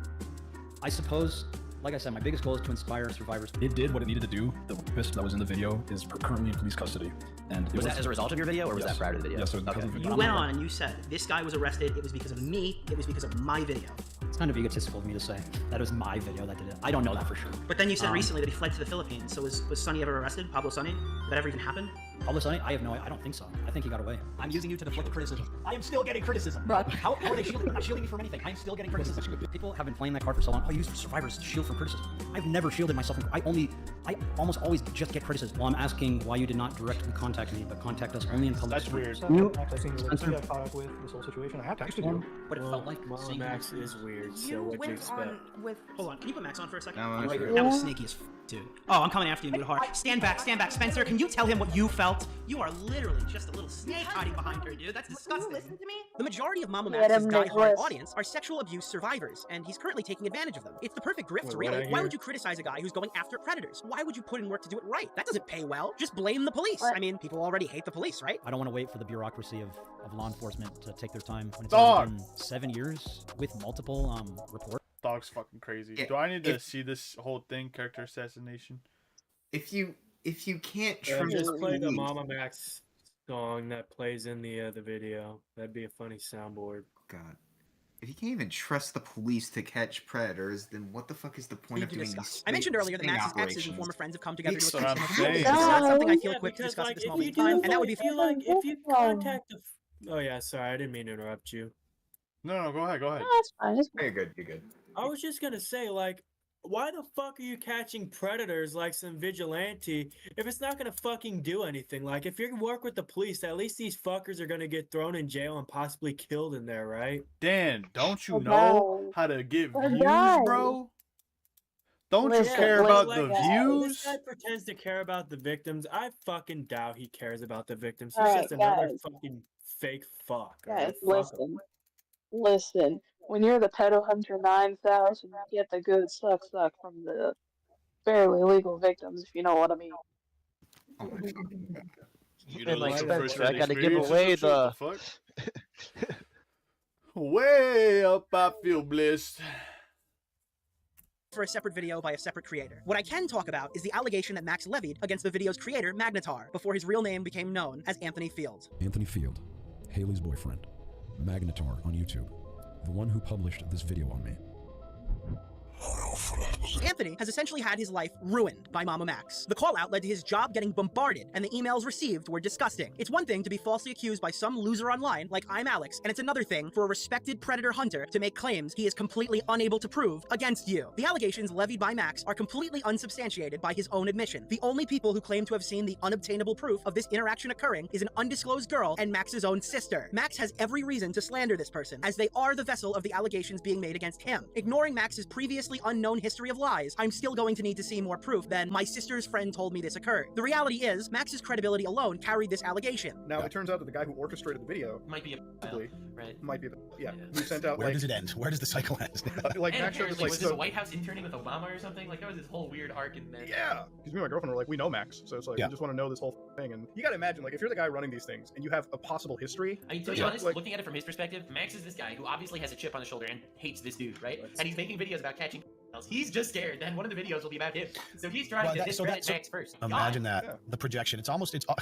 M: I suppose, Like I said, my biggest goal is to inspire survivors.
V: It did what it needed to do. The rapist that was in the video is currently in police custody. And
U: was that as a result of your video, or was that prior to the video?
V: Yes, it was because of the video.
B: You went on and you said, this guy was arrested, it was because of me, it was because of my video.
M: It's kind of egotistical of me to say that it was my video that did it. I don't know that for sure.
B: But then you said recently that he fled to the Philippines, so was Sonny ever arrested? Pablo Sonny? Did that ever even happen?
M: Pablo Sonny? I have no idea. I don't think so. I think he got away.
C: I'm using you to deflect criticism. I am still getting criticism. Bro, how are they shielding me? Not shielding me from anything. I'm still getting criticism.
M: People have been playing that card for so long. Oh, use survivors to shield from criticism. I've never shielded myself from. I almost always just get criticism. Well, I'm asking why you did not directly contact me, but contact us only in public.
C: That's weird.
M: You
C: I think you got caught up with this whole situation. I have texted you.
B: But it felt like
D: Max is weird. So what do you expect?
B: Hold on, can you put Max on for a second?
P: No,
B: Right
P: sure.
B: here. That was snaky as dude. Oh, I'm coming after you, Moodhar. Stand back, Spencer. Can you tell him what you felt? You are literally just a little snake hiding behind her, dude. That's disgusting. Listen to me. The majority of MAMAMAX's die-hard audience are sexual abuse survivors, and he's currently taking advantage of them. It's the perfect grift, really. Why would you criticize a guy who's going after predators? Why would you put in work to do it right? That doesn't pay well. Just blame the police. I mean, people already hate the police, right?
M: I don't want to wait for the bureaucracy of law enforcement to take their time when it's already been 7 years with multiple reports.
A: Dog's fucking crazy.
P: Yeah,
A: Do I need to see this whole thing, character assassination?
P: If you can't
D: just play the MAMAMAX song that plays in the video. That'd be a funny soundboard.
P: God. If you can't even trust the police to catch predators, then what the fuck is the point of doing these?
B: I mentioned earlier that
P: sting
B: Max's exes and
P: operations?
B: former friends have come together to
A: That's what I'm saying.
B: That's something I feel
D: Yeah,
B: equipped to
D: because,
B: discuss
D: like,
B: at this
D: if
B: moment
D: you
B: in time,
D: do-
B: and that would be
D: if you contact the oh yeah, sorry, I didn't mean to interrupt you.
A: No, go ahead.
K: No, it's fine. It's fine.
P: You're good. You're good.
D: I was just gonna say, like, why the fuck are you catching predators like some vigilante if it's not gonna fucking do anything? Like, if you work with the police, at least these fuckers are gonna get thrown in jail and possibly killed in there, right?
A: Dan, don't you know how to get views, bro? Don't you care about the views?
D: This guy pretends to care about the victims. I fucking doubt he cares about the victims. He's
K: Alright,
D: just another
K: guys.
D: fucking fake fuck.
K: Guys,
D: Alright, fuck him.
K: listen. When you're the pedo hunter 9000, you get the good suck from the barely legal victims, if you know what I mean.
A: You
G: And like
A: some
G: Spencer,
A: first-hand
G: I gotta give
A: experiences
G: away
A: and shit?
G: the.
A: Fuck? Way up, I feel blessed.
B: for a separate video by a separate creator. What I can talk about is the allegation that Max levied against the video's creator, Magnetar, before his real name became known as Anthony Field.
E: Anthony Field, Haley's boyfriend, Magnetar on YouTube, the one who published this video on me.
B: Anthony has essentially had his life ruined by MAMAMAX. The call out led to his job getting bombarded, and the emails received were disgusting. It's one thing to be falsely accused by some loser online, like I'm Alex, and it's another thing for a respected predator hunter to make claims he is completely unable to prove against you. The allegations levied by Max are completely unsubstantiated by his own admission. The only people who claim to have seen the unobtainable proof of this interaction occurring is an undisclosed girl and Max's own sister. Max has every reason to slander this person, as they are the vessel of the allegations being made against him. Ignoring Max's previously unknown history of lies, I'm still going to need to see more proof than my sister's friend told me this occurred. The reality is, Max's credibility alone carried this allegation.
J: Now, it turns out that the guy who orchestrated the video
X: might be a right?
J: Might be the who sent out.
C: Where does it end? Where does the cycle end?
J: Like
X: and
J: Max showed us
X: was this
J: so,
X: a White House interning with Obama or something? Like there was this whole weird arc in there.
J: Yeah, because me and my girlfriend were like, we know Max, so it's like we just want to know this whole thing. And you gotta imagine, like, if you're the guy running these things and you have a possible history.
X: I mean, to be honest, looking at it from his perspective, Max is this guy who obviously has a chip on his shoulder and hates this dude, right? And he's making videos about catching. He's just scared that one of the videos will be about him. So he's trying to discredit Max first.
C: Imagine that. The projection. It's almost, oh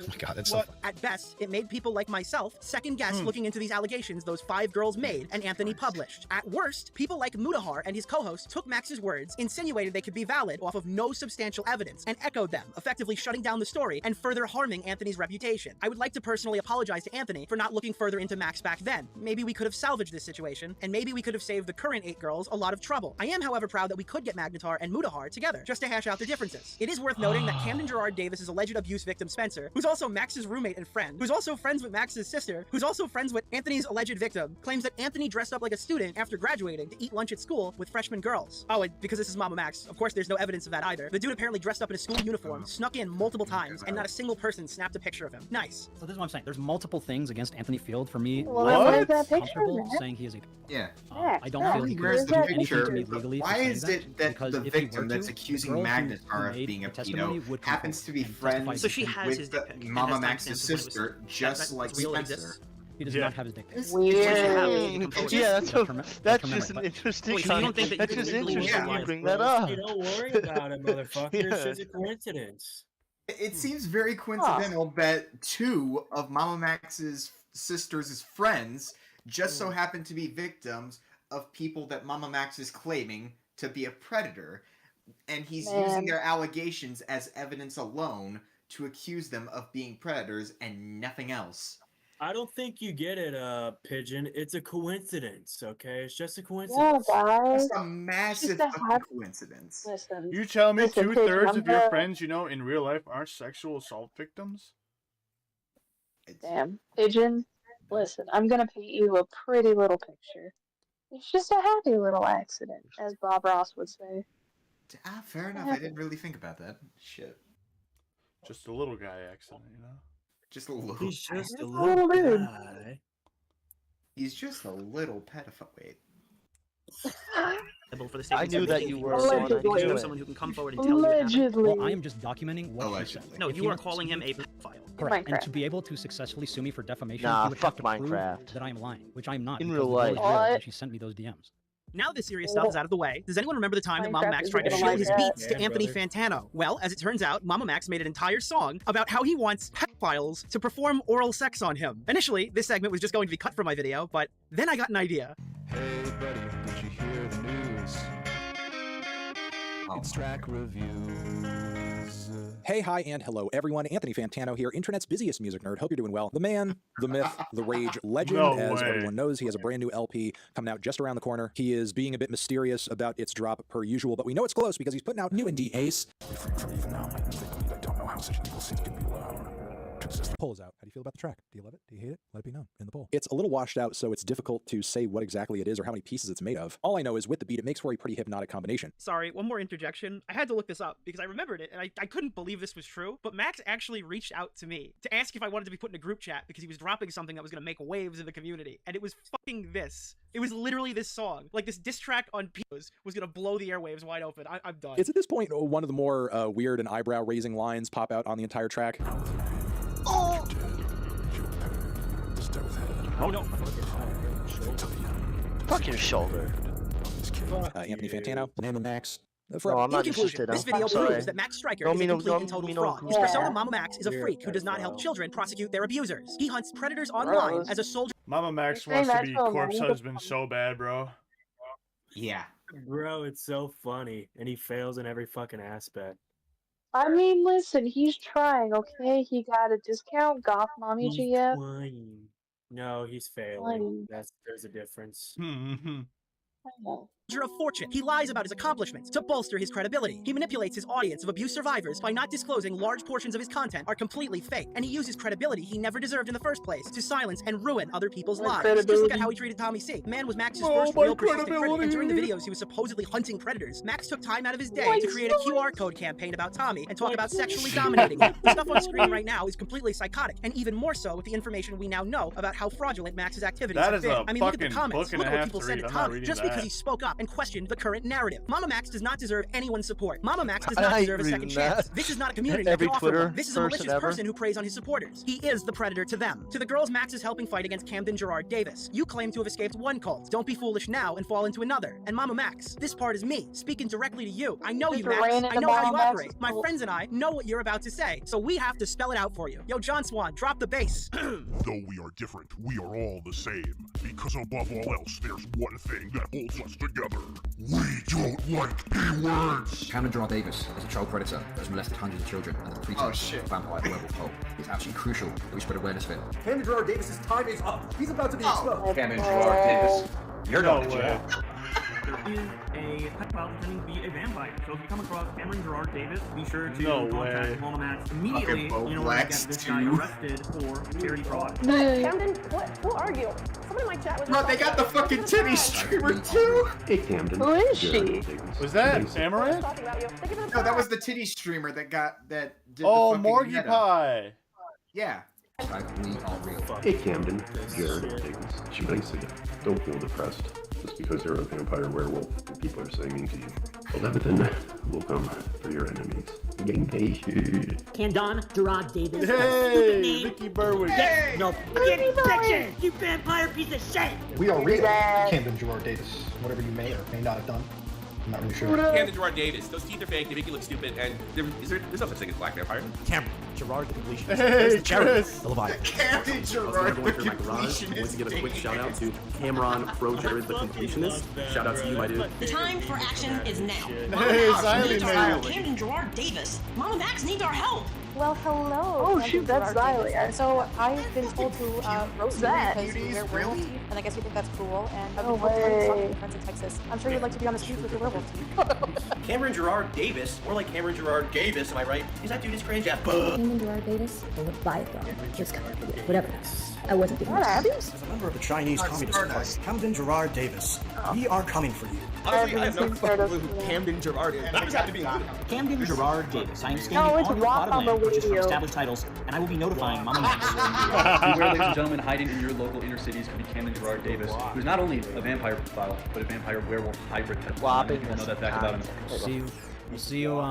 C: my god, that's so
B: At best, it made people like myself second guess looking into these allegations those 5 girls made and Anthony published. At worst, people like Moodhar and his co-host took Max's words, insinuated they could be valid off of no substantial evidence, and echoed them, effectively shutting down the story and further harming Anthony's reputation. I would like to personally apologize to Anthony for not looking further into Max back then. Maybe we could have salvaged this situation, and maybe we could have saved the current 8 girls a lot of trouble. I am, however, proud that we could get Magnetar and Moodhar together, just to hash out their differences. It is worth noting that Camden Gerard Davis's alleged abuse victim Spencer, who's also Max's roommate and friend, who's also friends with Max's sister, who's also friends with Anthony's alleged victim, claims that Anthony dressed up like a student after graduating to eat lunch at school with freshman girls. Oh, and because this is MAMAMAX, of course there's no evidence of that either. The dude apparently dressed up in a school uniform, snuck in multiple times, and not a single person snapped a picture of him. Nice.
M: So this is what I'm saying. There's multiple things against Anthony Field for me.
K: Well, then where's that picture,
M: comfortable
K: man?
M: saying he is a
P: Yeah.
M: I don't feel he
P: Where's
M: could
P: the
M: do anything
P: picture?
M: to me legally.
P: Why
M: to say
P: is it that
M: because
P: the
M: if he
P: victim
M: were
P: that's
M: to,
P: accusing
M: the girl who
P: Magnetar of
M: made
P: being
M: the
P: a
M: testimony
P: pedo
M: would
P: happens to be
M: and testify
P: friends
B: So she has
P: with
B: his
P: the
B: dick pic and has
P: MAMAMAX's
B: timestamps of when it was-
P: sister, just like
B: real
P: Spencer?
B: exists?
M: He does not have his dick pic.
G: Weird. Yeah, that's just an interesting.
B: Wait, so you don't think that
G: that's
B: you
G: just
B: can legally
G: interesting. You
B: legalize
G: bring that up.
D: You don't worry about it, motherfucker. It's just a coincidence.
P: It seems very coincidental that two of MAMAMAX's sisters' friends just so happen to be victims of people that MAMAMAX is claiming to be a predator, and he's using their allegations as evidence alone to accuse them of being predators and nothing else.
D: I don't think you get it, Pigeon. It's a coincidence, okay? It's just a coincidence.
K: Yeah, guys.
P: It's a massive fucking coincidence.
K: Listen.
A: You tell me
K: Listen,
A: 2/3
K: Pigeon,
A: of your friends you know in real life aren't sexual assault victims?
K: Damn. Pigeon, listen, I'm gonna paint you a pretty little picture. It's just a happy little accident, as Bob Ross would say.
P: Fair enough. I didn't really think about that. Shit.
A: Just a little guy accident, you know?
P: Just a little.
D: He's just a
K: little dude.
D: guy.
P: He's just a little pedophile. Wait.
B: For the
G: I knew that you were
B: someone who can come forward and tell you what happened.
M: Well, I am just documenting what he said.
B: No,
M: If
B: you
M: he
B: are
M: wants-
B: calling him a pedophile.
M: Correct. And to be able to successfully sue me for defamation,
G: Nah,
M: you would
G: fuck
M: have to prove
G: Minecraft.
M: that I am lying, which I am not.
G: In
M: because
G: real
M: the girl is
G: life.
M: real, and
K: What?
M: she sent me those DMs.
B: Now the serious stuff is out of the way. Does anyone remember the time that
K: Minecraft
B: MAMAMAX
K: is
B: tried to
K: gonna
B: show
K: like
B: his
K: that.
B: beats to
D: Yeah,
B: Anthony
D: brother.
B: Fantano? Well, as it turns out, MAMAMAX made an entire song about how he wants pedophiles to perform oral sex on him. Initially, this segment was just going to be cut from my video, but then I got an idea.
H: Hey buddy, did you hear the news? It's track reviews.
I: Hey, hi, and hello, everyone. Anthony Fantano here, internet's busiest music nerd. Hope you're doing well. The man, the myth, the rage legend.
A: No
I: as
A: way.
I: everyone knows, he has a brand new LP coming out just around the corner. He is being a bit mysterious about its drop per usual, but we know it's close because he's putting out new indie ace.
Q: From even now, I don't know how such an evil sin can be allowed to exist.
I: Poll is out. How do you feel about the track? Do you love it? Do you hate it? Let it be known in the poll. It's a little washed out, so it's difficult to say what exactly it is or how many pieces it's made of. All I know is with the beat, it makes for a pretty hypnotic combination.
B: Sorry, one more interjection. I had to look this up because I remembered it and I couldn't believe this was true. But Max actually reached out to me to ask if I wanted to be put in a group chat because he was dropping something that was going to make waves in the community. And it was fucking this. It was literally this song. Like this diss track on Pios was going to blow the airwaves wide open. I'm done.
I: It's at this point one of the more weird and eyebrow-raising lines pop out on the entire track.
K: Oh!
B: Oh no.
G: Fuck your shoulder.
I: Anthony Fantano, MAMAMAX.
G: No, I'm
B: In
G: not
B: conclusion,
G: interested.
B: this
G: I'm
B: video
G: sorry.
B: proves that Max Stryker
G: Don't
B: is a
G: mean no-
B: complete
G: don't
B: and total
G: mean no-
B: fraud. His
G: Yeah.
B: persona MAMAMAX is a
D: You're a
B: freak who does not help
D: pedophile.
B: children prosecute their abusers. He hunts predators online
K: Gross.
B: as a soldier.
A: MAMAMAX
K: You're
A: wants to
K: saying
A: be
K: that's a
A: corpse
K: lot.
A: husband so bad, bro.
P: Yeah.
D: Bro, it's so funny, and he fails in every fucking aspect.
K: I mean, listen, he's trying, okay? He got a discount, Goth Mommy
D: He's
K: GF.
D: trying. No, he's failing.
K: Fine.
D: There's a difference.
K: I know.
B: Of fortune. He lies about his accomplishments to bolster his credibility. He manipulates his audience of abuse survivors by not disclosing large portions of his content are completely fake, and he uses credibility he never deserved in the first place to silence and ruin other people's
K: My
B: lives. Just look
K: credibility.
B: at how he treated Tommy C. The man was Max's
A: Oh,
B: first
A: my
B: real persistent critic, and during the
A: credibility.
B: videos he was supposedly hunting predators. Max took time out of his day
K: Why
B: to
K: is
B: create a
K: so-
B: QR code campaign about Tommy and talk about sexually dominating him. The stuff on screen right now is completely psychotic, and even more so with the information we now know about how fraudulent Max's activities
A: That
B: have
A: is
B: been.
A: a
B: I mean, look at the
A: fucking
B: comments.
A: book and
B: Look
A: a
B: at what
A: half
B: people
A: to
B: said
A: read.
B: to
A: I'm not
B: Tommy
A: reading
B: just
A: that.
B: because he spoke up and questioned the current narrative. MAMAMAX does not deserve anyone's support. MAMAMAX does
G: I
B: not
G: ain't
B: deserve a second
G: reading
B: chance.
G: that.
B: This is not a community that
G: Every
B: can offer
G: Twitter
B: one. This is a
G: person
B: malicious
G: ever.
B: person who preys on his supporters. He is the predator to them. To the girls Max is helping fight against Camden Gerard Davis, you claim to have escaped one cult. Don't be foolish now and fall into another. And MAMAMAX, this part is me, speaking directly to you. I know you,
K: Just
B: Max.
K: ran
B: I
K: into
B: know how you
K: MAMAMAX's
B: operate. My
K: cult.
B: friends and I know what you're about to say, so we have to spell it out for you. Yo, John Swan, drop the bass.
Q: Though we are different, we are all the same. Because above all else, there's one thing that holds us together. We don't like P-words!
N: Cameron Gerard Davis is a child predator that has molested hundreds of children under the pretense of a vampire werewolf cult. It's absolutely crucial that we spread awareness of it.
C: Cameron Gerard Davis's time is up. He's about to be exposed.
N: Cameron Gerard Davis, you're
A: No
N: going to
A: way.
N: jail.
X: There is a pedophile pretending to be a vampire. So if you come across Cameron Gerard Davis, be sure to
A: No
X: contact
A: way.
X: MAMAMAX immediately
P: Fucking
X: in order to get
P: Boblax
X: this guy
P: too.
X: arrested for charity fraud.
W: Camden, who are you? Someone in my chat was.
P: Bro, they got the fucking titty streamer too.
N: Hey, Camden.
K: Who is she?
A: Was that Amaranth?
P: No, that was the titty streamer that did
A: Oh,
P: the fucking
A: Morgie
P: meta.
A: Pie.
P: Yeah.
N: We all real.
L: Hey Camden, Jared, Davis. She thanks again. Don't feel depressed just because you're a vampire werewolf and people are saying mean to you. Well, everything will come for your enemies. I'm getting paid.
C: Candon Gerard Davis.
A: Hey, Ricky Berwick.
C: Hey! No, fucking bitches! You vampire piece of shit!
O: We are real. Camden Gerard Davis. Whatever you may or may not have done. I'm not really sure.
T: Camden Gerard Davis. Those teeth are fake. They make you look stupid. And there's no such thing as black vampire.
O: Cameron Gerard the Completionist.
A: Hey, Chris.
O: The Leviathan.
P: Camden Gerard the
R: I want to give a quick shout out to Cameron Pro Jared the Completionist. Shout out to you, my dude.
W: The time for action is now.
A: Hey,
W: MAMAMAX needs our help.
A: Xylee.
W: Camden Gerard Davis. MAMAMAX needs our help.
K: Well, hello. Oh, shoot, that's Xylee. So I've been told to roast you because you wear werewolf teeth, and I guess you think that's cool. And I've been told to talk to your friends in Texas. I'm sure you'd like to be on the streets with your werewolf teeth.
R: Cameron Gerard Davis, more like Cameron Gerard Davis, am I right? Is that dude is crazy? Yeah.
S: Cameron Gerard Davis, or Leviathan, just kind of whatever. I wasn't giving
C: As a member of the Chinese Communist Party, Camden Gerard Davis, we are coming for you.
R: Honestly, I have no clue who Camden Gerard is. That just have to be included.
C: Camden Gerard Davis. I am standing on your plot of land purchased from established titles, and I will be notifying MAMAMAX.
Y: Beware, ladies and gentlemen, hiding in your local inner cities could be Camden Gerard Davis, who's not only a vampire profile, but a vampire werewolf hybrid type. You know that fact about him.
M: We'll see you,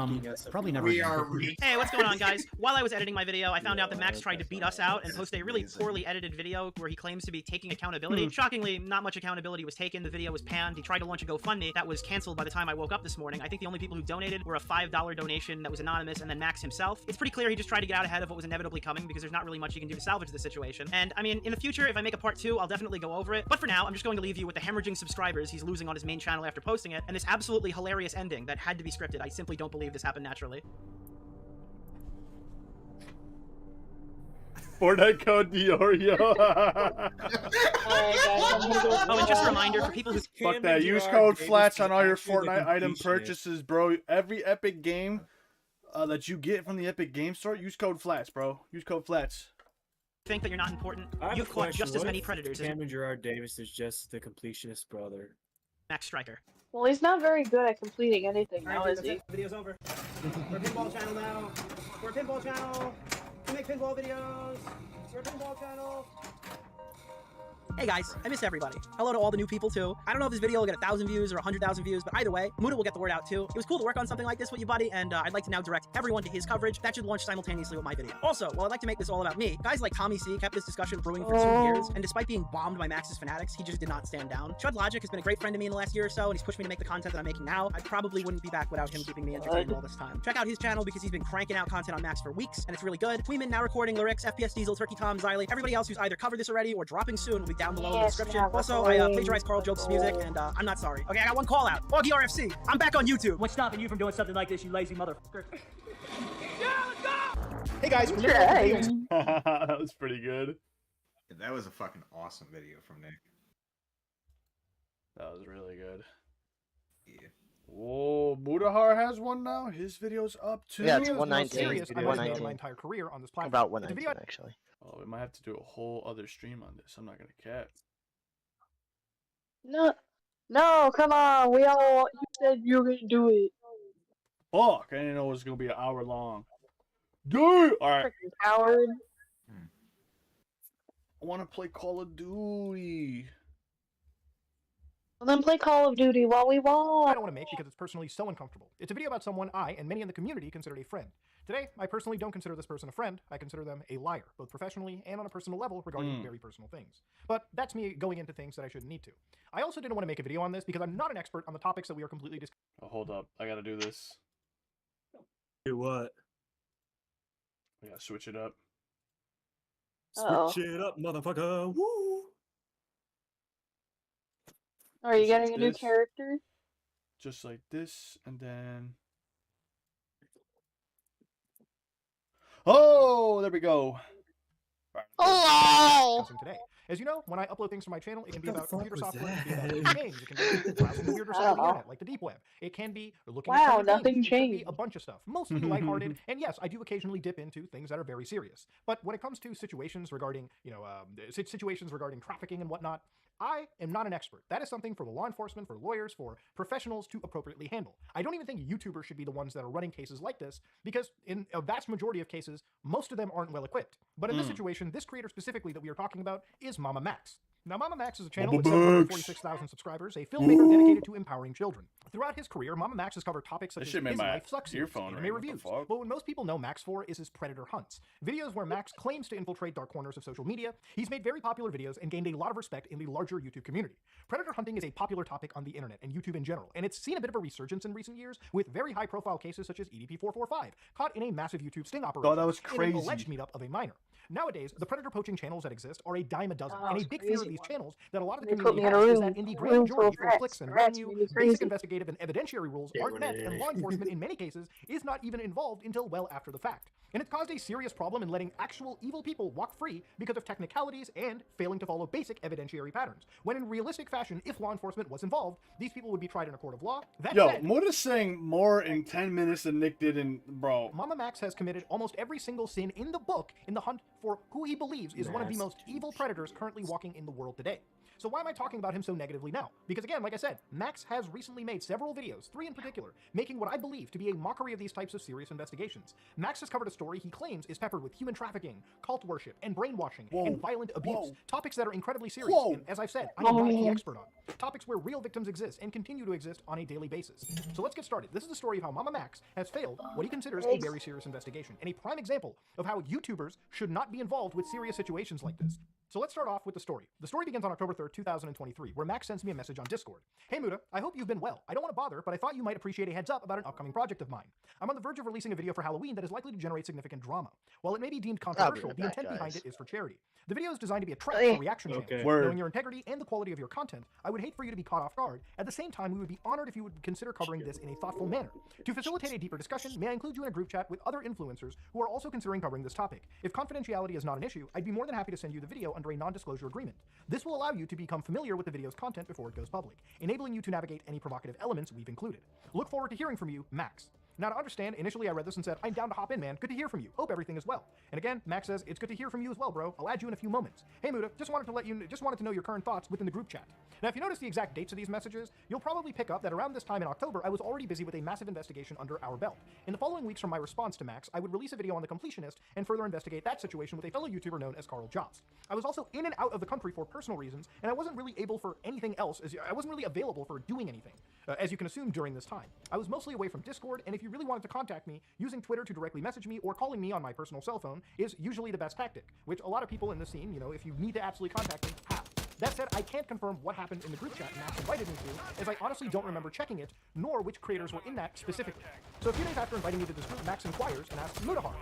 M: probably never again.
B: Hey, what's going on, guys? While I was editing my video, I found out that Max tried to beat us out and post a really poorly edited video where he claims to be taking accountability. Shockingly, not much accountability was taken. The video was panned. He tried to launch a GoFundMe that was canceled by the time I woke up this morning. I think the only people who donated were a $5 donation that was anonymous and then Max himself. It's pretty clear he just tried to get out ahead of what was inevitably coming because there's not really much he can do to salvage the situation. And, I mean, in the future, if I make a part 2, I'll definitely go over it. But for now, I'm just going to leave you with the hemorrhaging subscribers he's losing on his main channel after posting it, and this absolutely hilarious ending that had to be scripted. I simply don't believe this happened naturally.
A: Fortnite code Diorio.
B: Oh, and just a reminder for people who
A: Fuck that. Use code FLATS on all your Fortnite item purchases, bro. Every Epic game that you get from the Epic Game Store, use code FLATS, bro. Use code FLATS.
B: Think that you're not important.
D: I have
B: You've
D: a
B: caught
D: question.
B: just as
D: What
B: many
D: if
B: predators as
D: Cameron Gerard Davis is just the completionist brother.
B: Max Striker.
K: Well, he's not very good at completing anything now,
B: Alright,
K: is he?
B: Video's over. We're a pinball channel now. We're a pinball channel. We make pinball videos. We're a pinball channel. Hey guys, I miss everybody. Hello to all the new people too. I don't know if this video will get 1,000 views or 100,000 views, but either way, Muda will get the word out too. It was cool to work on something like this with you, buddy, and I'd like to now direct everyone to his coverage. That should launch simultaneously with my video. Also, while I'd like to make this all about me, guys like Tommy C kept this discussion brewing for 2 years, and despite being bombed by Max's fanatics, he just did not stand down. Chud Logic has been a great friend to me in the last year or so, and he's pushed me to make the content that I'm making now. I probably wouldn't be back without him keeping me entertained all this time. Check out his channel because he's been cranking out content on Max for weeks, and it's really good. Tweeman now recording lyrics, FPS Diesel, Turkey Tom, Xylee, everybody else who's either covered this already or dropping soon will be down below in the description. Also, I plagiarized Carl Jokes' music, and I'm not sorry. Okay, I got one call out. Augie RFC, I'm back on YouTube.
C: What's stopping you from doing something like this, you lazy motherfucker?
J: Hey guys, remember
A: that was pretty good.
P: That was a fucking awesome video from Nick.
A: That was really good.
P: Yeah.
A: Whoa, Mudahar has one now? His video's up too?
G: Yeah, it's 119.
J: Serious, I
G: 119.
J: my entire career on this platform.
G: About 119, actually.
A: Oh, we might have to do a whole other stream on this. I'm not gonna cap.
K: No, come on. You said you were gonna do it.
A: Fuck, I didn't know it was gonna be an hour long. Dude! Alright.
K: Freaking coward.
A: I wanna play Call of Duty.
K: Well, then play Call of Duty while we
J: I
K: walk.
J: don't want to make because it's personally so uncomfortable. It's a video about someone I and many in the community consider a friend. Today, I personally don't consider this person a friend. I consider them a liar, both professionally and on a personal level regarding very personal things. But that's me going into things that I shouldn't need to. I also didn't want to make a video on this because I'm not an expert on the topics that we are completely discussing.
A: Oh, hold up. I gotta do this.
D: Do what?
A: I gotta switch it up.
D: Switch it up, motherfucker. Woo!
K: Are you
A: Just
K: getting
A: like
K: a new
A: this.
K: character?
A: Just like this, and then... Oh, there we go.
K: Oh!
J: Today. As you know, when I upload things to my channel, it can be about computer software, it can be about games, it can be browsing the weirder side of the internet, like the deep web. It can be looking at certain
K: nothing
J: things. It can be
K: changed.
J: a bunch of stuff, mostly lighthearted, and yes, I do occasionally dip into things that are very serious. But when it comes to situations regarding, situations regarding trafficking and whatnot, I am not an expert. That is something for the law enforcement, for lawyers, for professionals to appropriately handle. I don't even think YouTubers should be the ones that are running cases like this, because in a vast majority of cases, most of them aren't well equipped. But in this situation, this creator specifically that we are talking about is MAMAMAX. Now, MAMAMAX is a channel with 746,000 subscribers, a filmmaker dedicated to empowering children. Throughout his career, MAMAMAX has covered topics such as his life sucks anime reviews. But what most people know Max for is his Predator hunts. Videos where Max claims to infiltrate dark corners of social media. He's made very popular videos and gained a lot of respect in the larger YouTube community. Predator hunting is a popular topic on the internet and YouTube in general, and it's seen a bit of a resurgence in recent years with very high-profile cases such as EDP445, caught in a massive YouTube sting operation
A: that was crazy.
J: in an alleged meetup of a minor. Nowadays, the predator poaching channels that exist are a dime a dozen, and a big fear of these channels that a lot of the community has is that in the grand majority for clicks and revenue, basic investigative and evidentiary rules aren't met, and law enforcement in many cases is not even involved until well after the fact. And it's caused a serious problem in letting actual evil people walk free because of technicalities and failing to follow basic evidentiary patterns. When in realistic fashion, if law enforcement was involved, these people would be tried in a court of law. That said,
A: Muta's saying more in 10 minutes than Nick did in, bro.
J: MAMAMAX has committed almost every single sin in the book in the hunt for who he believes is one of the most evil predators currently walking in the world today. So why am I talking about him so negatively now? Because again, like I said, Max has recently made several videos, 3 in particular, making what I believe to be a mockery of these types of serious investigations. Max has covered a story he claims is peppered with human trafficking, cult worship, and brainwashing, and violent abuse. Topics that are incredibly serious, and as I've said, I am not a key expert on. Topics where real victims exist and continue to exist on a daily basis. So let's get started. This is the story of how MAMAMAX has failed what he considers a very serious investigation, and a prime example of how YouTubers should not be involved with serious situations like this. So let's start off with the story. The story begins on October 3rd, 2023, where Max sends me a message on Discord. Hey Muta, I hope you've been well. I don't want to bother, but I thought you might appreciate a heads up about an upcoming project of mine. I'm on the verge of releasing a video for Halloween that is likely to generate significant drama. While it may be deemed controversial, the intent behind it is for charity. The video is designed to be a trap for reaction channels. Knowing your integrity and the quality of your content, I would hate for you to be caught off guard. At the same time, we would be honored if you would consider covering this in a thoughtful manner. To facilitate a deeper discussion, may I include you in a group chat with other influencers who are also considering covering this topic. If confidentiality is not an issue, I'd be more than happy to send you the video under a non-disclosure agreement. This will allow you to become familiar with the video's content before it goes public, enabling you to navigate any provocative elements we've included. Look forward to hearing from you, Max. Now to understand, initially I read this and said, I'm down to hop in, man. Good to hear from you. Hope everything is well. And again, Max says, it's good to hear from you as well, bro. I'll add you in a few moments. Hey Muta, just wanted to know your current thoughts within the group chat. Now if you notice the exact dates of these messages, you'll probably pick up that around this time in October, I was already busy with a massive investigation under our belt. In the following weeks from my response to Max, I would release a video on the completionist and further investigate that situation with a fellow YouTuber known as Carl Jobs. I was also in and out of the country for personal reasons, and I wasn't really able for anything else, I wasn't really available for doing anything, as you can assume during this time. I was mostly away from Discord, and if you really wanted to contact me, using Twitter to directly message me or calling me on my personal cell phone is usually the best tactic, which a lot of people in the scene, if you need to absolutely contact me, have. That said, I can't confirm what happened in the group chat Max invited me to, as I honestly don't remember checking it, nor which creators were in that specifically. So a few days after inviting me to this group, Max inquires and asks, Mutahar,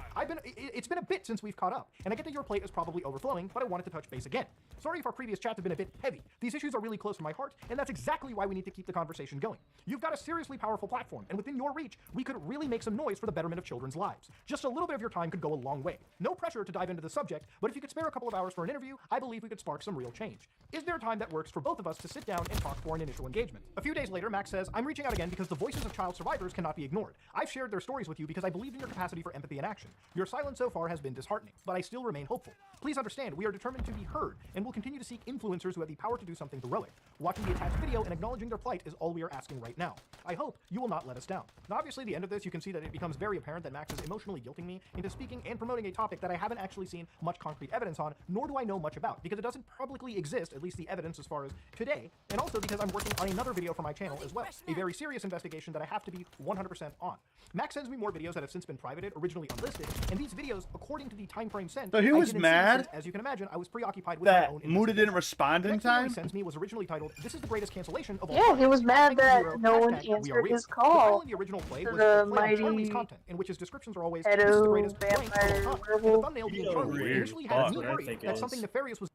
J: it's been a bit since we've caught up, and I get that your plate is probably overflowing, but I wanted to touch base again. Sorry if our previous chats have been a bit heavy. These issues are really close to my heart, and that's exactly why we need to keep the conversation going. You've got a seriously powerful platform, and within your reach, we could really make some noise for the betterment of children's lives. Just a little bit of your time could go a long way. No pressure to dive into the subject, but if you could spare a couple of hours for an interview, I believe we could spark some real change. Is there a time that works for both of us to sit down and talk for an initial engagement? A few days later, Max says, I'm reaching out again because the voices of child survivors cannot be ignored. I've shared their stories with you because I believe in your capacity for empathy and action. Your silence so far has been disheartening, but I still remain hopeful. Please understand, we are determined to be heard, and will continue to seek influencers who have the power to do something heroic. Watching the attached video and acknowledging their plight is all we are asking right now. I hope you will not let us down. Now, obviously, the end of this, you can see that it becomes very apparent that Max is emotionally guilting me into speaking and promoting a topic that I haven't actually seen much concrete evidence on, nor do I know much about, because it doesn't publicly exist, at least the evidence as far as today, and also because I'm working on another video for my channel as well, a very serious investigation that I have to be 100% on. Max sends me more videos that have since been privated, originally unlisted, and these videos, according to the time frame sent,
A: so he was mad
J: since, as you can imagine, I was preoccupied with
A: that
J: my own
A: Muta didn't respond in time.
J: He sends me was originally titled, "This is the greatest cancellation of all."
K: Yeah, he was mad that no one answered his call.
J: The original play
K: to
J: was
K: the
J: a play on Charlie's content, in which his descriptions are always, "This is the greatest blank of all time." The thumbnail being Charlie initially had me worried that something nefarious was.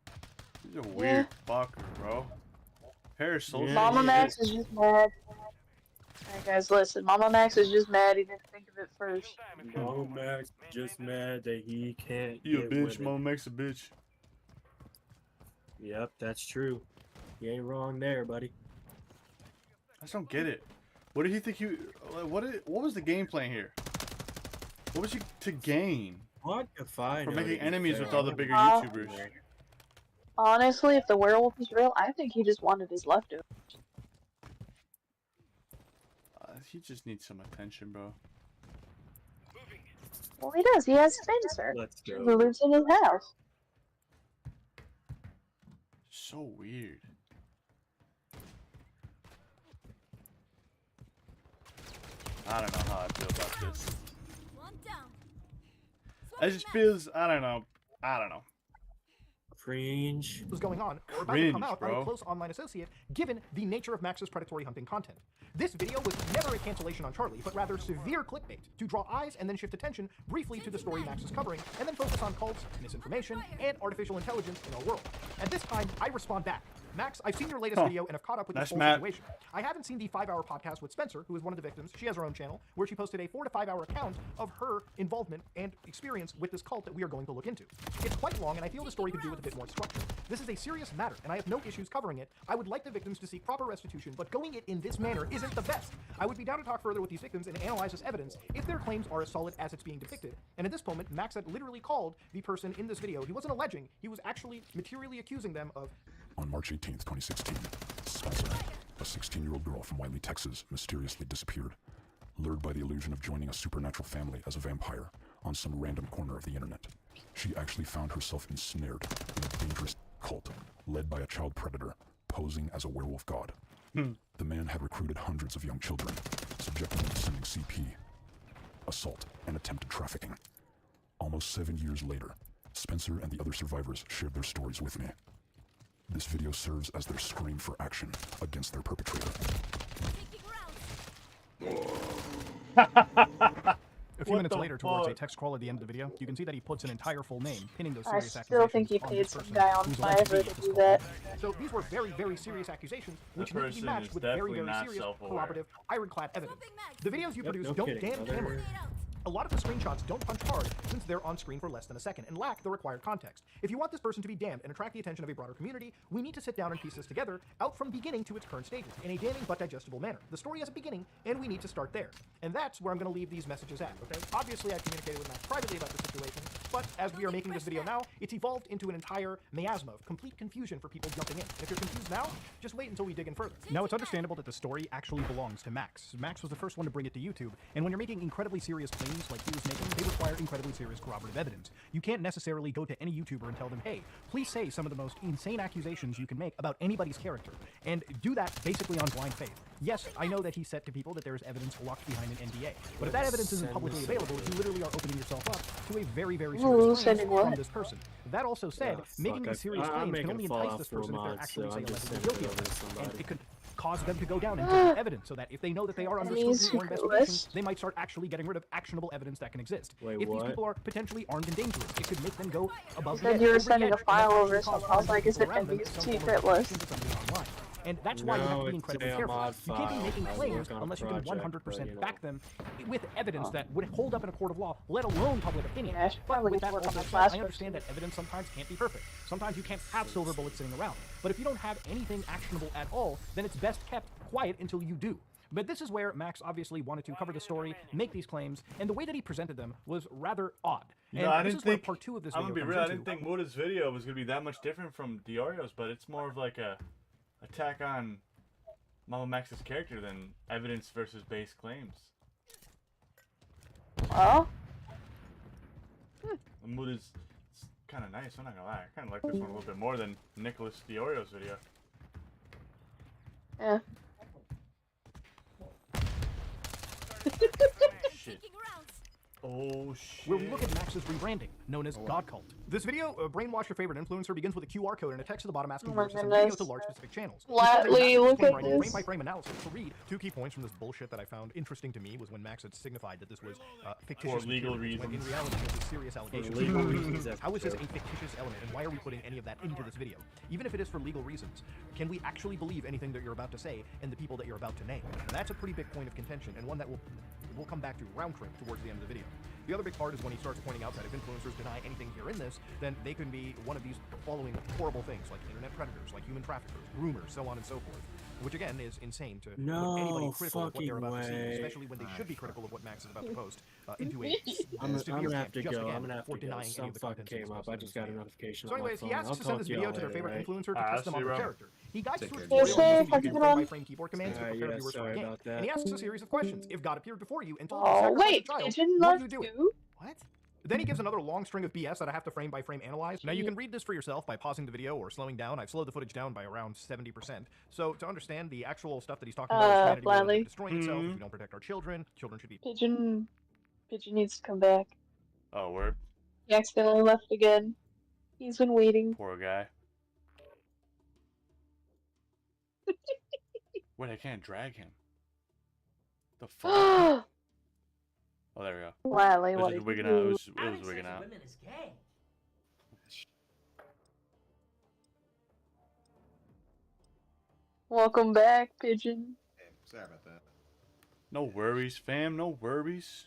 A: He's a weird fucker, bro.
K: MAMAMAX is just mad. Alright guys, listen, MAMAMAX is just mad he didn't think of it first.
D: MAMAMAX just mad that he can't
A: You a
D: get
A: bitch,
D: women.
A: MAMAMAX a bitch.
D: Yep, that's true. You ain't wrong there, buddy.
A: I just don't get it. What did he think what was the game plan here? What was he to gain?
D: What if I
A: For
D: know
A: making
D: that
A: enemies
D: you
A: with all the
D: failed?
A: bigger YouTubers.
K: Honestly, if the werewolf is real, I think he just wanted his leftovers.
A: He just needs some attention, bro.
K: Well, he does. He has Spencer,
D: Let's go.
K: who lives in his house.
A: So weird. I don't know how I feel about this. It just feels, I don't know.
D: Cringe.
J: Was going on, or about to come out on a close online associate, given the nature of Max's predatory hunting content. This video was never a cancellation on Charlie, but rather severe clickbait to draw eyes and then shift attention briefly to the story Max is covering, and then focus on cults, misinformation, and artificial intelligence in our world. At this time, I respond back. Max, I've seen your latest video and have caught up with this whole situation. I haven't seen the 5-hour podcast with Spencer, who is one of the victims. She has her own channel, where she posted a 4 to 5 hour account of her involvement and experience with this cult that we are going to look into. It's quite long, and I feel the story could do with a bit more structure. This is a serious matter, and I have no issues covering it. I would like the victims to seek proper restitution, but going it in this manner isn't the best. I would be down to talk further with these victims and analyze this evidence if their claims are as solid as it's being depicted. And at this moment, Max had literally called the person in this video. He wasn't alleging, he was actually materially accusing them of...
Q: On March 18th, 2016, Spencer, a 16-year-old girl from Wiley, Texas, mysteriously disappeared, lured by the illusion of joining a supernatural family as a vampire on some random corner of the internet. She actually found herself ensnared in a dangerous cult led by a child predator posing as a werewolf god. The man had recruited hundreds of young children, subjecting them to sending CP, assault, and attempted trafficking. Almost 7 years later, Spencer and the other survivors shared their stories with me. This video serves as their scream for action against their perpetrator.
J: A few minutes later, towards a text crawl at the end of the video, you can see that he puts an entire full name, pinning those
K: I
J: serious
K: still think he paid some guy on Fiverr to do that.
J: So these were very, very serious accusations, which need to be matched with very, very serious, corroborative, ironclad evidence. The videos you produce don't damn camera. A lot of the screenshots don't punch hard since they're on screen for less than a second and lack the required context. If you want this person to be damned and attract the attention of a broader community, we need to sit down and piece this together out from beginning to its current stages in a damning but digestible manner. The story has a beginning, and we need to start there. And that's where I'm going to leave these messages at, okay? Obviously, I communicated with Max privately about the situation, but as we are making this video now, it's evolved into an entire miasma of complete confusion for people jumping in. If you're confused now, just wait until we dig in further. Now, it's understandable that the story actually belongs to Max. Max was the first one to bring it to YouTube, and when you're making incredibly serious claims like he was making, they require incredibly serious corroborative evidence. You can't necessarily go to any YouTuber and tell them, hey, please say some of the most insane accusations you can make about anybody's character, and do that basically on blind faith. Yes, I know that he said to people that there is evidence locked behind an NDA, but if that evidence isn't publicly available, you literally are opening yourself up to a very, very serious claim from this person. That also said, making these serious claims can only entice this person if they're actually, say, allegedly guilty of it, and it could cause them to go down and get evidence so that if they know that they are under scrutiny or investigation, they might start actually getting rid of actionable evidence that can exist.
D: Wait,
J: if these people are potentially armed and dangerous, it could make them go above
K: the edge. You were sending a file over, so I was like, is it a secret list?
J: And that's why you have to be incredibly careful. You can't be making claims unless you can 100% back them with evidence that would hold up in a court of law, let alone public opinion.
K: Yeah,
J: but with that also said, I understand that evidence sometimes can't be perfect. Sometimes you can't have silver bullets sitting around. But if you don't have anything actionable at all, then it's best kept quiet until you do. But this is where Max obviously wanted to cover the story, make these claims, and the way that he presented them was rather odd.
A: You know, I didn't think
J: part 2 of this
A: I'm
J: video
A: gonna be real. I didn't think Muda's video was gonna be that much different from Diorio's, but it's more of like a attack on MAMAMAX's character than evidence versus base claims.
K: Well,
A: Muda's kind of nice. I'm not gonna lie. I kind of like this one a little bit more than Nicholas Diorio's video.
K: yeah.
A: Shit. Oh shit.
J: Where we look at Max's rebranding, known as God Cult. This video, Brainwash Your Favorite Influencer, begins with a QR code and a text at the bottom asking viewers to send videos to large specific channels.
K: Flatly, look at this.
J: Frame-by-frame analysis to read. 2 key points from this bullshit that I found interesting to me was when Max had signified that this was fictitious
A: for legal
J: material, when
A: reasons.
J: in reality it was serious allegations.
D: legal reasons,
J: How is this a fictitious element, and why are we putting any of that into this video? Even if it is for legal reasons, can we actually believe anything that you're about to say and the people that you're about to name? And that's a pretty big point of contention, and one that we'll come back to round trip towards the end of the video. The other big part is when he starts pointing out that if influencers deny anything here in this, then they can be one of these following horrible things, like internet predators, like human traffickers, groomers, so on and so forth. Which again is insane to put anybody critical of what they're about to see, especially when they should be critical of what Max is about to post into a
D: I'm
J: severe
D: gonna have to
J: just
D: go.
J: again
D: I'm gonna have
J: for
D: to go.
J: denying any
D: Some
J: of the
D: fuck
J: content
D: came up. I just got a notification.
J: So anyways, he asks to send this video to their favorite influencer to test them on their character. He guides to a
K: care.
J: tutorial
K: Yes,
J: using
K: sir.
J: frame-by-frame keyboard commands to
D: Alright,
J: prepare
D: yeah,
J: viewers for
D: sorry
J: a game.
D: about that.
J: And he asks a series of questions. If God appeared before you and told you to
K: Oh,
J: sacrifice
K: wait,
J: a child,
K: Pigeon
J: would
K: left
J: you do it?
K: too?
J: What? Then he gives another long string of BS that I have to frame-by-frame analyze. Now, you can read this for yourself by pausing the video or slowing down. I've slowed the footage down by around 70%. So, to understand the actual stuff that he's talking about, is humanity will end up destroying itself if we don't protect our children. Children should be...
K: Pigeon needs to come back.
A: Oh, word.
K: He accidentally left again. He's been waiting.
A: Poor guy. Wait, I can't drag him. The fuck? Oh, there we go.
K: Gladly,
A: It was
K: what
A: just
K: did
A: wigging
K: you
A: out. It
K: do?
A: was wigging out.
K: Welcome back, Pigeon.
P: Sorry about that.
A: No worries, fam. No worries.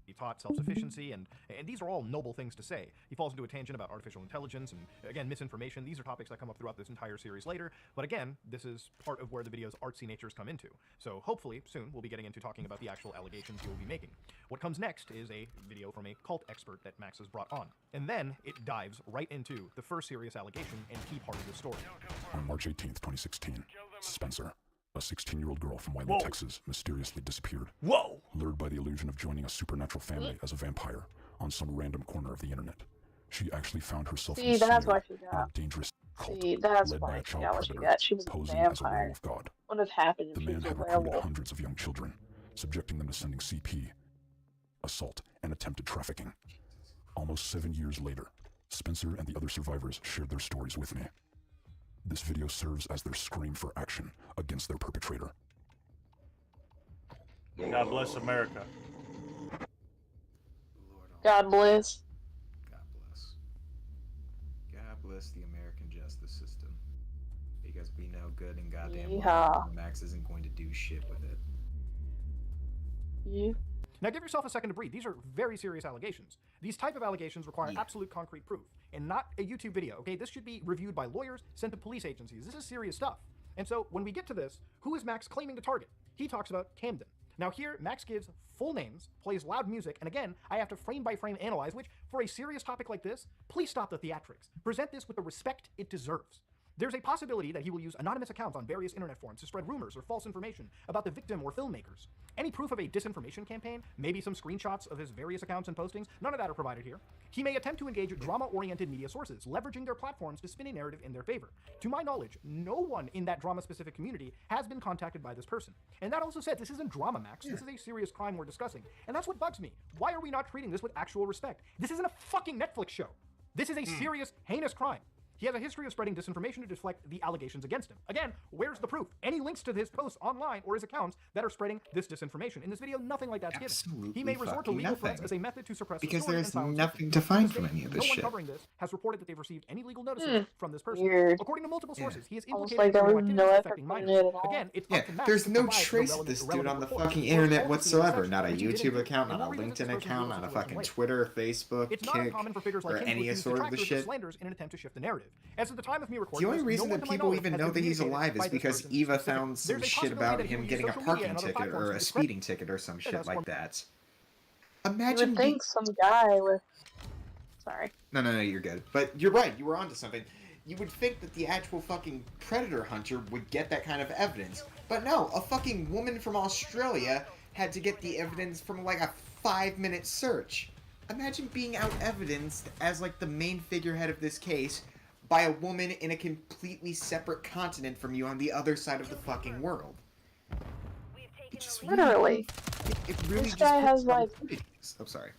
J: He taught self-sufficiency, and these are all noble things to say. He falls into a tangent about artificial intelligence and, again, misinformation. These are topics that come up throughout this entire series later, but again, this is part of where the video's artsy natures come into. So hopefully, soon, we'll be getting into talking about the actual allegations he will be making. What comes next is a video from a cult expert that Max has brought on, and then it dives right into the first serious allegation and key part of the story.
Q: On March 18th, 2016, Spencer, a 16-year-old girl from Wiley, Texas, mysteriously disappeared.
A: Whoa!
Q: Lured by the illusion of joining a supernatural family as a vampire on some random corner of the internet. She actually found herself
K: See, that's why she
Q: in a
K: got.
Q: dangerous cult
K: See, that's
Q: led by
K: why
Q: a
K: she
Q: child
K: got what she
Q: predator
K: got. She was a
Q: posing as a
K: vampire.
Q: werewolf god.
K: What would have happened
Q: The
K: if she
Q: man
K: was a
Q: had recruited
K: werewolf?
Q: hundreds of young children, subjecting them to sending CP, assault, and attempted trafficking. Almost 7 years later, Spencer and the other survivors shared their stories with me. This video serves as their scream for action against their perpetrator.
A: God bless America.
K: God bless.
P: God bless. God bless the American justice system. Because we know good and goddamn well Max isn't going to do shit with it.
K: Yeah.
J: Now give yourself a second to breathe. These are very serious allegations. These type of allegations require absolute concrete proof, and not a YouTube video, okay? This should be reviewed by lawyers, sent to police agencies. This is serious stuff. And so when we get to this, who is Max claiming to target? He talks about Camden. Now here, Max gives full names, plays loud music, and again, I have to frame-by-frame analyze, which, for a serious topic like this, please stop the theatrics. Present this with the respect it deserves. There's a possibility that he will use anonymous accounts on various internet forums to spread rumors or false information about the victim or filmmakers. Any proof of a disinformation campaign, maybe some screenshots of his various accounts and postings, none of that are provided here. He may attempt to engage drama-oriented media sources, leveraging their platforms to spin a narrative in their favor. To my knowledge, no one in that drama-specific community has been contacted by this person. And that also said, this isn't drama, Max. This is a serious crime we're discussing. And that's what bugs me. Why are we not treating this with actual respect? This isn't a fucking Netflix show. This is a serious, heinous crime. He has a history of spreading disinformation to deflect the allegations against him. Again, where's the proof? Any links to his posts online or his accounts that are spreading this disinformation? In this video, nothing like that's given. He may resort to legal threats as a method to suppress the
P: Because
J: story
P: there's
J: and silence
P: nothing
J: victims.
P: to find
J: To
P: from
J: date,
P: any of this
J: no one
P: shit.
J: covering this has reported that they've received any legal notices from this person.
K: Weird.
J: According to multiple sources, he is
K: Almost
J: implicated
K: like
J: in
K: there
J: criminal
K: was no
J: activities
K: effort
J: affecting
K: put in
J: minors.
K: it at all.
J: Again, it's
P: Yeah,
J: up to Max
P: there's
J: to
P: no
J: provide the
P: trace of
J: relevant-
P: this dude
J: relevant
P: on the
J: reports.
P: fucking
J: So
P: internet
J: all the
P: whatsoever.
J: such,
P: Not a
J: which you get
P: YouTube
J: into.
P: account,
J: And
P: not a
J: we'll revisit
P: LinkedIn
J: this person's
P: account,
J: legal
P: not a
J: situation
P: fucking
J: later.
P: Twitter, Facebook,
J: It's not
P: Kick,
J: uncommon for figures like
P: or
J: him to
P: any
J: accuse
P: sort of the
J: detractors
P: shit.
J: slanders in an attempt to shift the narrative. As at the time of me recording
P: The only
J: this,
P: reason
J: no one
P: that
J: to my
P: people
J: knowledge
P: even
J: has
P: know
J: been
P: that he's
J: communicated
P: alive is
J: by this
P: because
J: person
P: Eva
J: specifically.
P: found some
J: There's a
P: shit
J: possibility
P: about
J: that he
P: him
J: will
P: getting a
J: use social media
P: parking
J: and other
P: ticket or
J: platforms
P: a
J: to discredit-
P: speeding ticket or some shit
J: that's
P: like
J: one-
P: that.
K: You
P: Imagine
K: would think some guy with. Sorry.
P: No, you're good. But you're right, you were onto something. You would think that the actual fucking predator hunter would get that kind of evidence. But no, a fucking woman from Australia had to get the evidence from like a 5-minute search. Imagine being out evidenced as like the main figurehead of this case by a woman in a completely separate continent from you on the other side of the fucking world. It just
K: Literally.
P: It really
K: This
P: just
K: guy
P: puts
K: has,
P: it on
K: like-
P: the face. I'm sorry.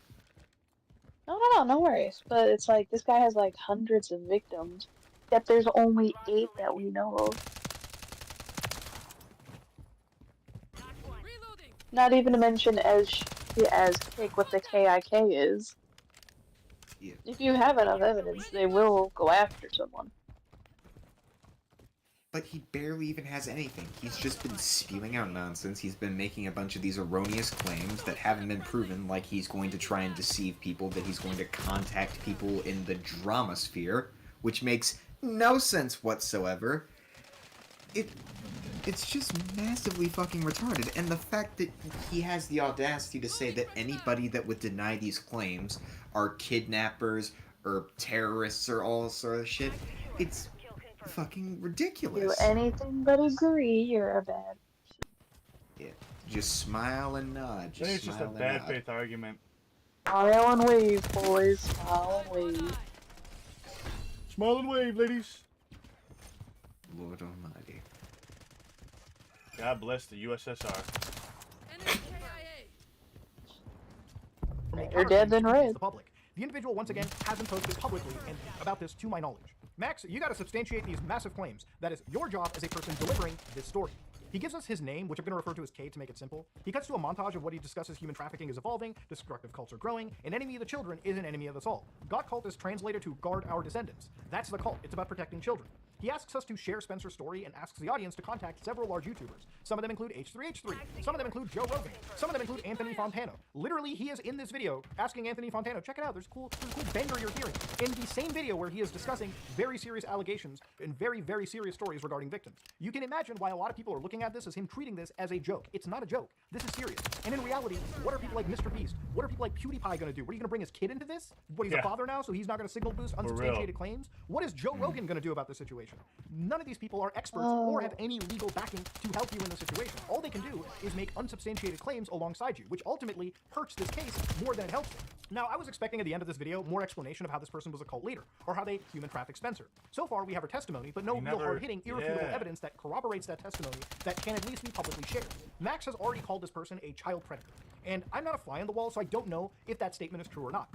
K: No worries. But it's like, this guy has like hundreds of victims, yet there's only 8 that we know of. Not even to mention as Kick what the KIK is.
P: Yeah.
K: If you have enough evidence, they will go after someone.
P: but he barely even has anything. He's just been spewing out nonsense. He's been making a bunch of these erroneous claims that haven't been proven, like he's going to try and deceive people, that he's going to contact people in the drama sphere, which makes no sense whatsoever. It's just massively fucking retarded, and the fact that he has the audacity to say that anybody that would deny these claims are kidnappers or terrorists or all sort of shit, it's fucking ridiculous.
K: Do anything but agree you're a bad.
P: Yeah, just smile and nod.
A: I think it's just a bad faith argument.
K: Smile and wave, boys. Smile and wave.
A: Smile and wave, ladies.
P: Lord Almighty.
A: God bless the USSR.
J: From
K: You're dead then red.
J: The public. The individual once again hasn't posted publicly about this to my knowledge. Max, you got to substantiate these massive claims. That is your job as a person delivering this story. He gives us his name, which I'm going to refer to as K to make it simple. He cuts to a montage of what he discusses human trafficking is evolving, destructive culture growing, an enemy of the children is an enemy of us all. God cult is translated to guard our descendants. That's the cult. It's about protecting children. He asks us to share Spencer's story and asks the audience to contact several large YouTubers. Some of them include H3H3. Some of them include Joe Rogan. Some of them include Anthony Fantano. Literally, he is in this video asking Anthony Fantano, check it out, there's a cool banger you're hearing. In the same video where he is discussing very serious allegations and very, very serious stories regarding victims. You can imagine why a lot of people are looking at this as him treating this as a joke. It's not a joke. This is serious. And in reality, what are people like Mr. Beast? What are people like PewDiePie gonna do? What are you gonna bring his kid into this? What, he's a father now, so he's not gonna signal boost unsubstantiated claims? What is Joe Rogan gonna do about this situation? None of these people are experts or have any legal backing to help you in this situation. All they can do is make unsubstantiated claims alongside you, which ultimately hurts this case more than it helps it. Now, I was expecting at the end of this video more explanation of how this person was a cult leader, or how they human trafficked Spencer. So far, we have her testimony, but no real hard-hitting, irrefutable evidence that corroborates that testimony that can at least be publicly shared. Max has already called this person a child predator, and I'm not a fly on the wall, so I don't know if that statement is true or not.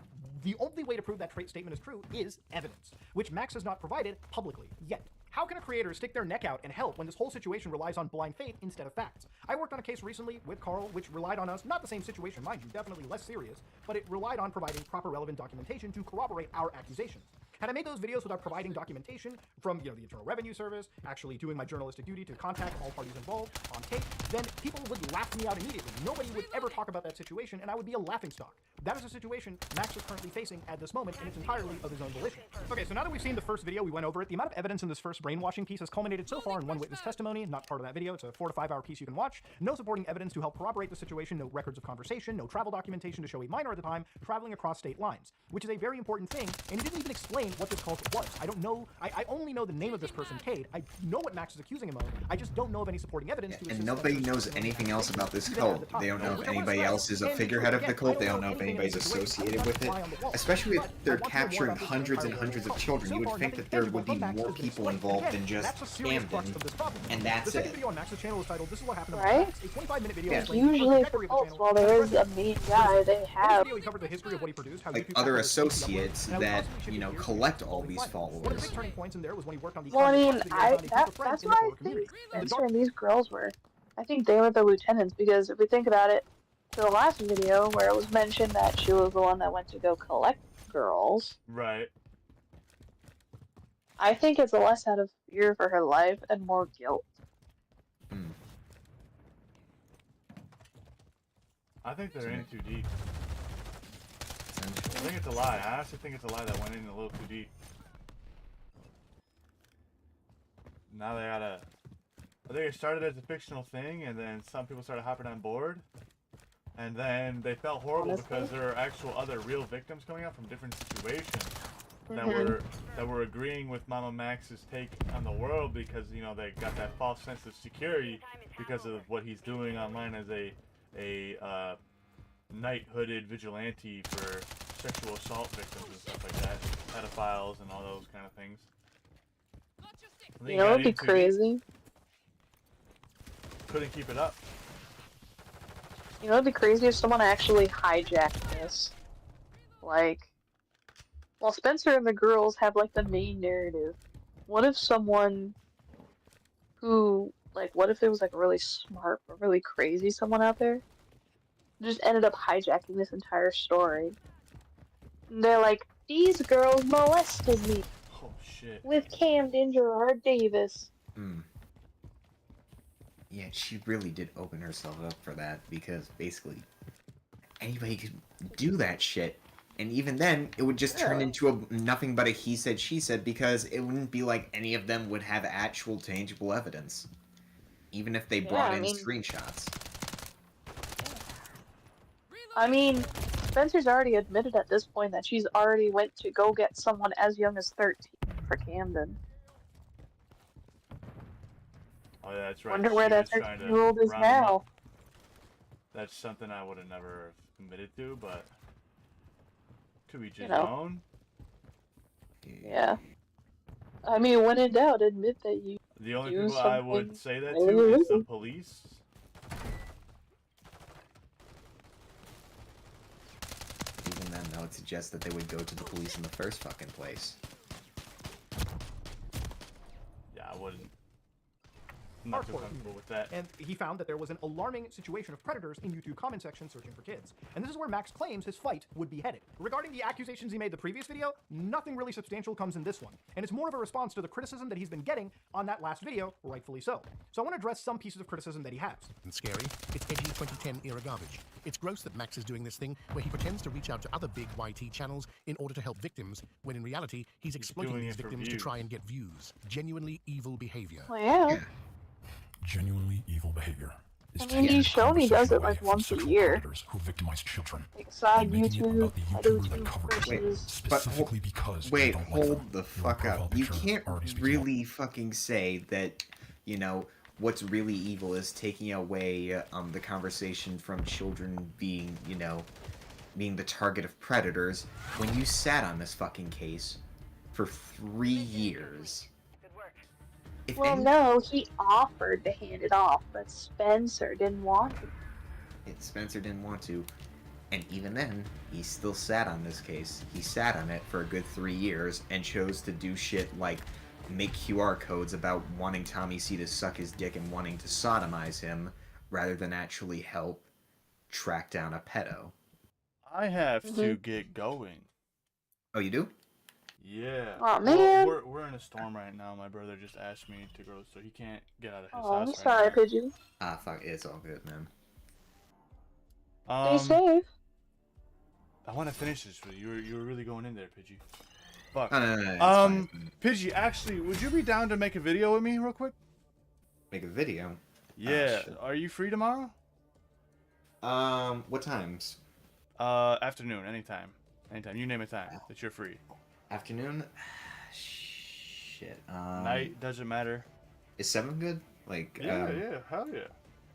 J: The only way to prove that statement is true is evidence, which Max has not provided publicly yet. How can a creator stick their neck out and help when this whole situation relies on blind faith instead of facts? I worked on a case recently with Carl, which relied on us, not the same situation, mind you, definitely less serious, but it relied on providing proper relevant documentation to corroborate our accusations. Had I made those videos without providing documentation from, the Internal Revenue Service, actually doing my journalistic duty to contact all parties involved on tape, then people would laugh me out immediately. Nobody would ever talk about that situation, and I would be a laughingstock. That is a situation Max is currently facing at this moment, and it's entirely of his own volition. Okay, so now that we've seen the first video, we went over it. The amount of evidence in this first brainwashing piece has culminated so far in one witness testimony, not part of that video. It's a 4 to 5 hour piece you can watch. No supporting evidence to help corroborate the situation, no records of conversation, no travel documentation to show a minor at the time traveling across state lines, which is a very important thing, and he didn't even explain what this cult was. I don't know. I only know the name of this person, Cade. I know what Max is accusing him of. I just don't know of any supporting evidence to
P: and nobody knows anything else about this cult. They don't know if anybody else is a figurehead of the cult. They don't know if anybody's associated with it. Especially if they're capturing hundreds and hundreds of children. You would think that there would be more people involved than just Camden, and that's it.
K: Right? Usually for cults, while there is a main guy, they have
P: like other associates that, collect all these followers.
K: Well, I mean, that's why I think Spencer and these girls were. I think they were the lieutenants, because if we think about it, to the last video where it was mentioned that she was the one that went to go collect girls.
A: Right.
K: I think it's less out of fear for her life and more guilt.
A: I think they're in too deep. I think it's a lie. I honestly think it's a lie that went in a little too deep. Now they gotta... I think it started as a fictional thing, and then some people started hopping on board. And then they felt horrible because there are actual other real victims coming out from different situations that were agreeing with MAMAMAX's take on the world because, they got that false sense of security because of what he's doing online as a night-hooded vigilante for sexual assault victims and stuff like that, pedophiles and all those kind of things.
K: You know what'd be crazy?
A: Couldn't keep it up.
K: You know what'd be crazy if someone actually hijacked this? Like, while Spencer and the girls have like the main narrative, what if someone who, what if there was like a really smart or really crazy someone out there just ended up hijacking this entire story? And they're like, these girls molested me.
A: Oh shit.
K: With Camden Gerard Davis.
P: Yeah, she really did open herself up for that because basically anybody could do that shit. And even then, it would just turn into nothing but a he said, she said, because it wouldn't be like any of them would have actual tangible evidence. Even if they brought in screenshots.
K: I mean, Spencer's already admitted at this point that she's already went to go get someone as young as 13 for Camden.
A: Oh, yeah, that's right.
K: Wonder where that 13-year-old is now.
A: That's something I would have never committed to, but could be just
K: You know.
A: known.
K: Yeah. I mean, when in doubt, admit that you.
A: The only
K: do
A: people I would
K: something
A: say that
K: really
A: to is the
K: illegal.
A: police.
P: Even then, that would suggest that they would go to the police in the first fucking place.
A: Yeah, I wouldn't. I'm not too comfortable with that.
J: And he found that there was an alarming situation of predators in YouTube comment section searching for kids. And this is where Max claims his fight would be headed. Regarding the accusations he made the previous video, nothing really substantial comes in this one. And it's more of a response to the criticism that he's been getting on that last video, rightfully so. So I want to address some pieces of criticism that he has.
E: And scary, it's edgy 2010 era garbage. It's gross that Max is doing this thing where he pretends to reach out to other big YT channels in order to help victims, when in reality, he's exploiting these victims to try and get views. Genuinely evil behavior.
K: Well, yeah.
Q: Genuinely evil behavior.
K: I mean, he's shown he does it like once a year.
Q: Who victimize children.
K: Like side YouTube, versus...
Q: Specifically because
P: wait, hold the fuck up. You can't really fucking say that, you know, what's really evil is taking away the conversation from children being, you know, being the target of predators when you sat on this fucking case for 3 years.
K: Well, no, he offered to hand it off, but Spencer didn't want to.
P: Spencer didn't want to, and even then, he still sat on this case. He sat on it for a good 3 years and chose to do shit like make QR codes about wanting Tommy C to suck his dick and wanting to sodomize him, rather than actually help track down a pedo.
A: I have to get going.
P: Oh, you do?
A: Yeah.
K: Aw,
A: Well,
K: man.
A: we're in a storm right now. My brother just asked me to go, so he can't get out of his
K: Oh,
A: house
K: I'm
A: right
K: sorry,
A: now.
K: Pigeon.
P: Ah, fuck, it's all good, man.
K: Stay safe.
A: I want to finish this with you. You were really going in there, Pidgey. Fuck.
P: No,
A: Pidgey, actually, would you be down to make a video with me real quick?
P: Make a video?
A: Yeah. Are you free tomorrow?
P: What times?
A: Afternoon, anytime. Anytime. You name a time that you're free.
P: Afternoon? Shit.
A: Night, doesn't matter.
P: Is 7 good? Like,
A: yeah, hell yeah.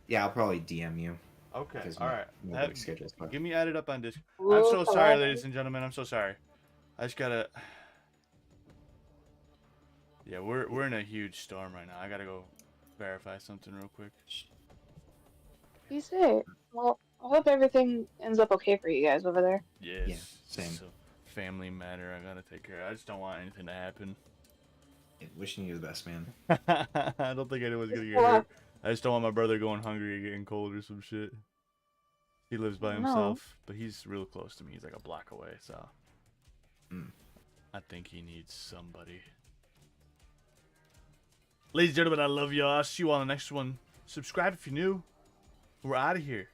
P: Yeah, I'll probably DM you.
A: Okay,
P: because
A: alright.
P: my work schedule's fucked.
A: Get me added up on Discord. I'm so sorry, ladies and gentlemen. I'm so sorry. I just gotta... Yeah, we're in a huge storm right now. I gotta go verify something real quick.
K: Be safe. Well, I hope everything ends up okay for you guys over there.
A: Yes.
P: Yeah, same.
A: It's a family matter I gotta take care of. I just don't want anything to happen.
P: Yeah, wishing you the best, man.
A: I don't think anyone's gonna get hurt. I just don't want my brother going hungry and getting cold or some shit. He lives by himself, but he's real close to me. He's like a block away, so I think he needs somebody. Ladies and gentlemen, I love y'all. I'll see you on the next one. Subscribe if you're new. We're out of here.